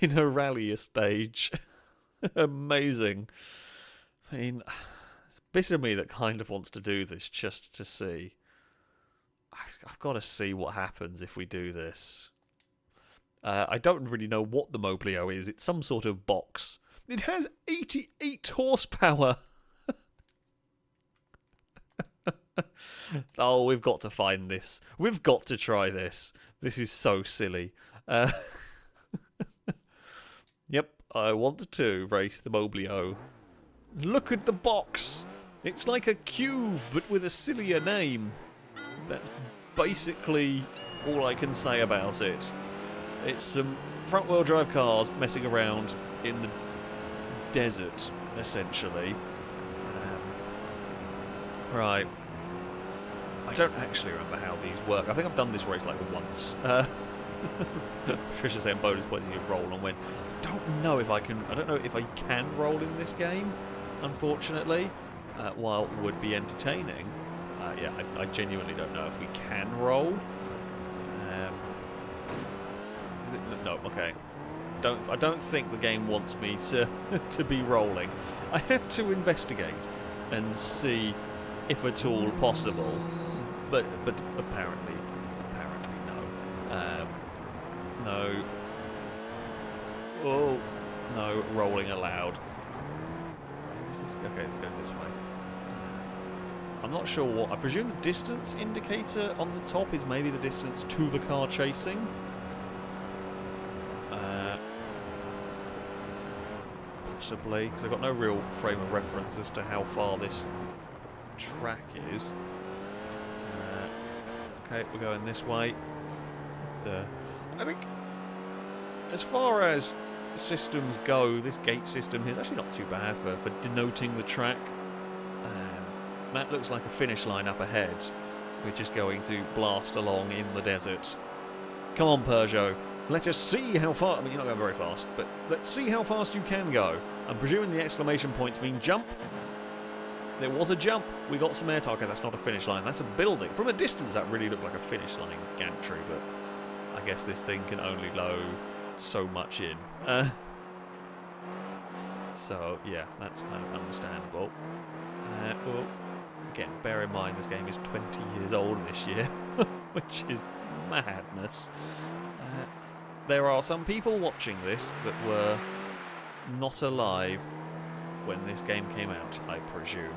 in a rally stage. Amazing. I mean, it's a bit of me that kind of wants to do this just to see. I've got to see what happens if we do this. I don't really know what the Moblio is. It's some sort of box. It has 88 horsepower. Oh, we've got to find this. We've got to try this. This is so silly. Yep, I want to race the Moblio. Look at the box. It's like a cube, but with a sillier name. That's basically all I can say about it. It's some front-wheel drive cars messing around in the desert, essentially. Right. I don't actually remember how these work. I think I've done this race like once. Patricia saying bonus points if you roll and win. I don't know if I can. I don't know if I can roll in this game, unfortunately. While it would be entertaining. Yeah, I genuinely don't know if we can roll. No, okay. I don't think the game wants me to be rolling. I had to investigate and see if at all possible, but apparently no. No. Oh no, rolling allowed. Okay, this goes this way. I'm not sure what. I presume the distance indicator on the top is maybe the distance to the car chasing. possibly, because I've got no real frame of reference as to how far this track is. Okay, we're going this way. I think, as far as systems go, this gate system here is actually not too bad for denoting the track. That looks like a finish line up ahead. We're just going to blast along in the desert. Come on, Peugeot. Let us see how far... I mean, you're not going very fast, but let's see how fast you can go. I'm presuming the exclamation points mean jump. There was a jump. We got some air time. Okay, that's not a finish line. That's a building. From a distance, that really looked like a finish line gantry, but I guess this thing can only load so much in. So, yeah, that's kind of understandable. Well, again, bear in mind this game is 20 years old this year, which is madness. There are some people watching this that were not alive when this game came out, I presume.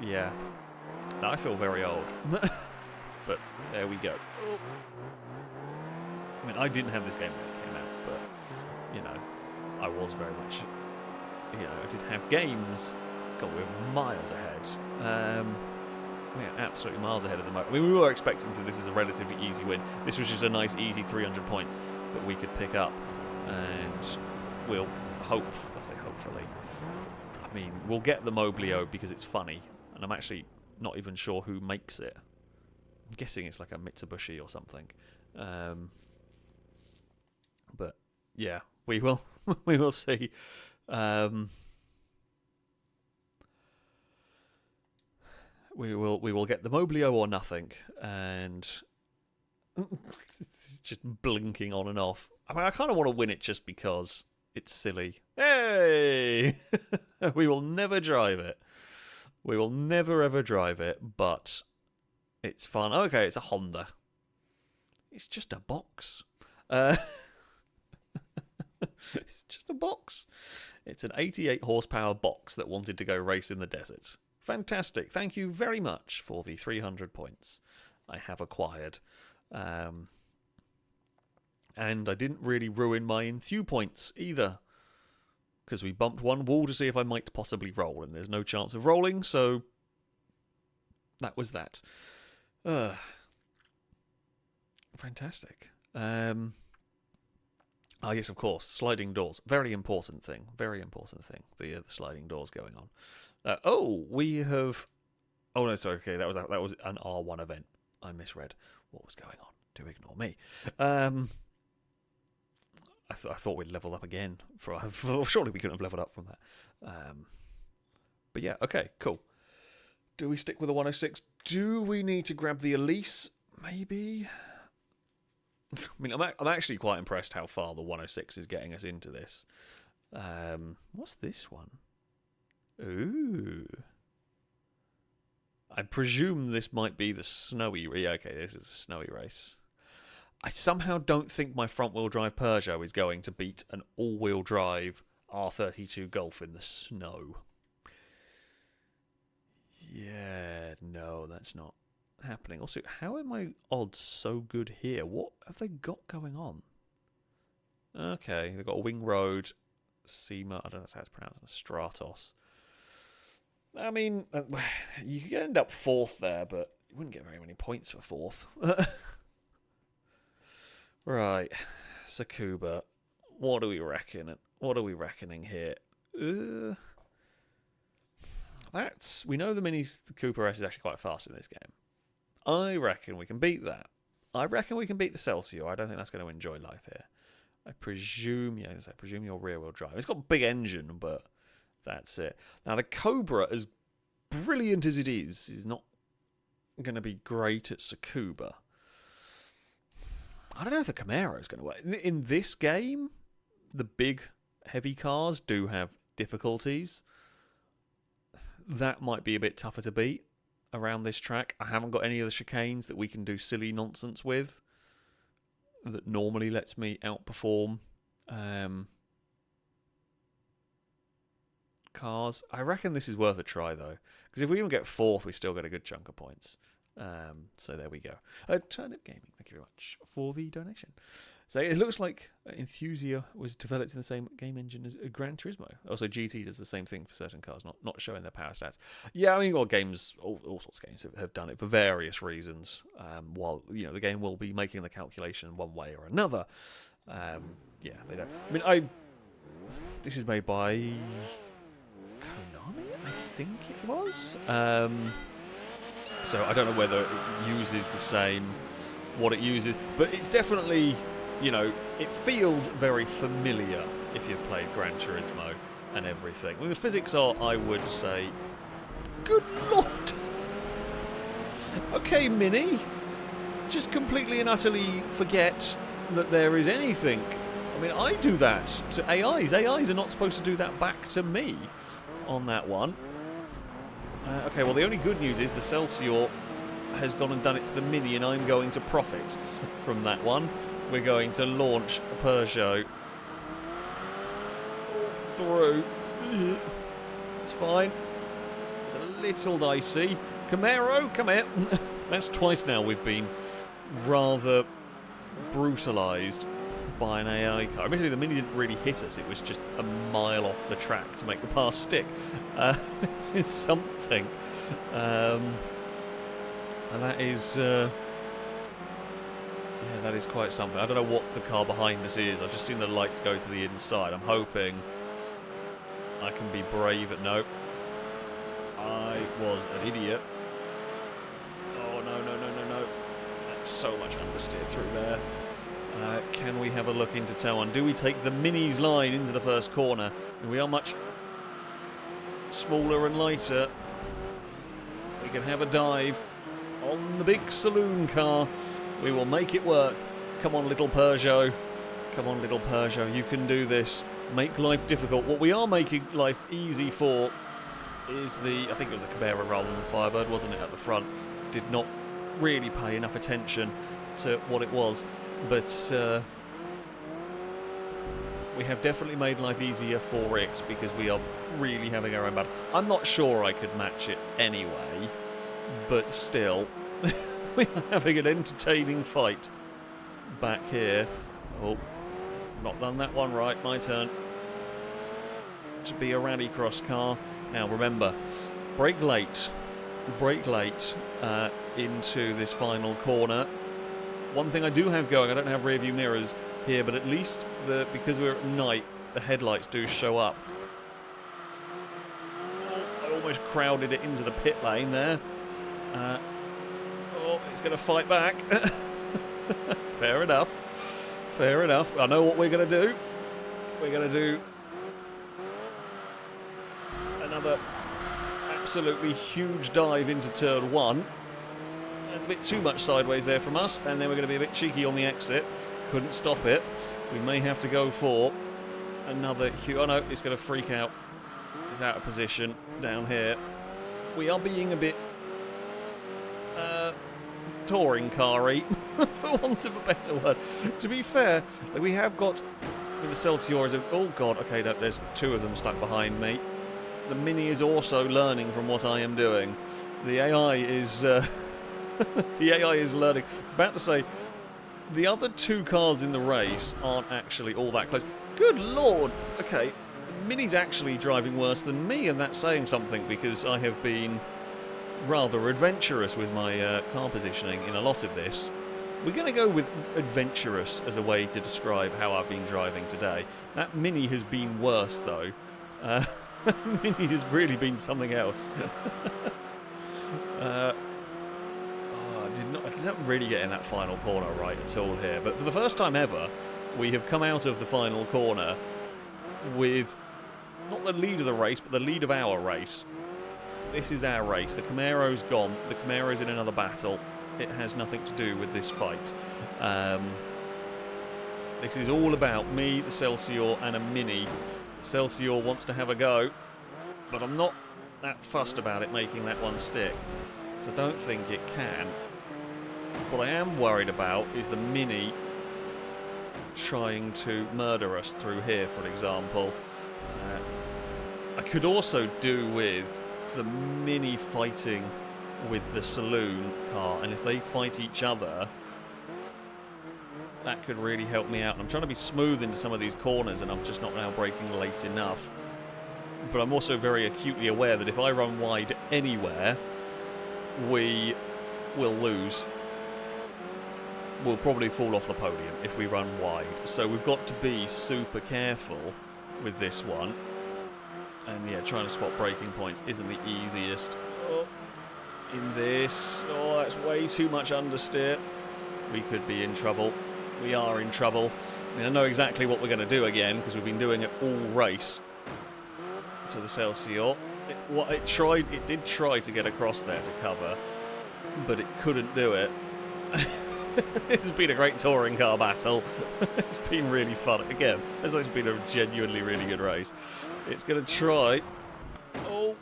Yeah. I feel very old. But there we go. I mean, I didn't have this game when it came out, but, you know, I was very much, you know, I did have games. God, we're miles ahead. We're absolutely miles ahead at the moment. I mean, we were expecting this as a relatively easy win. This was just a nice, easy 300 points that we could pick up. And we'll hopefully. I mean, we'll get the Moblio because it's funny. And I'm actually not even sure who makes it. I'm guessing it's like a Mitsubishi or something. But, yeah, we will we will see. We will get the Moblio or nothing, and it's just blinking on and off. I mean, I kind of want to win it just because it's silly. Hey! We will never drive it. We will never ever drive it, but it's fun. Okay, it's a Honda. It's just a box. It's just a box. It's an 88 horsepower box that wanted to go race in the desert. Fantastic. Thank you very much for the 300 points I have acquired. And I didn't really ruin my Enthu points either, because we bumped one wall to see if I might possibly roll, and there's no chance of rolling, so that was that. Fantastic. Yes, of course, sliding doors. Very important thing. Very important thing. The sliding doors going on. We have... Oh, no, sorry. Okay, that was an R1 event. I misread what was going on. Do ignore me. I thought we'd leveled up again. Surely we couldn't have leveled up from that. But yeah, okay, cool. Do we stick with the 106? Do we need to grab the Elise? Maybe? I mean, I'm actually quite impressed how far the 106 is getting us into this. What's this one? Ooh. I presume this might be the snowy... Yeah, okay, this is a snowy race. I somehow don't think my front-wheel drive Peugeot is going to beat an all-wheel drive R32 Golf in the snow. Yeah, no, that's not happening. Also, how are my odds so good here? What have they got going on? Okay, they've got a Wing Road, SEMA, I don't know how it's pronounced, Stratos. I mean, you could end up fourth there, but you wouldn't get very many points for fourth. Right, Tsukuba. What are we reckoning? What are we reckoning here? We know the Mini Cooper S is actually quite fast in this game. I reckon we can beat that. I reckon we can beat the Celsior. I don't think that's going to enjoy life here. I presume your rear-wheel drive. It's got a big engine, but that's it. Now, the Cobra, as brilliant as it is not going to be great at Tsukuba. I don't know if the Camaro is going to work. In this game, the big, heavy cars do have difficulties. That might be a bit tougher to beat around this track. I haven't got any of the chicanes that we can do silly nonsense with that normally lets me outperform cars. I reckon this is worth a try, though, because if we even get fourth, we still get a good chunk of points. So there we go. Turnip Gaming, thank you very much for the donation. So it looks like Enthusia was developed in the same game engine as Gran Turismo. Also, GT does the same thing for certain cars, not showing their power stats. Yeah, I mean, all sorts of games have done it for various reasons. While the game will be making the calculation one way or another. Yeah, they don't. I mean, this is made by Konami, I think it was. So I don't know whether it uses the same what it uses, but it's definitely. It feels very familiar if you've played Gran Turismo and everything. I mean, the physics are, I would say, good lord. Okay, Mini, just completely and utterly forget that there is anything. I mean, I do that to AIs. AIs are not supposed to do that back to me on that one. Okay, well, the only good news is the Celsior has gone and done it to the Mini, and I'm going to profit from that one. We're going to launch a Peugeot through. It's fine. It's a little dicey. Camaro, come here. That's twice now we've been rather brutalised by an AI car. Admittedly, the Mini didn't really hit us. It was just a mile off the track to make the pass stick. It's something. And that is... yeah, that is quite something. I don't know what the car behind us is. I've just seen the lights go to the inside. I'm hoping I can be brave. No. I was an idiot. Oh, no. That's so much understeer through there. Can we have a look into toe on? Do we take the Mini's line into the first corner? And we are much smaller and lighter. We can have a dive on the big saloon car. We will make it work. Come on, little Peugeot. Come on, little Peugeot. You can do this. Make life difficult. What we are making life easy for is I think it was the Camaro rather than the Firebird, wasn't it, at the front? Did not really pay enough attention to what it was. But we have definitely made life easier for it because we are really having our own battle. I'm not sure I could match it anyway, but still... We are having an entertaining fight back here. Oh, not done that one right. My turn to be a rallycross car. Now remember, brake late into this final corner. One thing I do have going, I don't have rear view mirrors here, but at least because we're at night, the headlights do show up. Oh, I almost crowded it into the pit lane there. It's going to fight back. Fair enough. I know what we're going to do. We're going to do another absolutely huge dive into turn one. There's a bit too much sideways there from us, and then we're going to be a bit cheeky on the exit. Couldn't stop it. We may have to go for another huge... Oh no, it's going to freak out. It's out of position down here. We are being a bit... touring car-y, for want of a better word. To be fair, we have got the Celsior. Oh god, okay, there's two of them stuck behind me. The Mini is also learning from what I am doing. The AI is the AI is learning. About to say, the other two cars in the race aren't actually all that close. Good lord. Okay, the Mini's actually driving worse than me, and that's saying something because I have been rather adventurous with my car positioning in a lot of this. We're going to go with adventurous as a way to describe how I've been driving today. That Mini has been worse though. Mini has really been something else. I did not really get in that final corner right at all here, but for the first time ever we have come out of the final corner with not the lead of the race but the lead of our race. This is our race. The Camaro's gone. The Camaro's in another battle. It has nothing to do with this fight. This is all about me, the Celsior, and a Mini. The Celsior wants to have a go, but I'm not that fussed about it making that one stick, because I don't think it can. What I am worried about is the Mini trying to murder us through here, for example. I could also do with the Mini fighting with the saloon car, and if they fight each other, That could really help me out. I'm trying to be smooth into some of these corners, and I'm just not now braking late enough. But I'm also very acutely aware that if I run wide anywhere, we will lose. We'll probably fall off the podium if we run wide. So we've got to be super careful with this one. And yeah, trying to spot braking points isn't the easiest. Oh, in this. Oh, that's way too much understeer. We could be in trouble. We are in trouble. I mean, I know exactly what we're going to do again, because we've been doing it all race to the Celsior. It did try to get across there to cover, but it couldn't do it. This has been a great touring car battle. It's been really fun. Again, it's actually been a genuinely really good race. It's going to try. Oh,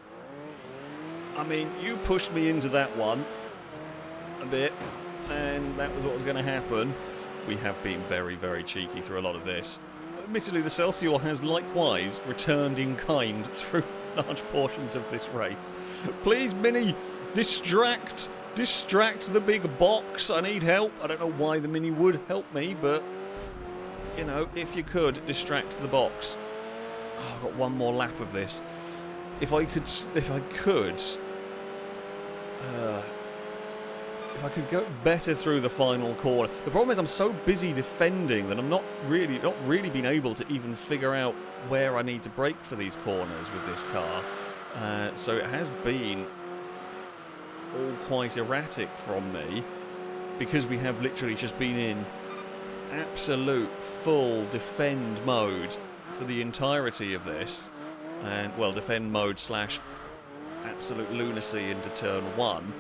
I mean, you pushed me into that one a bit, and that was what was going to happen. We have been very, very cheeky through a lot of this. Admittedly, the Celsior has likewise returned in kind through large portions of this race. Please, Mini, distract the big box. I need help. I don't know why the Mini would help me, but, you know, if you could, distract the box. Oh, I've got one more lap of this. If I could go better through the final corner. The problem is I'm so busy defending that I'm not really been able to even figure out where I need to brake for these corners with this car. So it has been all quite erratic from me, because we have literally just been in absolute full defend mode for the entirety of this. And, well, defend mode slash absolute lunacy into turn 1.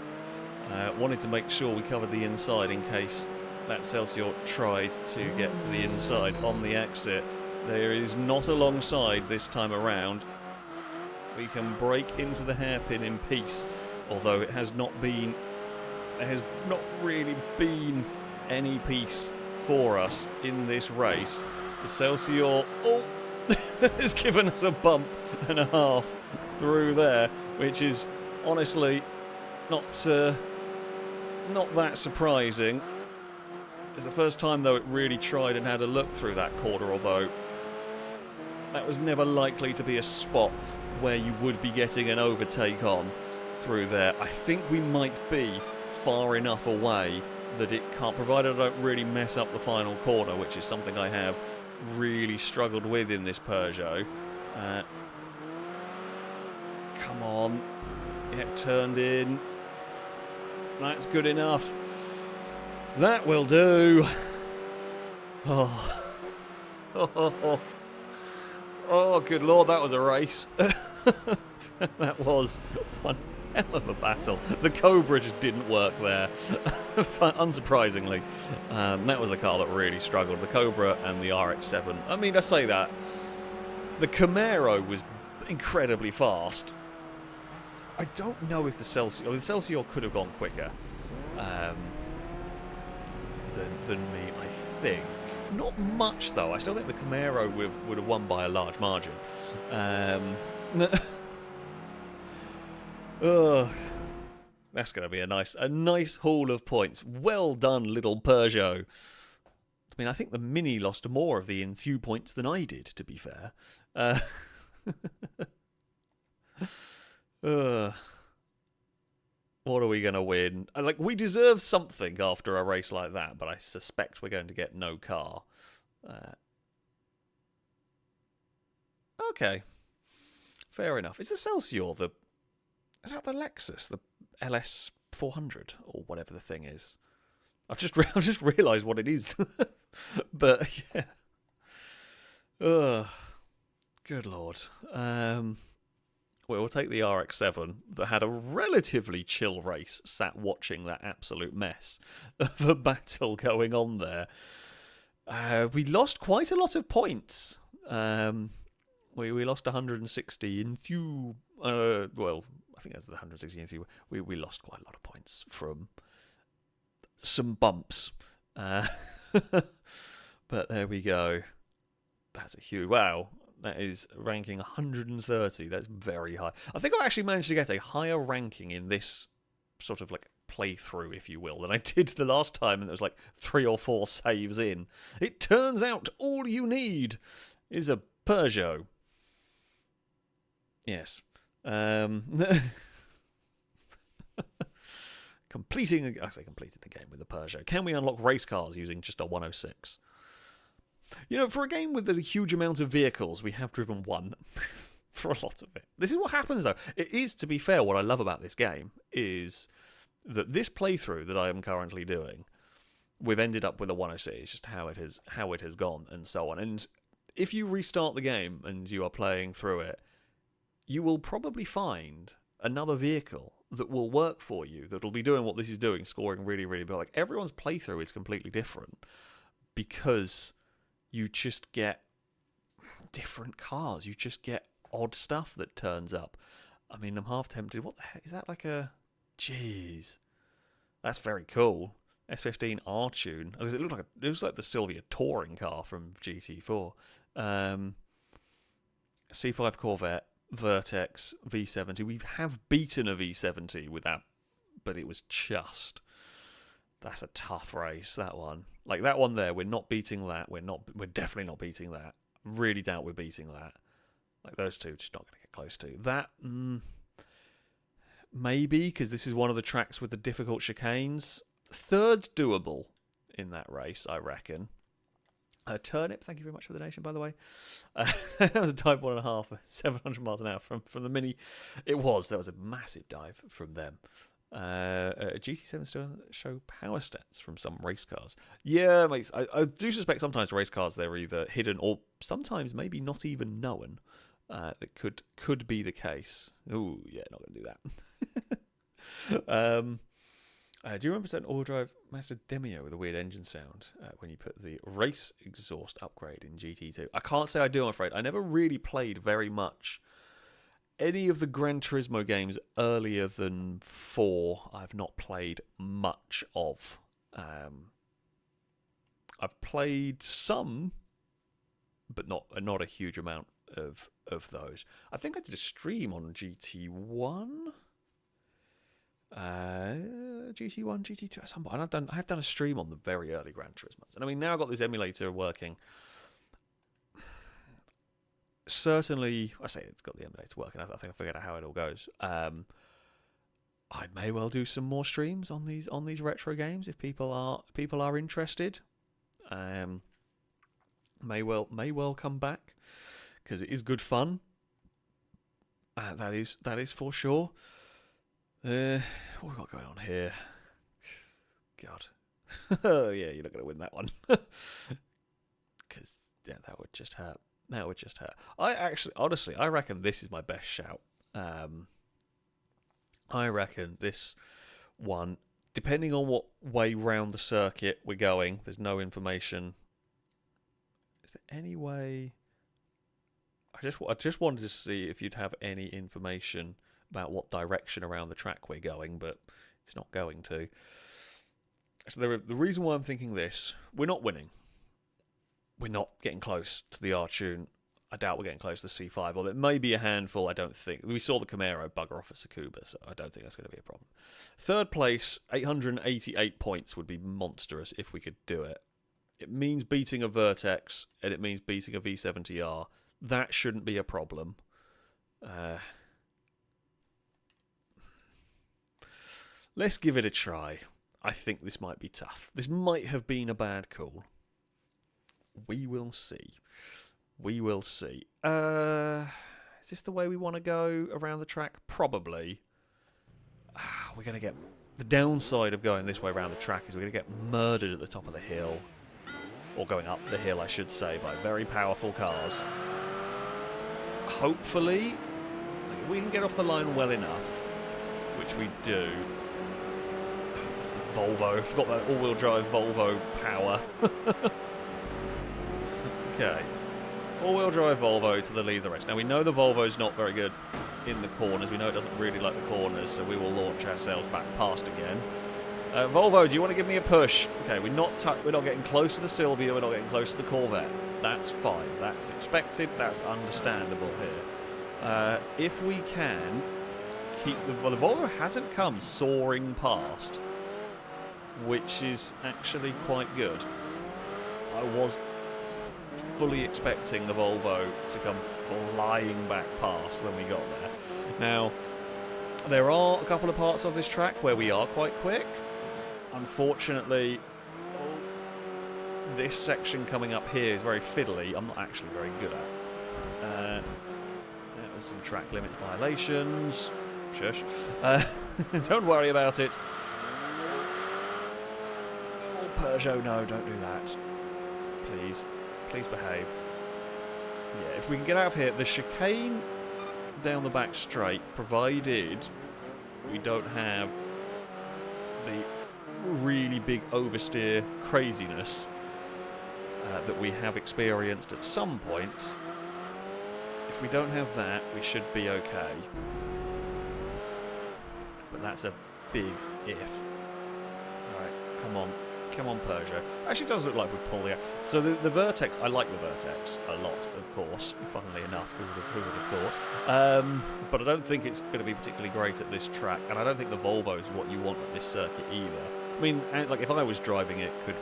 Wanted to make sure we covered the inside in case that Celsior tried to get to the inside on the exit. There is not alongside this time around. We can break into the hairpin in peace, although it has not really been any peace for us in this race. The Celsior, has given us a bump and a half through there, which is honestly not that surprising. It's the first time, though, it really tried and had a look through that corner, although that was never likely to be a spot where you would be getting an overtake on through there. I think we might be far enough away that it can't, provided I don't really mess up the final corner, which is something I have really struggled with in this Peugeot. Come on. Get turned in. That's good enough. That will do. Oh. Oh, good lord, that was a race. That was one hell of a battle. The Cobra just didn't work there, unsurprisingly. That was the car that really struggled. The Cobra and the RX-7. I mean, I say that. The Camaro was incredibly fast. I don't know if the Celsior could have gone quicker than me, I think. Not much, though. I still think the Camaro would have won by a large margin. That's going to be a nice haul of points. Well done, little Peugeot. I mean, I think the Mini lost more of the Enthusia points than I did, to be fair. What are we going to win? We deserve something after a race like that, but I suspect we're going to get no car. Okay. Fair enough. Is the Celsior is that the Lexus? The LS 400? Or whatever the thing is. I've just realised what it is. But, yeah. Good lord. We'll take the RX-7 that had a relatively chill race, sat watching that absolute mess of a battle going on there. We lost quite a lot of points. We lost 160 in few. Well, I think that's the 160 in few. We lost quite a lot of points from some bumps. But there we go. That's a huge. Wow. That is ranking 130. That's very high. I think I actually managed to get a higher ranking in this sort of like playthrough, if you will, than I did the last time, and there was like 3 or 4 saves in. It turns out all you need is a Peugeot. Yes. Completing the game with a Peugeot. Can we unlock race cars using just a 106? You know, for a game with a huge amount of vehicles, we have driven one for a lot of it. This is what happens, though. It is, to be fair, what I love about this game is that this playthrough that I am currently doing, we've ended up with a 106. It's just how it has gone and so on. And if you restart the game and you are playing through it, you will probably find another vehicle that will work for you, that will be doing what this is doing, scoring really, really well. Like, everyone's playthrough is completely different because you just get different cars. You just get odd stuff that turns up. I mean, I'm half tempted. What the heck? Is that like a... Jeez. That's very cool. S15 R-Tune. It was like the Sylvia touring car from GT4. C5 Corvette, Vertex, V70. We have beaten a V70 with that, but it was just... That's a tough race, that one. Like, that one there, we're not beating that. We're definitely not beating that. Really doubt we're beating that. Like, those two, just not going to get close to. That, maybe, because this is one of the tracks with the difficult chicanes. Third's doable in that race, I reckon. Turnip, thank you very much for the donation, by the way. That was a dive 1.5, 700 miles an hour from the Mini. That was a massive dive from them. GT7 still show power stats from some race cars. Yeah, mates, I do suspect sometimes race cars, they're either hidden or sometimes maybe not even known. That could be the case. Ooh, yeah, not going to do that. Do you remember that all-wheel drive Mazda Demio with a weird engine sound when you put the race exhaust upgrade in GT2? I can't say I do, I'm afraid. I never really played very much. Any of the Gran Turismo games earlier than 4, I've not played much of. I've played some, but not a huge amount of those. I think I did a stream on GT1. GT1, GT2 at some point. And I've done a stream on the very early Gran Turismos. And I mean, now I've got this emulator working. Certainly, I say it's got the emulator working. I think I figured out how it all goes. I may well do some more streams on these retro games if people are interested. May well come back because it is good fun. That is for sure. What have we got going on here? God. Oh, yeah, you're not going to win that one. Because, yeah, that would just hurt. That would just hurt. Honestly, I reckon this is my best shout. I reckon this one, depending on what way round the circuit we're going, there's no information. Is there any way... I just wanted to see if you'd have any information about what direction around the track we're going, but it's not going to. So the reason why I'm thinking this, we're not winning. We're not getting close to the R-Tune. I doubt we're getting close to the C5, or there may be a handful, I don't think. We saw the Camaro bugger off at Tsukuba, so I don't think that's going to be a problem. Third place, 888 points would be monstrous if we could do it. It means beating a Vertex, and it means beating a V70R. That shouldn't be a problem. Let's give it a try. I think this might be tough. This might have been a bad call. We will see. We will see. Is this the way we want to go around the track? Probably. We're going to get... The downside of going this way around the track is we're going to get murdered at the top of the hill. Or going up the hill, I should say, by very powerful cars. Hopefully, we can get off the line well enough, which we do. The Volvo, I've got that all-wheel drive Volvo power. Okay. All-wheel drive Volvo to the lead of the race. Now, we know the Volvo's not very good in the corners. We know it doesn't really like the corners, so we will launch ourselves back past again. Volvo, do you want to give me a push? Okay, we're not getting close to the Sylvia, we're not getting close to the Corvette. That's fine. That's expected. That's understandable here. If we can keep the Volvo hasn't come soaring past, which is actually quite good. I was fully expecting the Volvo to come flying back past when we got there. Now, there are a couple of parts of this track where we are quite quick. Unfortunately, this section coming up here is very fiddly. I'm not actually very good at. There's some track limits violations. Shush. Don't worry about it. Oh, Peugeot, no, don't do that. Please. Please behave. Yeah, if we can get out of here, the chicane down the back straight, provided we don't have the really big oversteer craziness that we have experienced at some points. If we don't have that, we should be okay. But that's a big if. Alright, come on. Come on, Peugeot. Actually, it does look like we pulled the... So the Vertex, I like the Vertex a lot, of course. Funnily enough, who would have thought? But I don't think it's going to be particularly great at this track, and I don't think the Volvo is what you want at this circuit either. I mean, like if I was driving it, could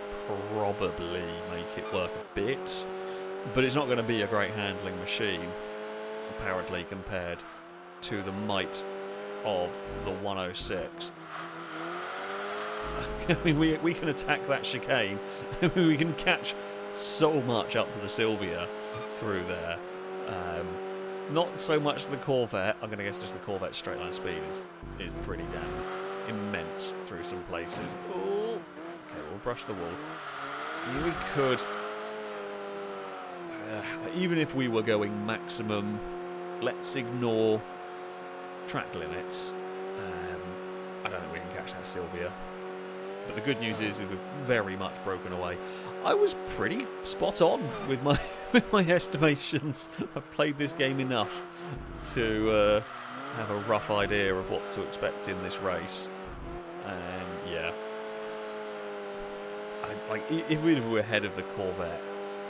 probably make it work a bit, but it's not going to be a great handling machine, apparently, compared to the might of the 106. I mean, we can attack that chicane. I mean, we can catch so much up to the Sylvia through there. Not so much the Corvette. I'm going to guess just the Corvette straight line speed is pretty damn immense through some places. Oh, okay, we'll brush the wall. I mean, we could, even if we were going maximum, let's ignore track limits. I don't think we can catch that Sylvia. But the good news is we've very much broken away. I was pretty spot on with my with my estimations. I've played this game enough to have a rough idea of what to expect in this race. And yeah, if we were ahead of the Corvette,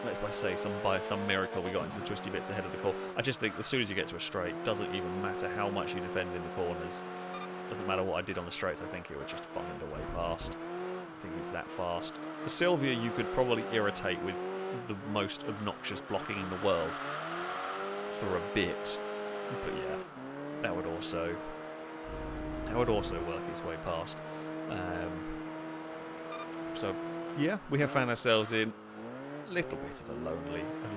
let's say by some miracle we got into the twisty bits ahead of the Corvette. I just think as soon as you get to a straight, it doesn't even matter how much you defend in the corners. Doesn't matter what I did on the straights, I think it would just find a way past. I think it's that fast. The Sylvia you could probably irritate with the most obnoxious blocking in the world for a bit. But yeah, that would also work its way past. So yeah, we have found ourselves in a little bit of a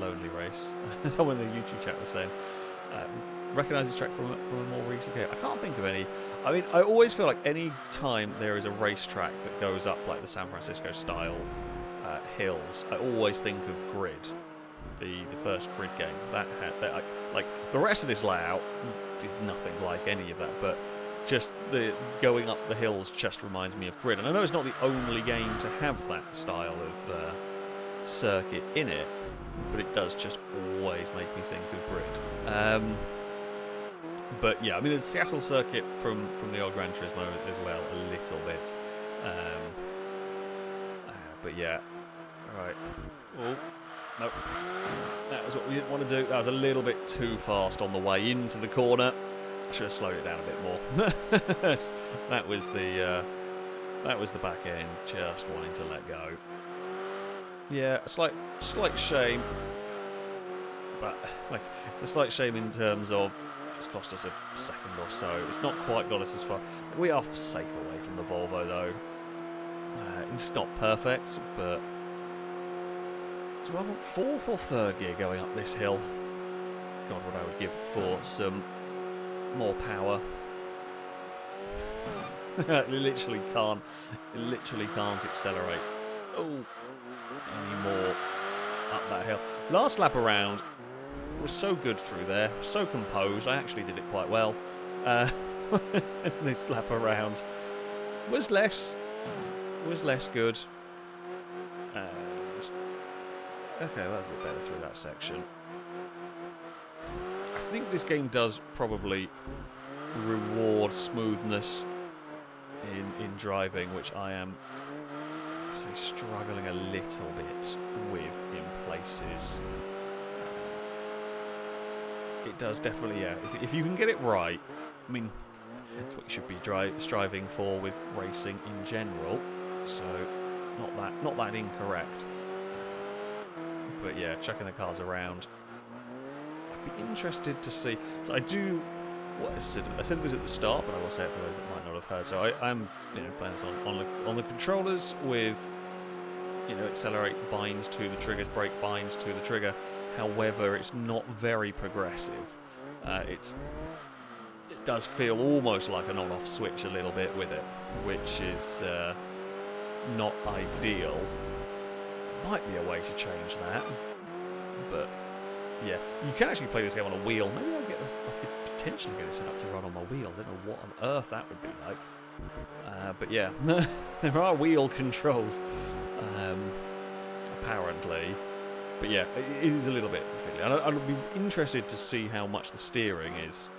lonely race. Someone in the YouTube chat was saying, recognise this track from a more recent game. I can't think of any. I mean, I always feel like any time there is a racetrack that goes up like the San Francisco style hills, I always think of Grid, the first Grid game. That like the rest of this layout is nothing like any of that, but just the going up the hills just reminds me of Grid. And I know it's not the only game to have that style of circuit in it, but it does just always make me think of Grid. But yeah, I mean, the Seattle circuit from the old Gran Turismo as well, a little bit. But yeah, right. Oh, nope. That was what we didn't want to do. That was a little bit too fast on the way into the corner. Should have slowed it down a bit more. That was the back end, just wanting to let go. Yeah, a slight shame. But like, it's a slight shame in terms of it's cost us a second or so. It's not quite got us as far. We are safe away from the Volvo though. It's not perfect, but do I want fourth or third gear going up this hill? God, what I would give for some more power. It literally can't accelerate. Oh, any more up that hill. Last lap around was so good through there, so composed. I actually did it quite well. This lap around was less good. And okay, that was a bit better through that section. I think this game does probably reward smoothness in driving, which I am, I say, struggling a little bit with in places. It does definitely, yeah. If you can get it right, I mean, It's what you should be striving for with racing in general. So, not that incorrect. But yeah, chucking the cars around. I'd be interested to see. So I do. What I said this at the start, but I will say it for those that might not have heard. So I'm playing this on the controllers with accelerate binds to the triggers, brake binds to the trigger. However, it's not very progressive. It does feel almost like an on-off switch a little bit with it, which is not ideal. Might be a way to change that, but yeah, you can actually play this game on a wheel. Maybe I could potentially get it set up to run on my wheel. I don't know what on earth that would be like. But yeah, there are wheel controls, apparently. But yeah, it is a little bit fiddly. And I'd be interested to see how much the steering is.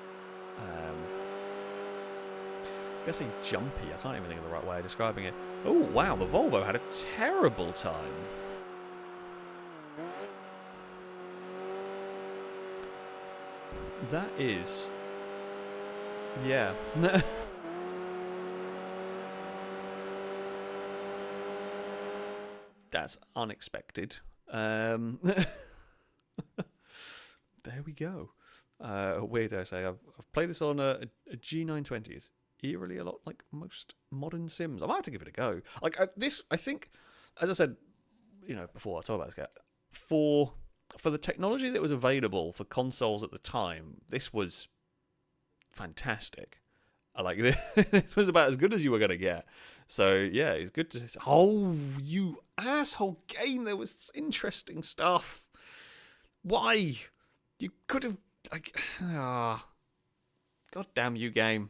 I was going to say jumpy. I can't even think of the right way of describing it. Oh, wow, the Volvo had a terrible time. That is... yeah. That's unexpected. There we go. Weird I say. I've played this on a G920. It's eerily a lot like most modern sims. I might have to give it a go. Like I think, as I said, before I talk about this guy, for the technology that was available for consoles at the time, this was fantastic. This was about as good as you were going to get. So yeah, it's good to. Oh, you asshole game! There was interesting stuff. Why? You could have God damn you, game.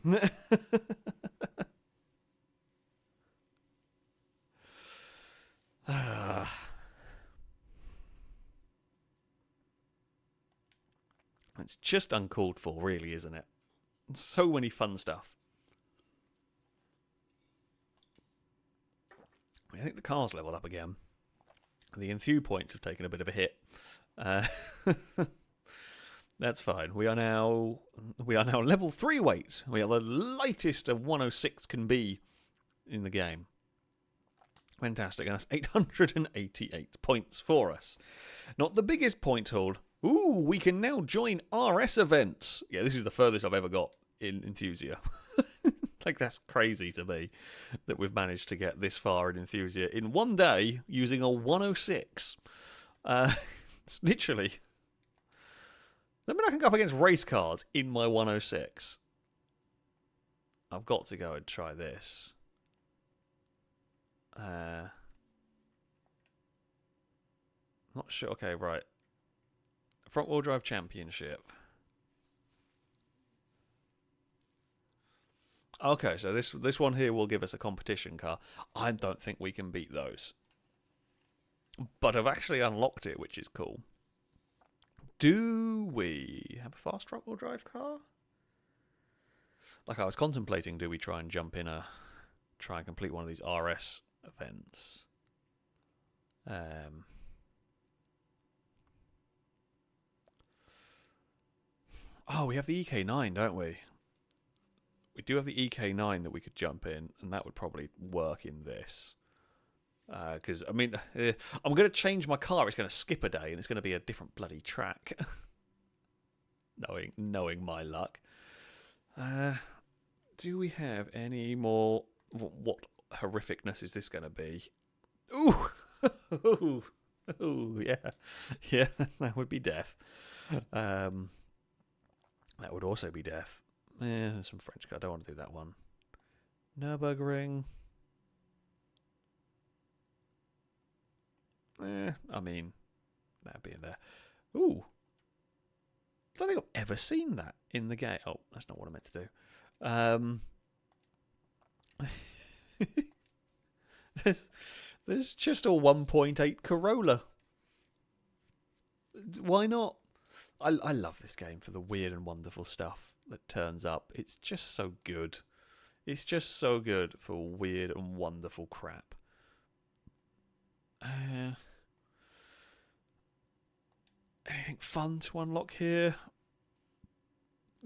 It's just uncalled for, really, isn't it? So many fun stuff. I think the car's leveled up again. The Enthusia points have taken a bit of a hit. That's fine. We are now level 3 weight. We are the lightest of 106 can be in the game. Fantastic. And that's 888 points for us. Not the biggest point haul. Ooh, we can now join RS events. Yeah, this is the furthest I've ever got in Enthusia. That's crazy to me that we've managed to get this far in Enthusia in one day using a 106. It's literally... I mean, I can go up against race cars in my 106. I've got to go and try this. Not sure. Okay, right. Front wheel drive championship. Okay, so this one here will give us a competition car. I don't think we can beat those. But I've actually unlocked it, which is cool. Do we have a fast front wheel drive car? Like I was contemplating, do we try and try and complete one of these RS events? Oh, we have the EK9, don't we? We do have the EK9 that we could jump in, and that would probably work in this. Because, I mean, I'm going to change my car. It's going to skip a day, and it's going to be a different bloody track. knowing my luck. Do we have any more... What horrificness is this going to be? Ooh! Ooh, yeah. Yeah, that would be death. That would also be death. Yeah, there's some French car. I don't want to do that one. Nürburgring. I mean, that'd be in there. Ooh. I don't think I've ever seen that in the game. Oh, that's not what I meant to do. There's just a 1.8 Corolla. Why not? I love this game for the weird and wonderful stuff that turns up. It's just so good. It's just so good for weird and wonderful crap. Anything fun to unlock here?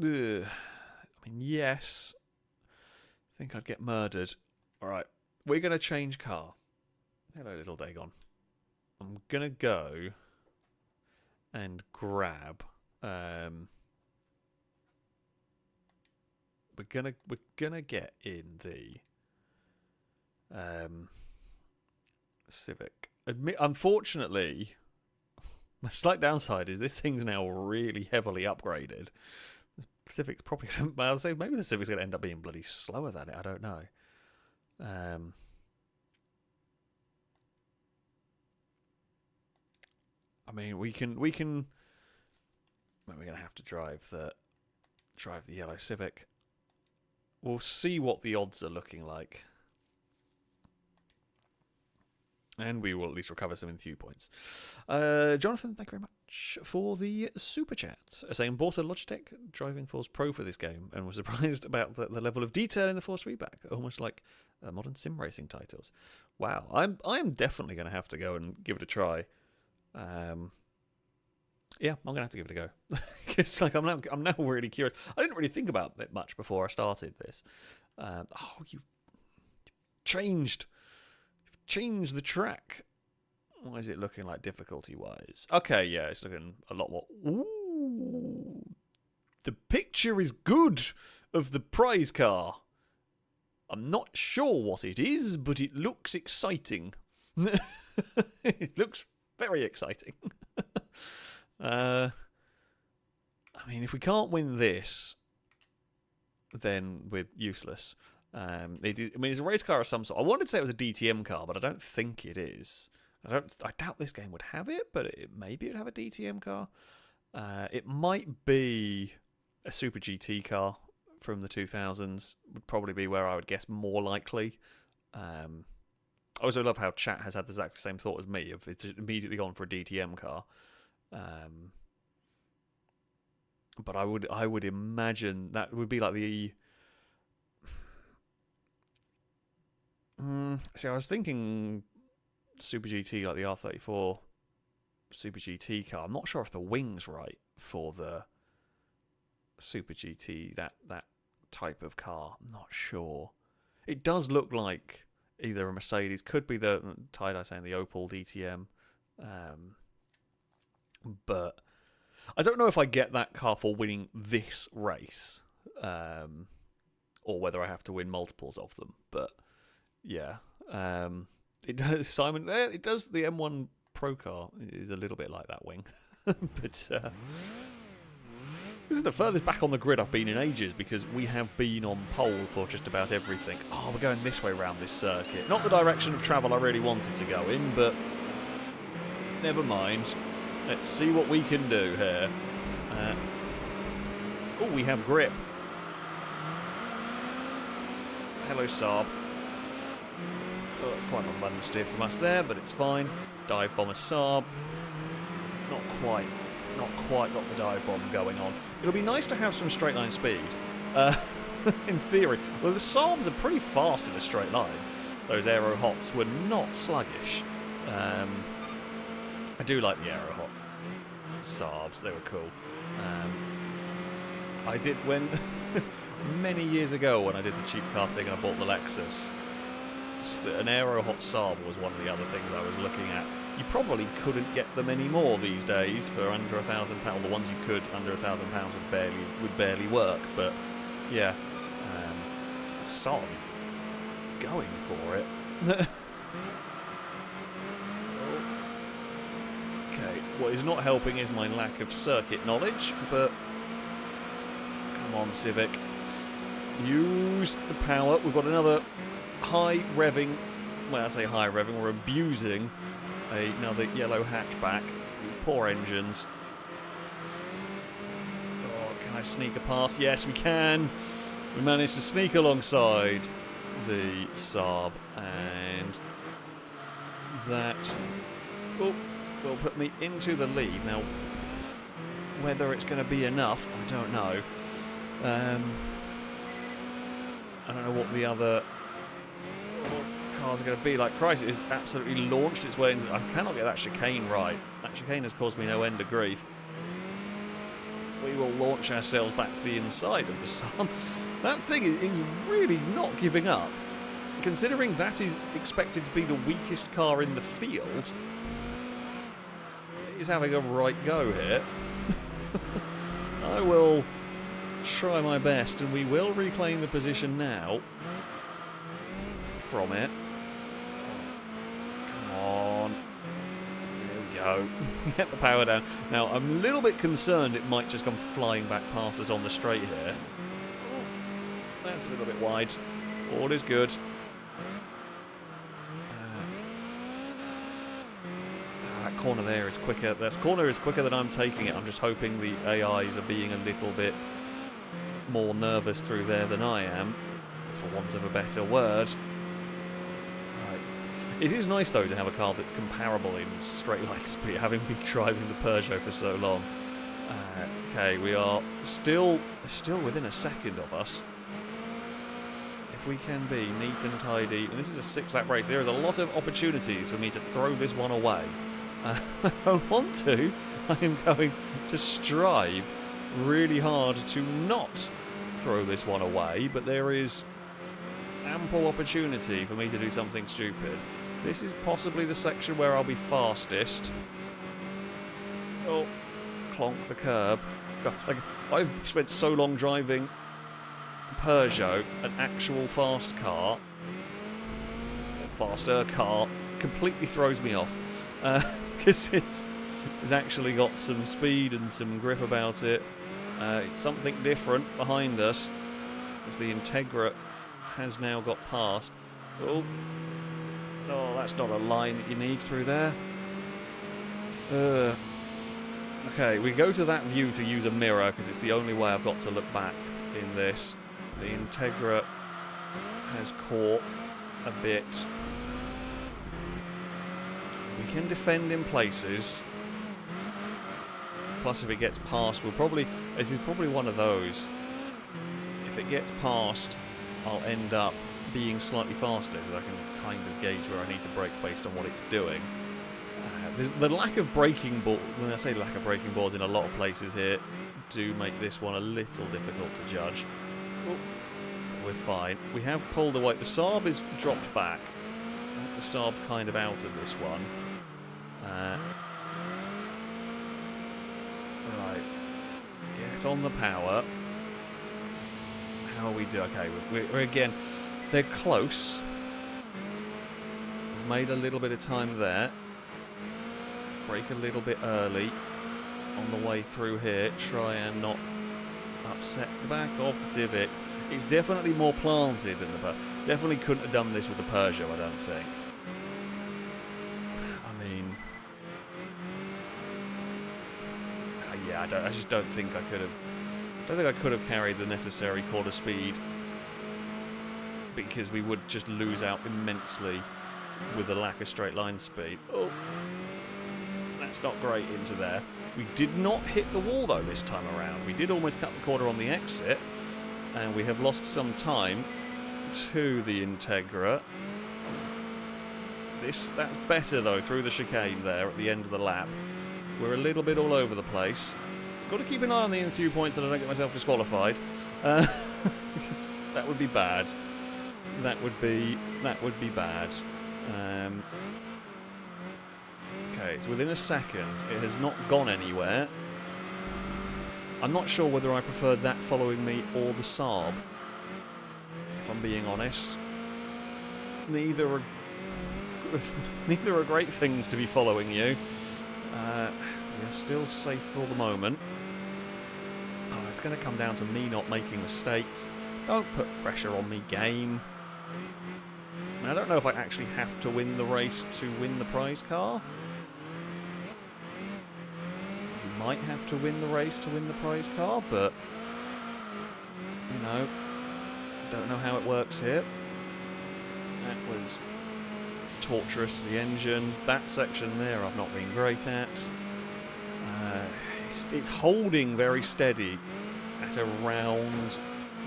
Ugh. I mean, yes. think I'd get murdered. All right, we're going to change car. Hello, little Dagon. I'm going to go and grab... we're gonna get in the Civic. Unfortunately, my slight downside is this thing's now really heavily upgraded. The Civic's probably, well, I'll say maybe the Civic's going to end up being bloody slower than it. I don't know. I mean, we can. Well, we're going to have to drive the yellow Civic. We'll see what the odds are looking like. And we will at least recover some Enthusia points. Jonathan, thank you very much for the super chat. Saying, bought a Logitech Driving Force Pro for this game and was surprised about the level of detail in the force feedback, almost like modern sim racing titles. Wow, I am definitely going to have to go and give it a try. Yeah, I'm gonna have to give it a go. Because like I'm now really curious. I didn't really think about it much before I started this. You've changed the track. What is it looking like difficulty wise? Okay, yeah, it's looking a lot more. Ooh, the picture is good of the prize car. I'm not sure what it is, but it looks exciting. It looks very exciting. I mean, if we can't win this, then we're useless. I mean, it's a race car of some sort. I wanted to say it was a DTM car, but I don't think it is. I doubt this game would have it, but maybe it would have a DTM car. It might be a Super GT car from the 2000s. Would probably be where I would guess more likely. I also love how chat has had the exact same thought as me. If it's immediately gone for a DTM car. But I would imagine that would be like the. See, I was thinking Super GT, like the R34 Super GT car. I'm not sure if the wing's right for the Super GT, that type of car. I'm not sure. It does look like either a Mercedes, could be the tie-dye saying the Opel DTM. But I don't know if I get that car for winning this race, or whether I have to win multiples of them. But yeah, it does. Simon, it does. The M1 Pro car is a little bit like that wing, but this is the furthest back on the grid I've been in ages because we have been on pole for just about everything. Oh, we're going this way around this circuit. Not the direction of travel I really wanted to go in, but never mind. Let's see what we can do here. Oh, we have grip. Hello, Saab. Oh, that's quite an understeer from us there, but it's fine. Dive bomber Saab. Not quite got the dive bomb going on. It'll be nice to have some straight line speed. In theory. Well, the Saabs are pretty fast in a straight line. Those Aero Hots were not sluggish. I do like the Aero Hot Saabs, they were cool. I did when many years ago when I did the cheap car thing and I bought the Lexus, an Aero Hot Saab was one of the other things I was looking at. You probably couldn't get them anymore these days for under £1,000. The ones you could under £1,000 would barely work. But yeah, Saab is going for it. Okay, what is not helping is my lack of circuit knowledge, but come on, Civic. Use the power. We've got another high revving, well, I say high revving, we're abusing another yellow hatchback. These poor engines. Oh, can I sneak a pass? Yes, we can. We managed to sneak alongside the Saab, and that will put me into the lead. Now, whether it's going to be enough, I don't know. I don't know what the other cars are going to be like. Christ, it has absolutely launched its way into... I cannot get that chicane right. That chicane has caused me no end of grief. We will launch ourselves back to the inside of the Saab. That thing is really not giving up. Considering that is expected to be the weakest car in the field, he's having a right go here. I will try my best, and we will reclaim the position now from it. Come on. There we go. Get the power down. Now, I'm a little bit concerned it might just come flying back past us on the straight here. That's a little bit wide. All is good. That corner there is quicker. That corner is quicker than I'm taking it. I'm just hoping the AIs are being a little bit more nervous through there than I am, for want of a better word. Right. It is nice, though, to have a car that's comparable in straight line speed, having been driving the Peugeot for so long. Okay, we are still within a second of us. If we can be neat and tidy, and this is a 6-lap race, there is a lot of opportunities for me to throw this one away. I don't want to. I am going to strive really hard to not throw this one away, but there is ample opportunity for me to do something stupid. This is possibly the section where I'll be fastest. Oh, clonk the curb. God, like, I've spent so long driving Peugeot, an actual fast car, a faster car, completely throws me off. Because it's actually got some speed and some grip about it. It's something different behind us, as the Integra has now got past. Oh, that's not a line that you need through there. Okay, we go to that view to use a mirror, because it's the only way I've got to look back in this. The Integra has caught a bit. We can defend in places. Plus, if it gets past, this is probably one of those. If it gets past, I'll end up being slightly faster, because I can kind of gauge where I need to brake based on what it's doing. The lack of braking board, when I say lack of braking boards in a lot of places here, do make this one a little difficult to judge. Oh, we're fine. We have pulled away. The Saab is dropped back. The Saab's kind of out of this one. Right. Get on the power. How are we doing? Okay, we're again, they're close. We've made a little bit of time there. Brake a little bit early on the way through here. Try and not upset the back of the Civic. It's definitely more planted than the Peugeot. Definitely couldn't have done this with the Peugeot, I don't think. I mean, yeah, I just don't think I could have. I don't think I could have carried the necessary quarter speed, because we would just lose out immensely with the lack of straight line speed. Oh, that's not great into there. We did not hit the wall though this time around. We did almost cut the corner on the exit, and we have lost some time to the Integra. That's better though, through the chicane there at the end of the lap. We're a little bit all over the place. Got to keep an eye on the in-through points that I don't get myself disqualified, because that would be bad. That would be bad. Okay, it's within a second. It has not gone anywhere. I'm not sure whether I prefer that following me or the Saab, if I'm being honest. Neither are great things to be following you. We're still safe for the moment. Oh, it's going to come down to me not making mistakes. Don't put pressure on me, game. I don't know if I actually have to win the race to win the prize car. You might have to win the race to win the prize car, but, you know, don't know how it works here. That was torturous to the engine. That section there I've not been great at. It's holding very steady at around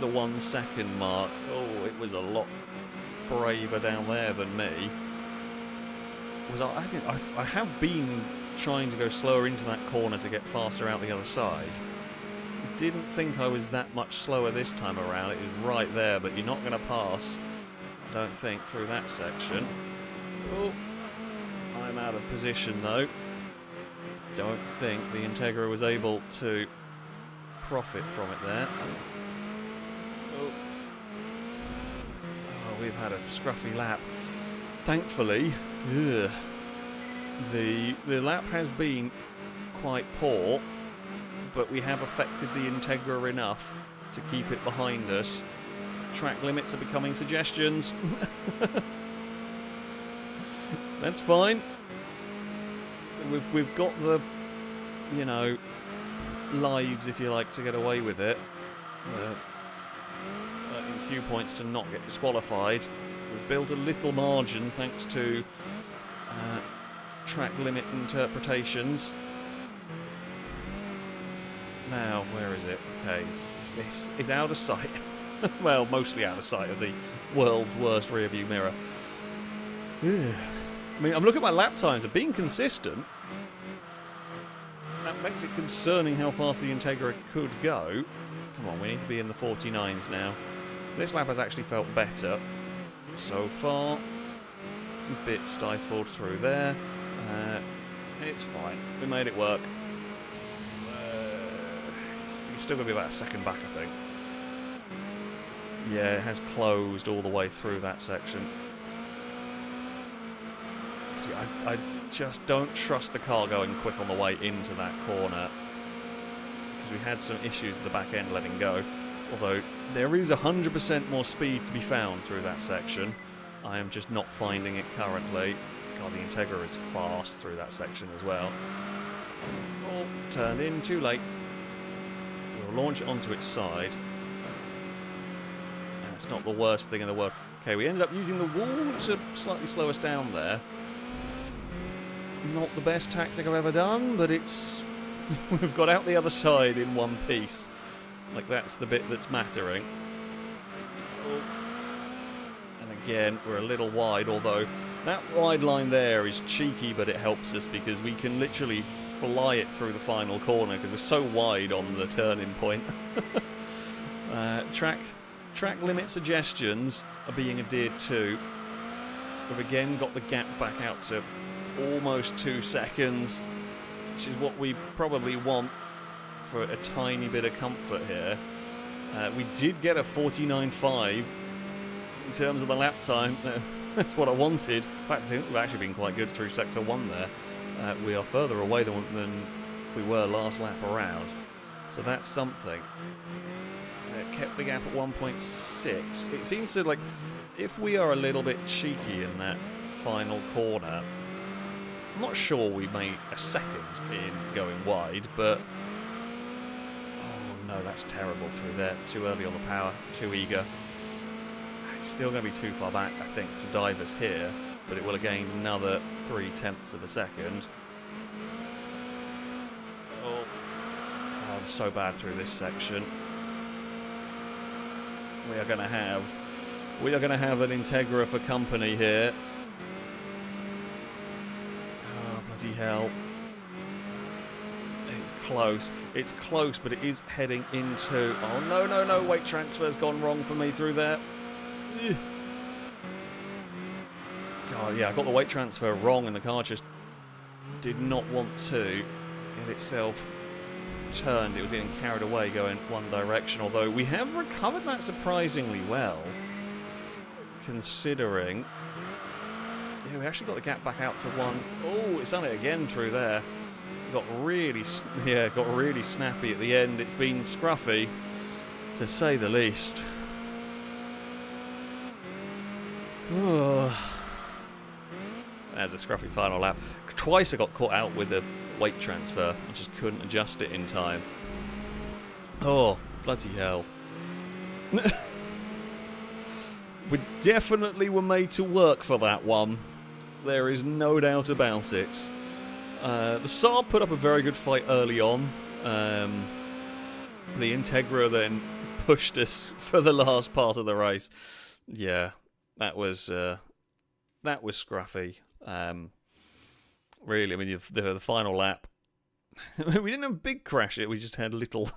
the 1 second mark. Oh, it was a lot braver down there than me. I have been trying to go slower into that corner to get faster out the other side. didn't think I was that much slower this time around. It was right there, but you're not going to pass, I don't think, through that section. Oh, I'm out of position though. Don't think the Integra was able to profit from it there. Oh, we've had a scruffy lap. Thankfully, the lap has been quite poor, but we have affected the Integra enough to keep it behind us. Track limits are becoming suggestions. That's fine. We've got the, you know, lives, if you like, to get away with it. In few points to not get disqualified. We've built a little margin thanks to track limit interpretations. Now, where is it? Okay, it's out of sight. Well, mostly out of sight of the world's worst rearview mirror. I mean, I'm looking at my lap times. They're being consistent. That makes it concerning how fast the Integra could go. Come on, we need to be in the 49s now. This lap has actually felt better so far. A bit stifled through there. It's fine. We made it work. It's still going to be about a second back, I think. Yeah, it has closed all the way through that section. See, I just don't trust the car going quick on the way into that corner, because we had some issues at the back end letting go. Although there is 100% more speed to be found through that section. I am just not finding it currently. God, the Integra is fast through that section as well. Oh, turned in too late. We'll launch it onto its side. It's not the worst thing in the world. Okay, we ended up using the wall to slightly slow us down there. Not the best tactic I've ever done, but it's... we've got out the other side in one piece. Like, that's the bit that's mattering. Oh. And again, we're a little wide, although that wide line there is cheeky, but it helps us because we can literally fly it through the final corner because we're so wide on the turning point. Track limit suggestions are being adhered to. We've again got the gap back out to almost 2 seconds, which is what we probably want for a tiny bit of comfort here. We did get a 49.5 in terms of the lap time. That's what I wanted. In fact, I think we've actually been quite good through Sector 1 there. We are further away than we were last lap around, so that's something. Kept the gap at 1.6. It seems to, like, if we are a little bit cheeky in that final corner, I'm not sure we make a second in going wide, but oh no, that's terrible through there. Too early on the power, too eager. It's still going to be too far back, I think, to dive us here, but it will have gained another 0.3 of a second. Oh, I'm so bad through this section. We are going to have an Integra for company here. Oh, bloody hell. It's close. It's close, but it is heading into... oh, no. Weight transfer's gone wrong for me through there. God, yeah, I got the weight transfer wrong, and the car just did not want to get itself turned. It was getting carried away going one direction, although we have recovered that surprisingly well, considering... yeah, we actually got the gap back out to 1. Oh, it's done it again through there. Got really snappy at the end. It's been scruffy, to say the least. There's a scruffy final lap. Twice I got caught out with a weight transfer. I just couldn't adjust it in time. Oh, bloody hell. We definitely were made to work for that one. There is no doubt about it. The Saab put up a very good fight early on. The Integra then pushed us for the last part of the race. Yeah, that was scruffy. Really, I mean, the final lap, we didn't have a big crash. We just had little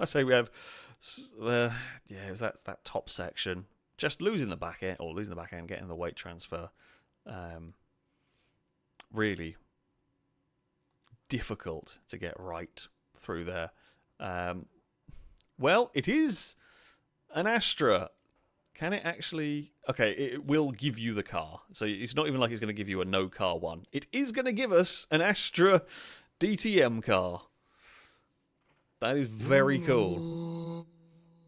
I say we have, yeah, it was that top section. Just losing the back end, getting the weight transfer. Really difficult to get right through there. Well, it is an Astra. Can it actually... Okay, it will give you the car. So it's not even like it's going to give you a no-car one. It is going to give us an Astra DTM car. That is very cool.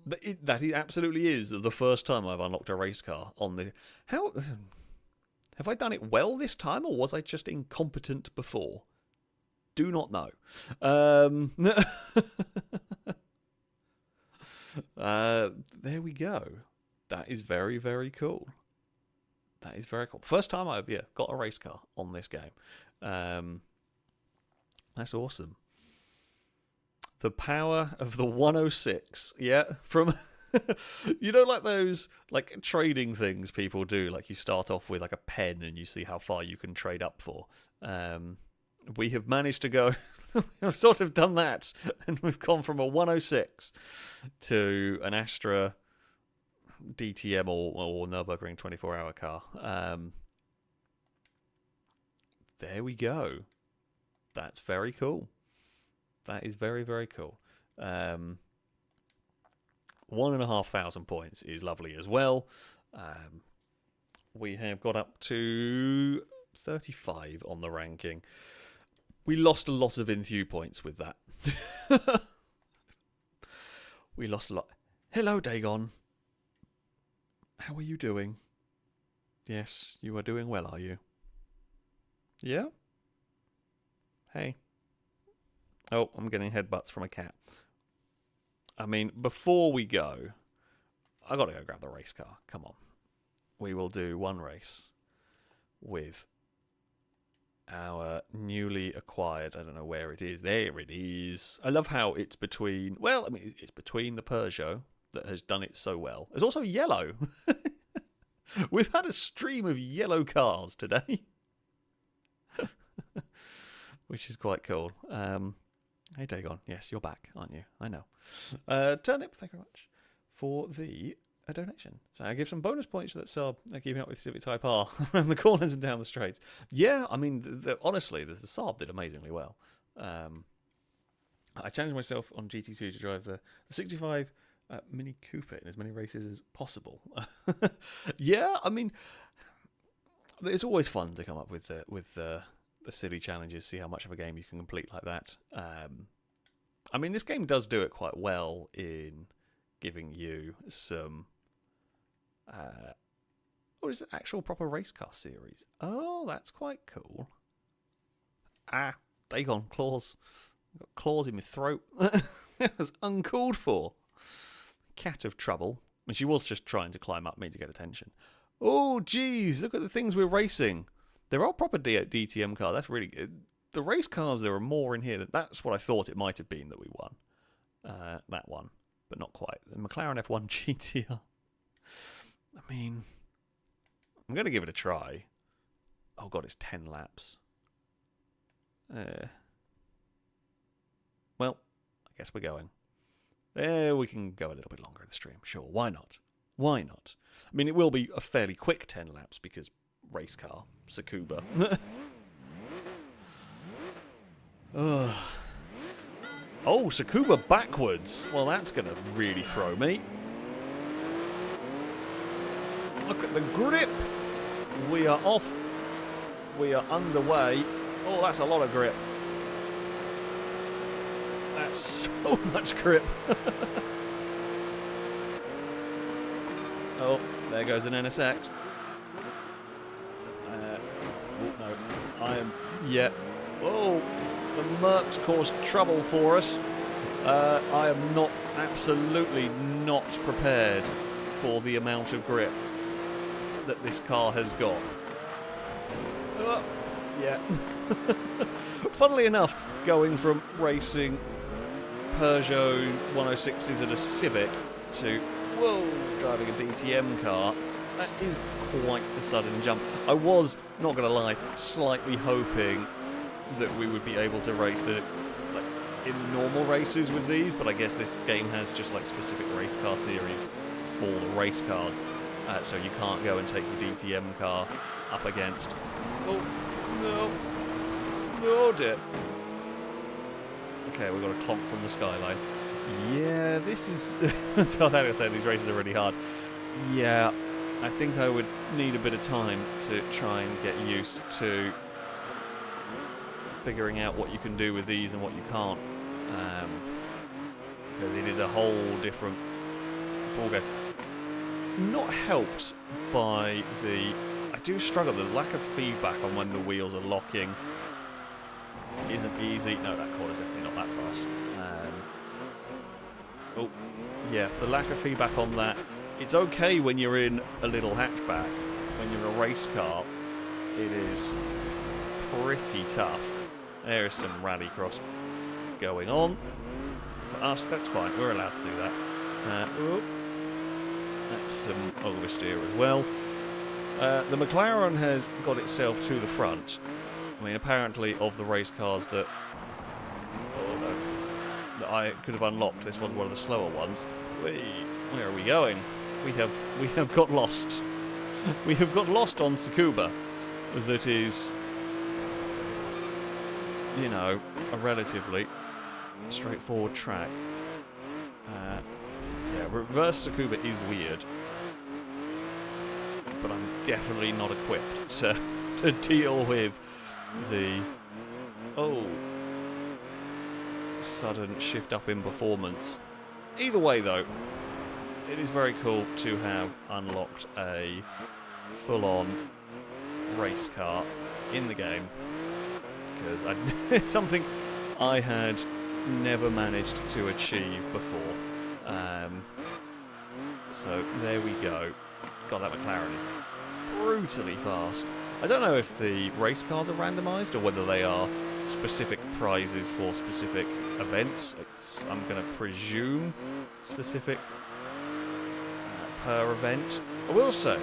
That absolutely is the first time I've unlocked a race car on the... How... Have I done it well this time, or was I just incompetent before? Do not know. There we go. That is very, very cool. That is very cool. First time I've got a race car on this game. That's awesome. The power of the 106. Yeah, from... You know, like those like trading things people do, like you start off with like a pen and you see how far you can trade up for. We have managed to go, we've sort of done that, and we've gone from a 106 to an Astra DTM or Nürburgring 24-hour car. There we go. That's very cool. That is very, very cool. 1,500 points is lovely as well. We have got up to 35 on the ranking. We lost a lot of Enthu points with that. We lost a lot. Hello, Dagon. How are you doing? Yes, you are doing well, are you? Yeah? Hey. Oh, I'm getting headbutts from a cat. I mean, before we go, I got to go grab the race car. Come on. We will do one race with our newly acquired, I don't know where it is. There it is. I love how it's between, well, I mean, it's between the Peugeot that has done it so well. There's also yellow. We've had a stream of yellow cars today. Which is quite cool. Hey, Dagon. Yes, you're back, aren't you? I know. Turnip, thank you very much for the donation. So I give some bonus points that Saab keeping up with Civic Type R around the corners and down the straights. Yeah, I mean, honestly, the Saab did amazingly well. I challenged myself on GT2 to drive the 65 Mini Cooper in as many races as possible. Yeah, I mean, it's always fun to come up with the silly challenges, see how much of a game you can complete like that. I mean, this game does do it quite well in giving you some... what is it? Actual proper race car series. Oh, that's quite cool. Ah, Dagon, claws. I've got claws in my throat. That was uncalled for. Cat of trouble. I mean, she was just trying to climb up me to get attention. Oh, geez, look at the things we're racing. There are proper DTM cars. That's really good. The race cars, there are more in here. That's what I thought it might have been that we won. That one, but not quite. The McLaren F1 GTR. I mean, I'm going to give it a try. Oh, God, it's 10 laps. Well, I guess we're going. We can go a little bit longer in the stream. Sure, why not? Why not? I mean, it will be a fairly quick 10 laps because... race car, Tsukuba. Oh, Tsukuba backwards. Well, that's going to really throw me. Look at the grip. We are off. We are underway. Oh, that's a lot of grip. That's so much grip. Oh, there goes an NSX. No, I am... Yeah. Oh, the Mercs caused trouble for us. I am not, absolutely not prepared for the amount of grip that this car has got. Yeah. Funnily enough, going from racing Peugeot 106s and a Civic to, whoa, driving a DTM car, that is quite the sudden jump. I was, not going to lie, slightly hoping that we would be able to race the in the normal races with these, but I guess this game has just like specific race car series for the race cars, so you can't go and take your DTM car up against. Oh no! Oh dear. Okay, we've got a clonk from the skyline. Yeah, this is. I thought I was saying these races are really hard. Yeah, I think I would need a bit of time to try and get used to figuring out what you can do with these and what you can't, because it is a whole different ballgame. Not helped by the. I do struggle. The lack of feedback on when the wheels are locking isn't easy. No, that corner's definitely not that fast. Oh, yeah, the lack of feedback on that. It's okay when you're in a little hatchback. When you're in a race car, it is pretty tough. There is some rallycross going on. For us, that's fine. We're allowed to do that. Oh, that's some oversteer as well. The McLaren has got itself to the front. I mean, apparently, of the race cars that I could have unlocked, this one's one of the slower ones. Where are we going? We have got lost. We have got lost on Tsukuba. That is, you know, a relatively straightforward track. Yeah, reverse Tsukuba is weird, but I'm definitely not equipped to deal with the sudden shift up in performance. Either way, though, it is very cool to have unlocked a full-on race car in the game, because it's something I had never managed to achieve before. So there we go. God, that McLaren is brutally fast. I don't know if the race cars are randomised or whether they are specific prizes for specific events. I'm going to presume specific per event. I will say,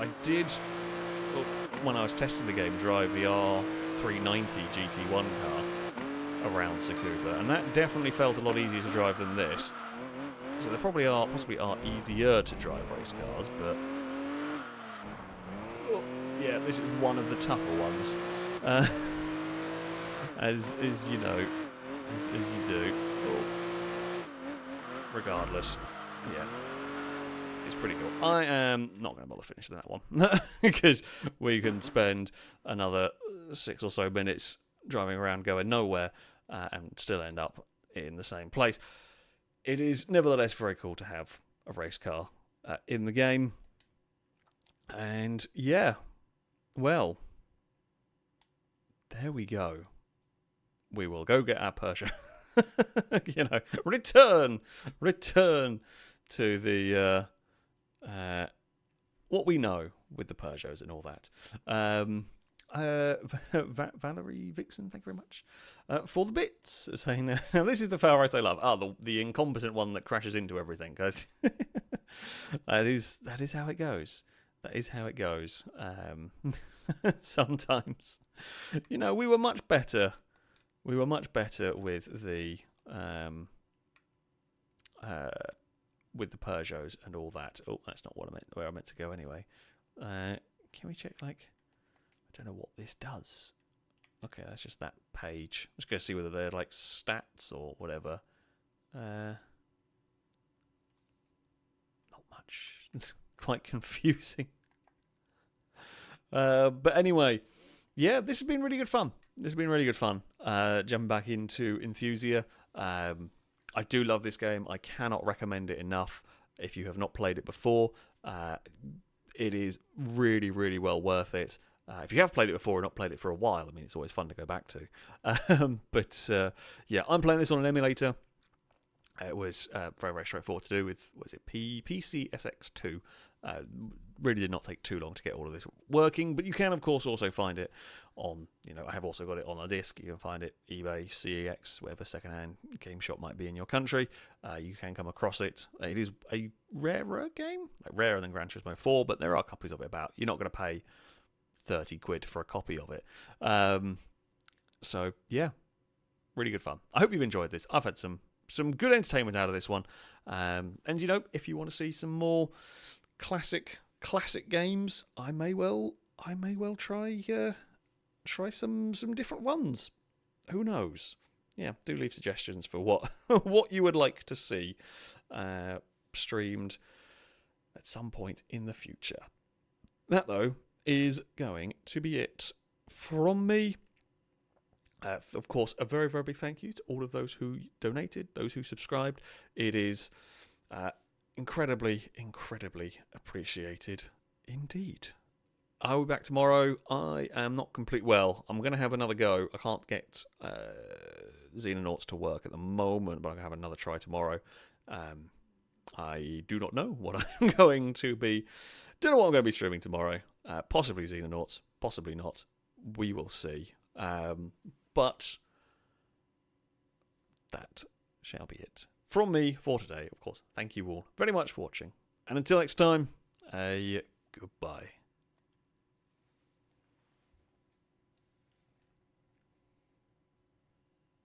I did, when I was testing the game, drive the R390 GT1 car around Tsukuba, and that definitely felt a lot easier to drive than this. So there possibly are easier to drive race cars, but yeah, this is one of the tougher ones, as you know, as you do. Regardless, yeah, it's pretty cool. I am not going to bother finishing that one because we can spend another 6 or so minutes driving around going nowhere and still end up in the same place. It is nevertheless very cool to have a race car in the game, and yeah. Well, there we go. We will go get our Persia. You know, return to the what we know with the Peugeots and all that. Valerie Vixen, thank you very much for the bits. Saying now this is the FailRace I love. The incompetent one that crashes into everything. That is how it goes. That is how it goes. Sometimes, you know, we were much better. We were much better with the Peugeots and all that. Oh, that's not what where I meant to go anyway. Can we check? Like, I don't know what this does. Okay, that's just that page. I'm just going to see whether they're like stats or whatever. Not much. It's quite confusing. But anyway, yeah, this has been really good fun. Jumping back into Enthusia. I do love this game. I cannot recommend it enough. If you have not played it before, it is really, really well worth it. If you have played it before or not played it for a while, I mean, it's always fun to go back to. Yeah, I'm playing this on an emulator. It was very, very straightforward to do with, was it PCSX2? Really did not take too long to get all of this working, but you can, of course, also find it on, you know, I have also got it on a disc. You can find it eBay, CEX, whatever secondhand game shop might be in your country. You can come across it. It is a rarer game, like rarer than Gran Turismo 4, but there are copies of it about. You're not going to pay 30 quid for a copy of it. So, yeah, Really good fun. I hope you've enjoyed this. I've had some good entertainment out of this one. And if you want to see some more classic games, I may well try some different ones. Who knows? Yeah, do leave suggestions for what you would like to see streamed at some point in the future. That, though, is going to be it from me. Of course, a very, very big thank you to all of those who donated, those who subscribed. It is incredibly, incredibly appreciated indeed. I'll be back tomorrow. I am not complete. Well, I'm going to have another go. I can't get Xenonauts to work at the moment, but I'm going to have another try tomorrow. I do not know what I'm going to be. Don't know what I'm going to be streaming tomorrow. Possibly Xenonauts, possibly not. We will see. But that shall be it. From me for today, of course. Thank you all very much for watching. And until next time, goodbye.